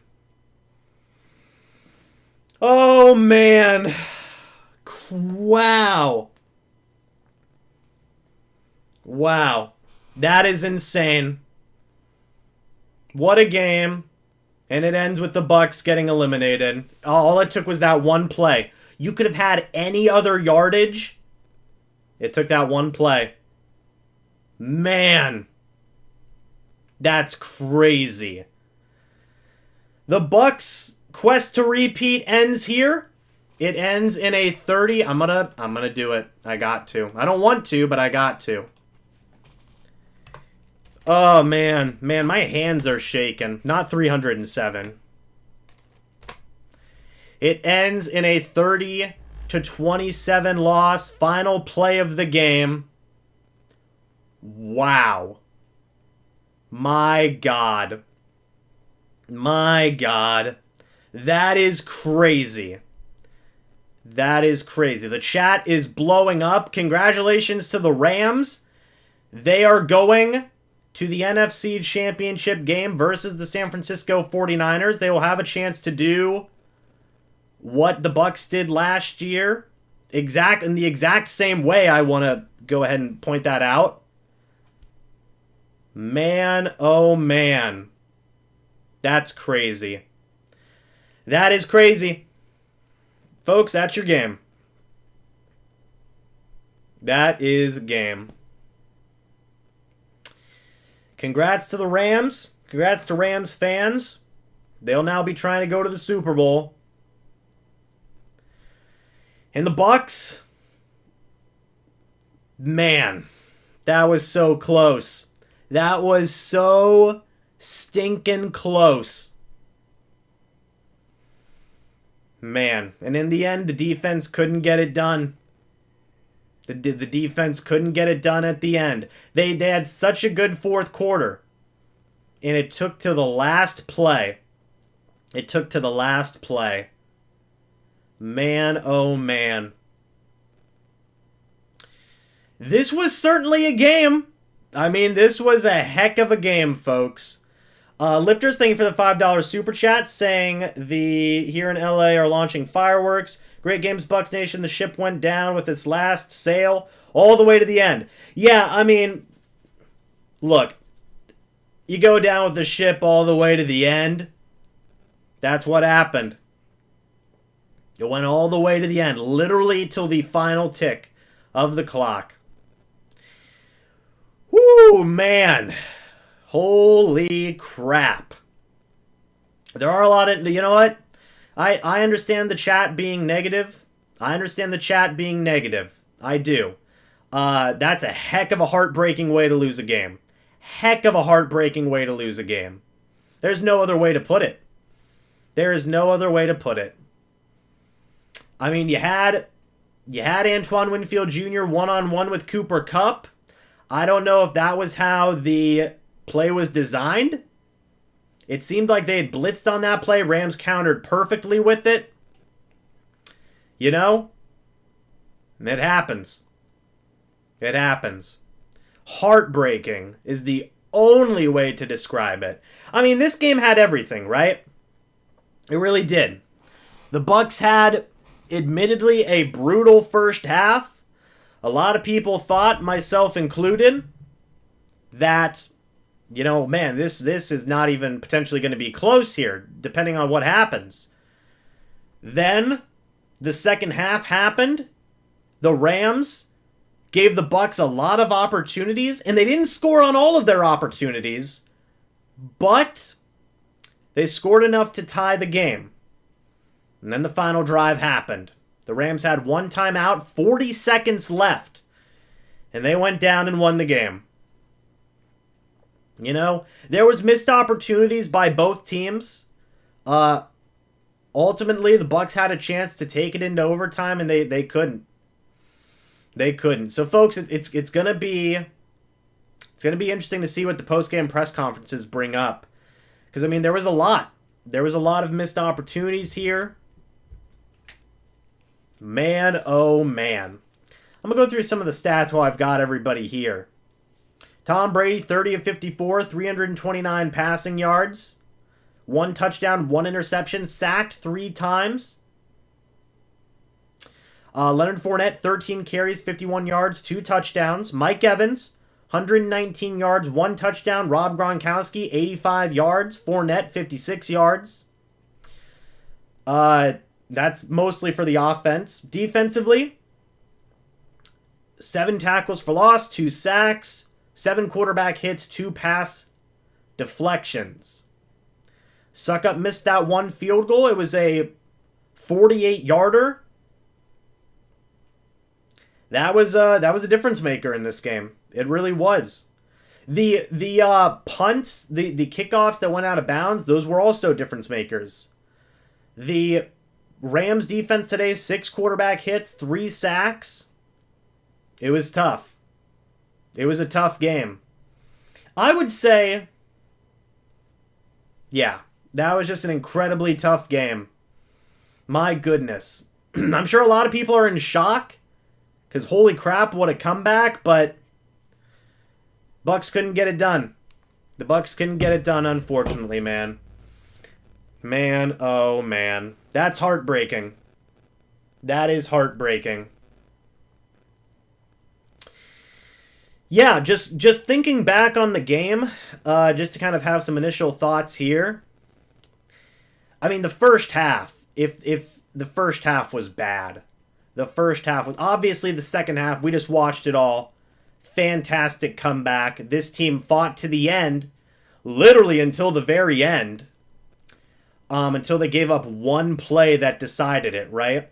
Oh, man. Wow. Wow. That is insane. What a game. And it ends with the Bucs getting eliminated. All it took was that one play. You could have had any other yardage. It took that one play. Man. That's crazy. The Bucs quest to repeat ends here. It ends in a 30. I'm gonna do it. I got to. I don't want to, but I got to. Oh, man. Man, my hands are shaking. Not 307. It ends in a 30-27 loss. Final play of the game. Wow. My God. My God. That is crazy. That is crazy. The chat is blowing up. Congratulations to the Rams. They are going to the NFC Championship game versus the San Francisco 49ers. They will have a chance to do what the Bucs did last year. In the exact same way, I want to go ahead and point that out. Man, oh man. That's crazy. That is crazy. Folks, that's your game. That is game. Congrats to the Rams. Congrats to Rams fans. They'll now be trying to go to the Super Bowl. And the Bucs, man, that was so close. That was so stinking close. Man, and in the end, the defense couldn't get it done. The defense couldn't get it done at the end. They had such a good fourth quarter. And it took to the last play. It took to the last play. Man, oh man. This was certainly a game. I mean, this was a heck of a game, folks. Lifters, thank you for the $5 super chat, saying here in LA are launching fireworks. Great games, Bucs Nation. The ship went down with its last sail all the way to the end. Yeah, I mean, look, you go down with the ship all the way to the end. That's what happened. It went all the way to the end, literally till the final tick of the clock. Whoo, man. Holy crap. There are a lot of, you know what? I understand the chat being negative. I understand the chat being negative. I do. That's a heck of a heartbreaking way to lose a game. Heck of a heartbreaking way to lose a game. There's no other way to put it. There is no other way to put it. I mean, you had Antoine Winfield Jr. one-on-one with Cooper Kupp. I don't know if that was how the play was designed. It seemed like they had blitzed on that play. Rams countered perfectly with it. You know? It happens. It happens. Heartbreaking is the only way to describe it. I mean, this game had everything, right? It really did. The Bucs had, admittedly, a brutal first half. A lot of people thought, myself included, that, you know, man, this is not even potentially going to be close here, depending on what happens. Then, the second half happened. The Rams gave the Bucs a lot of opportunities, and they didn't score on all of their opportunities, but they scored enough to tie the game. And then the final drive happened. The Rams had one timeout, 40 seconds left, and they went down and won the game. You know, there was missed opportunities by both teams. Ultimately, the Bucs had a chance to take it into overtime, and they couldn't. They couldn't. So, folks, it's gonna be interesting to see what the post-game press conferences bring up, because I mean, there was a lot of missed opportunities here. Man, oh man. I'm gonna go through some of the stats while I've got everybody here. Tom Brady, 30 of 54, 329 passing yards, 1 touchdown, 1 interception, sacked 3 times. Leonard Fournette, 13 carries, 51 yards, 2 touchdowns. Mike Evans, 119 yards, 1 touchdown. Rob Gronkowski, 85 yards. Fournette, 56 yards. That's mostly for the offense. Defensively, 7 tackles for loss, 2 sacks, 7 quarterback hits, 2 pass deflections. Suckup missed that 1 field goal. It was a 48-yarder. That was a difference maker in this game. It really was. The punts, the kickoffs that went out of bounds, those were also difference makers. The Rams defense today, 6 quarterback hits, 3 sacks. It was tough. It was a tough game. I would say, yeah, that was just an incredibly tough game. My goodness. I'm sure a lot of people are in shock, because holy crap, what a comeback, but Bucs couldn't get it done. The Bucs couldn't get it done, unfortunately, man. Man, oh man. That's heartbreaking. That is heartbreaking. Yeah, just thinking back on the game, just to kind of have some initial thoughts here. I mean, the first half, if the first half was bad. The first half was obviously the second half. We just watched it all. Fantastic comeback. This team fought to the end, literally until the very end, until they gave up 1 play that decided it, right?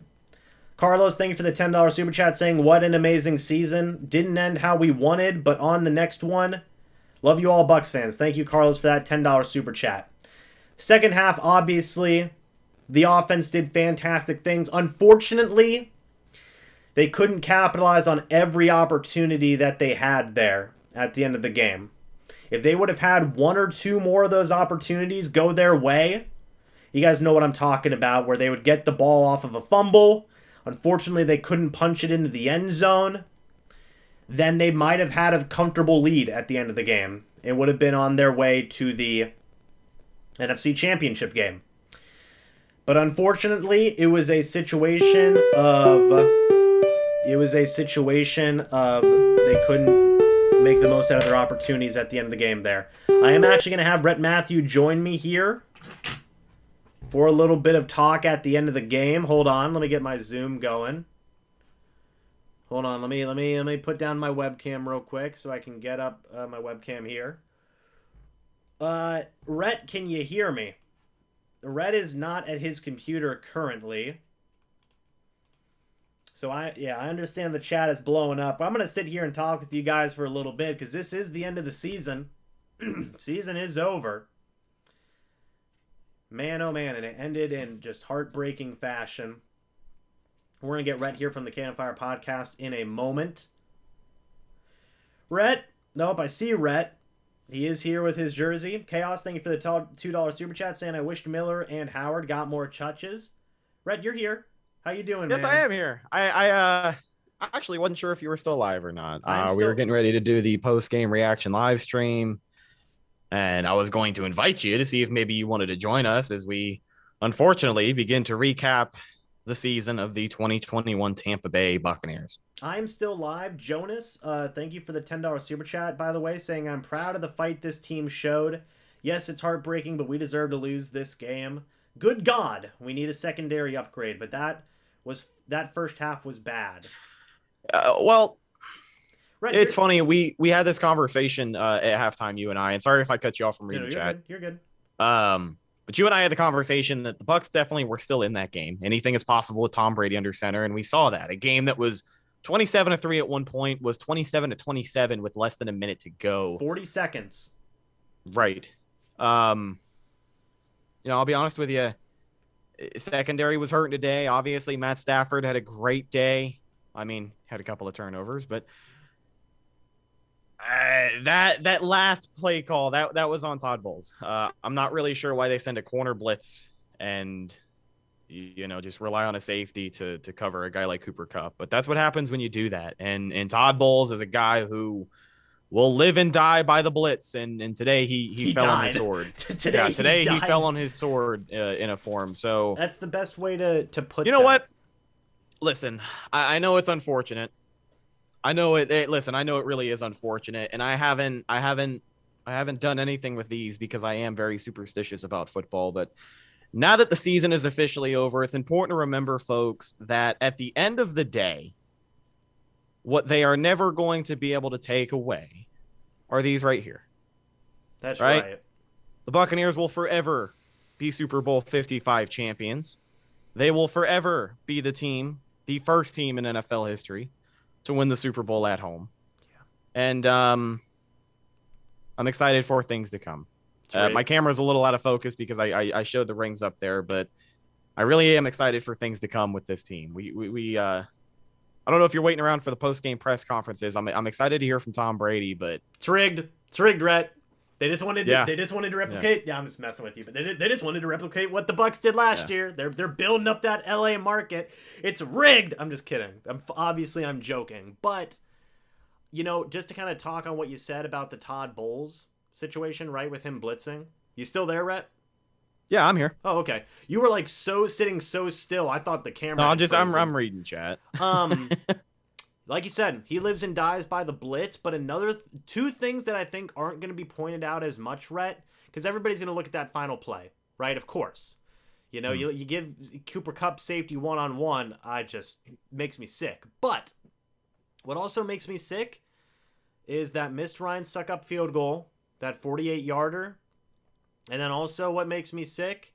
Carlos, thank you for the $10 super chat saying, what an amazing season. Didn't end how we wanted, but on the next one. Love you all, Bucs fans. Thank you, Carlos, for that $10 super chat. Second half, obviously, the offense did fantastic things. Unfortunately, they couldn't capitalize on every opportunity that they had there at the end of the game. If they would have had 1 or 2 more of those opportunities go their way, you guys know what I'm talking about, where they would get the ball off of a fumble. Unfortunately, they couldn't punch it into the end zone. Then they might have had a comfortable lead at the end of the game. It would have been on their way to the NFC Championship game. But unfortunately, it was a situation of they couldn't make the most out of their opportunities at the end of the game there. I am actually going to have Rhett Matthew join me here for a little bit of talk at the end of the game. Hold on, let me get my Zoom going. Hold on, let me put down my webcam real quick so I can get up my webcam here. Rhett, can you hear me? Rhett is not at his computer currently. So I understand the chat is blowing up. I'm going to sit here and talk with you guys for a little bit because this is the end of the season. Season is over. Man, oh man, and it ended in just heartbreaking fashion. We're going to get Rhett here from the Cannon Fire podcast in a moment. Rhett? Nope, I see Rhett. He is here with his jersey. Chaos, thank you for the $2 super chat saying I wished Miller and Howard got more touches. Rhett, you're here. How you doing, Yes, man? I am here. I actually wasn't sure if you were still alive or not. We were getting ready to do the post-game reaction live stream, and I was going to invite you to see if maybe you wanted to join us as we, unfortunately, begin to recap the season of the 2021 Tampa Bay Buccaneers. I'm still live. Jonas, thank you for the $10 super chat, by the way, saying I'm proud of the fight this team showed. Yes, it's heartbreaking, but we deserve to lose this game. Good God, we need a secondary upgrade, but that first half was bad. Well, Right, it's funny. We had this conversation at halftime, you and I. And sorry if I cut you off from reading chat. You're good. But you and I had the conversation that the Bucs definitely were still in that game. Anything is possible with Tom Brady under center, and we saw that. A game that was 27-3 at one point was 27-27 with less than a minute to go. 40 seconds. Right. I'll be honest with you. Secondary was hurting today. Obviously, Matt Stafford had a great day. I mean, had a couple of turnovers, but that last play call that was on Todd Bowles. I'm not really sure why they send a corner blitz and just rely on a safety to cover a guy like Cooper Kupp. But that's what happens when you do that. And Todd Bowles is a guy who will live and die by the blitz. And today he fell on his sword. today he fell on his sword in a form. So that's the best way to put. You know what? Listen, I know it's unfortunate. I know listen, I know it really is unfortunate, and I haven't done anything with these because I am very superstitious about football. But now that the season is officially over, it's important to remember, folks, that at the end of the day, what they are never going to be able to take away are these right here. That's right. The Buccaneers will forever be Super Bowl 55 champions. They will forever be the first team in NFL history to win the Super Bowl at home. Yeah. And I'm excited for things to come. My camera's a little out of focus because I showed the rings up there, but I really am excited for things to come with this team. We I don't know if you're waiting around for the post-game press conferences. I'm excited to hear from Tom Brady, but it's rigged. It's rigged, Rhett. They just wanted to replicate. Yeah, I'm just messing with you, but they just wanted to replicate what the Bucs did last year. They're building up that LA market. It's rigged. I'm just kidding. I'm joking, but just to kind of talk on what you said about the Todd Bowles situation, right, with him blitzing. You still there, Rhett? Yeah, I'm here. Oh, okay. You were like sitting so still. I thought the camera. No, I'm reading chat. Like you said, he lives and dies by the blitz. But two things that I think aren't going to be pointed out as much, Rhett, because everybody's going to look at that final play, right? Of course, you give Cooper Kupp safety 1-on-1. I just makes me sick. But what also makes me sick is that missed Ryan suck-up field goal, that 48-yarder. And then also what makes me sick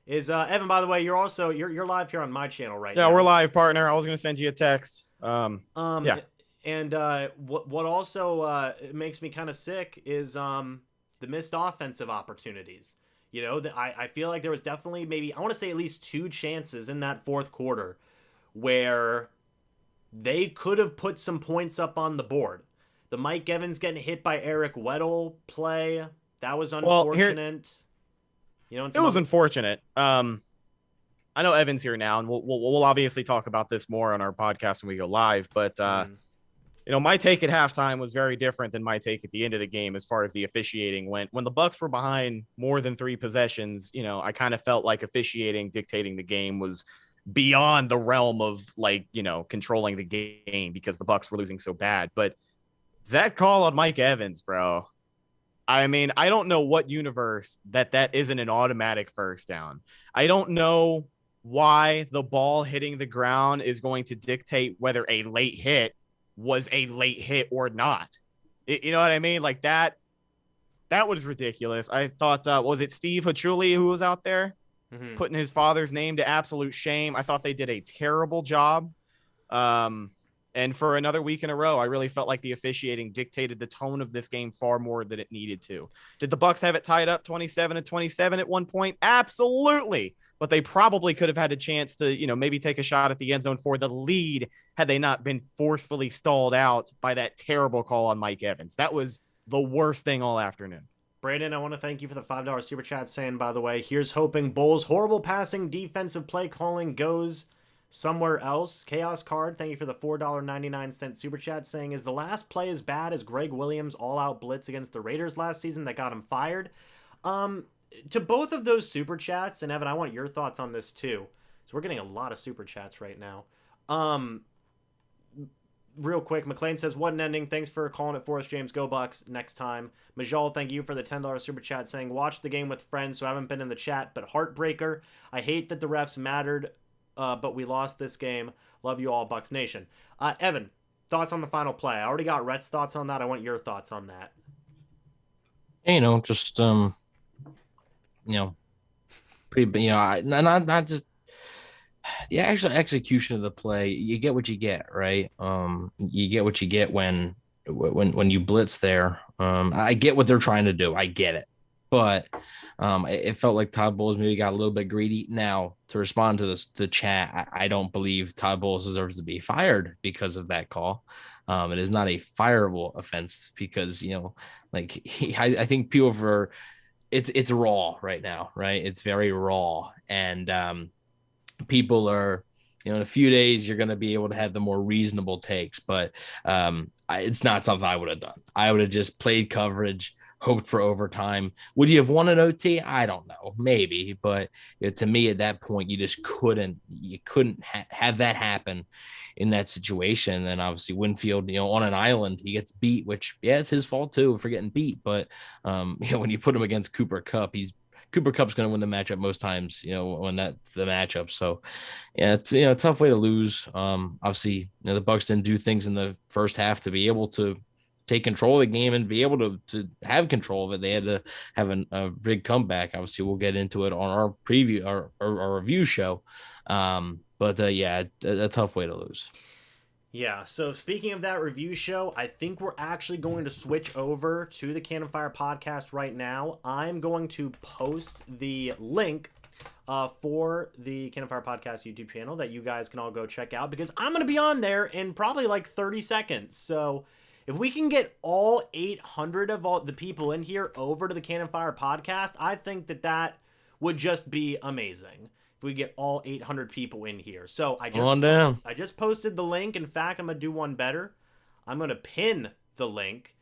is, Evan, by the way, you're live here on my channel right now. Yeah, we're live, partner. I was going to send you a text. Yeah. And what also makes me kind of sick is the missed offensive opportunities. I feel like there was definitely maybe, I want to say at least 2 chances in that fourth quarter where they could have put some points up on the board. The Mike Evans getting hit by Eric Weddle play, that was unfortunate. It was unfortunate. I know Evan's here now, and we'll obviously talk about this more on our podcast when we go live. But my take at halftime was very different than my take at the end of the game as far as the officiating went. When the Bucs were behind more than 3 possessions, I kind of felt like officiating dictating the game was beyond the realm of controlling the game because the Bucs were losing so bad. But that call on Mike Evans, bro. I mean, I don't know what universe that isn't an automatic first down. I don't know why the ball hitting the ground is going to dictate whether a late hit was a late hit or not. You know what I mean? Like that was ridiculous. I thought, was it Steve Hachuli who was out there putting his father's name to absolute shame? I thought they did a terrible job. And for another week in a row, I really felt like the officiating dictated the tone of this game far more than it needed to. Did the Bucs have it tied up 27-27 at one point? Absolutely. But they probably could have had a chance to, maybe take a shot at the end zone for the lead had they not been forcefully stalled out by that terrible call on Mike Evans. That was the worst thing all afternoon. Brandon, I want to thank you for the $5 super chat saying, by the way, here's hoping Bowles' horrible passing defensive play calling goes somewhere else. Chaos Card, thank you for the $4.99 super chat saying, is the last play as bad as Greg Williams' all-out blitz against the Raiders last season that got him fired? To both of those super chats, and Evan, I want your thoughts on this too, so we're getting a lot of super chats right now. Real quick, McLean says, what an ending. Thanks for calling it for us, James. Go Bucs next time. Majal, thank you for the $10 super chat saying, watch the game with friends who haven't been in the chat, but heartbreaker. I hate that the refs mattered, but we lost this game. Love you all, Bucs Nation. Evan, thoughts on the final play? I already got Rhett's thoughts on that. I want your thoughts on that. Just pretty, not just the actual execution of the play. You get what you get, right? You get what you get when you blitz there. I get what they're trying to do. I get it. But it felt like Todd Bowles maybe got a little bit greedy. Now, to respond to the chat, I don't believe Todd Bowles deserves to be fired because of that call. It is not a fireable offense because, I think people it's raw right now, right? It's very raw. And people are, in a few days, you're going to be able to have the more reasonable takes. But it's not something I would have done. I would have just played coverage, hoped for overtime. Would you have won an OT? I don't know, maybe, but to me at that point, you just couldn't have that happen in that situation. And obviously Winfield, on an island, he gets beat, which it's his fault too for getting beat. But when you put him against Cooper Kupp's going to win the matchup most times, when that's the matchup. So, it's a tough way to lose. Obviously, the Bucs didn't do things in the first half to be able to take control of the game and be able to have control of it. They had to have a big comeback. Obviously, we'll get into it on our preview, our review show. But a tough way to lose. Yeah, so speaking of that review show, I think we're actually going to switch over to the Cannon Fire podcast right now. I'm going to post the link for the Cannon Fire podcast YouTube channel that you guys can all go check out, because I'm going to be on there in probably like 30 seconds. So if we can get all 800 of all the people in here over to the Cannon Fire podcast, I think that would just be amazing. If we get all 800 people in here. So I just posted the link. In fact, I'm going to do one better. I'm going to pin the link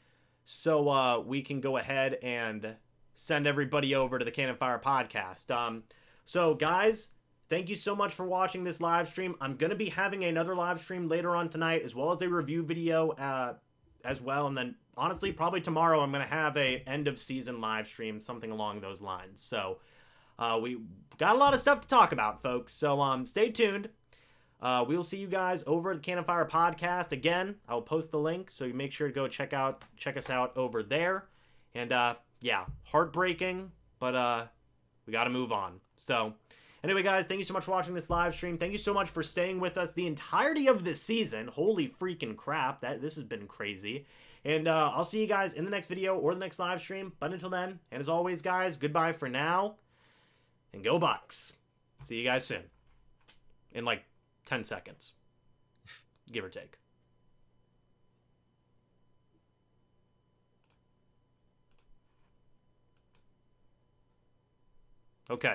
so we can go ahead and send everybody over to the Cannon Fire podcast. So guys, thank you so much for watching this live stream. I'm going to be having another live stream later on tonight, as well as a review video as well. And then honestly, probably tomorrow, I'm going to have a end of season live stream, something along those lines. So we got a lot of stuff to talk about, folks. So stay tuned. We will see you guys over at the Cannon Fire podcast. Again, I'll post the link, so you make sure to go check us out over there. And heartbreaking, but we got to move on. So anyway, guys, thank you so much for watching this live stream. Thank you so much for staying with us the entirety of this season. Holy freaking crap, this has been crazy. And I'll see you guys in the next video or the next live stream. But until then, and as always, guys, goodbye for now. And go Bucs. See you guys soon. In like 10 seconds. Give or take. Okay.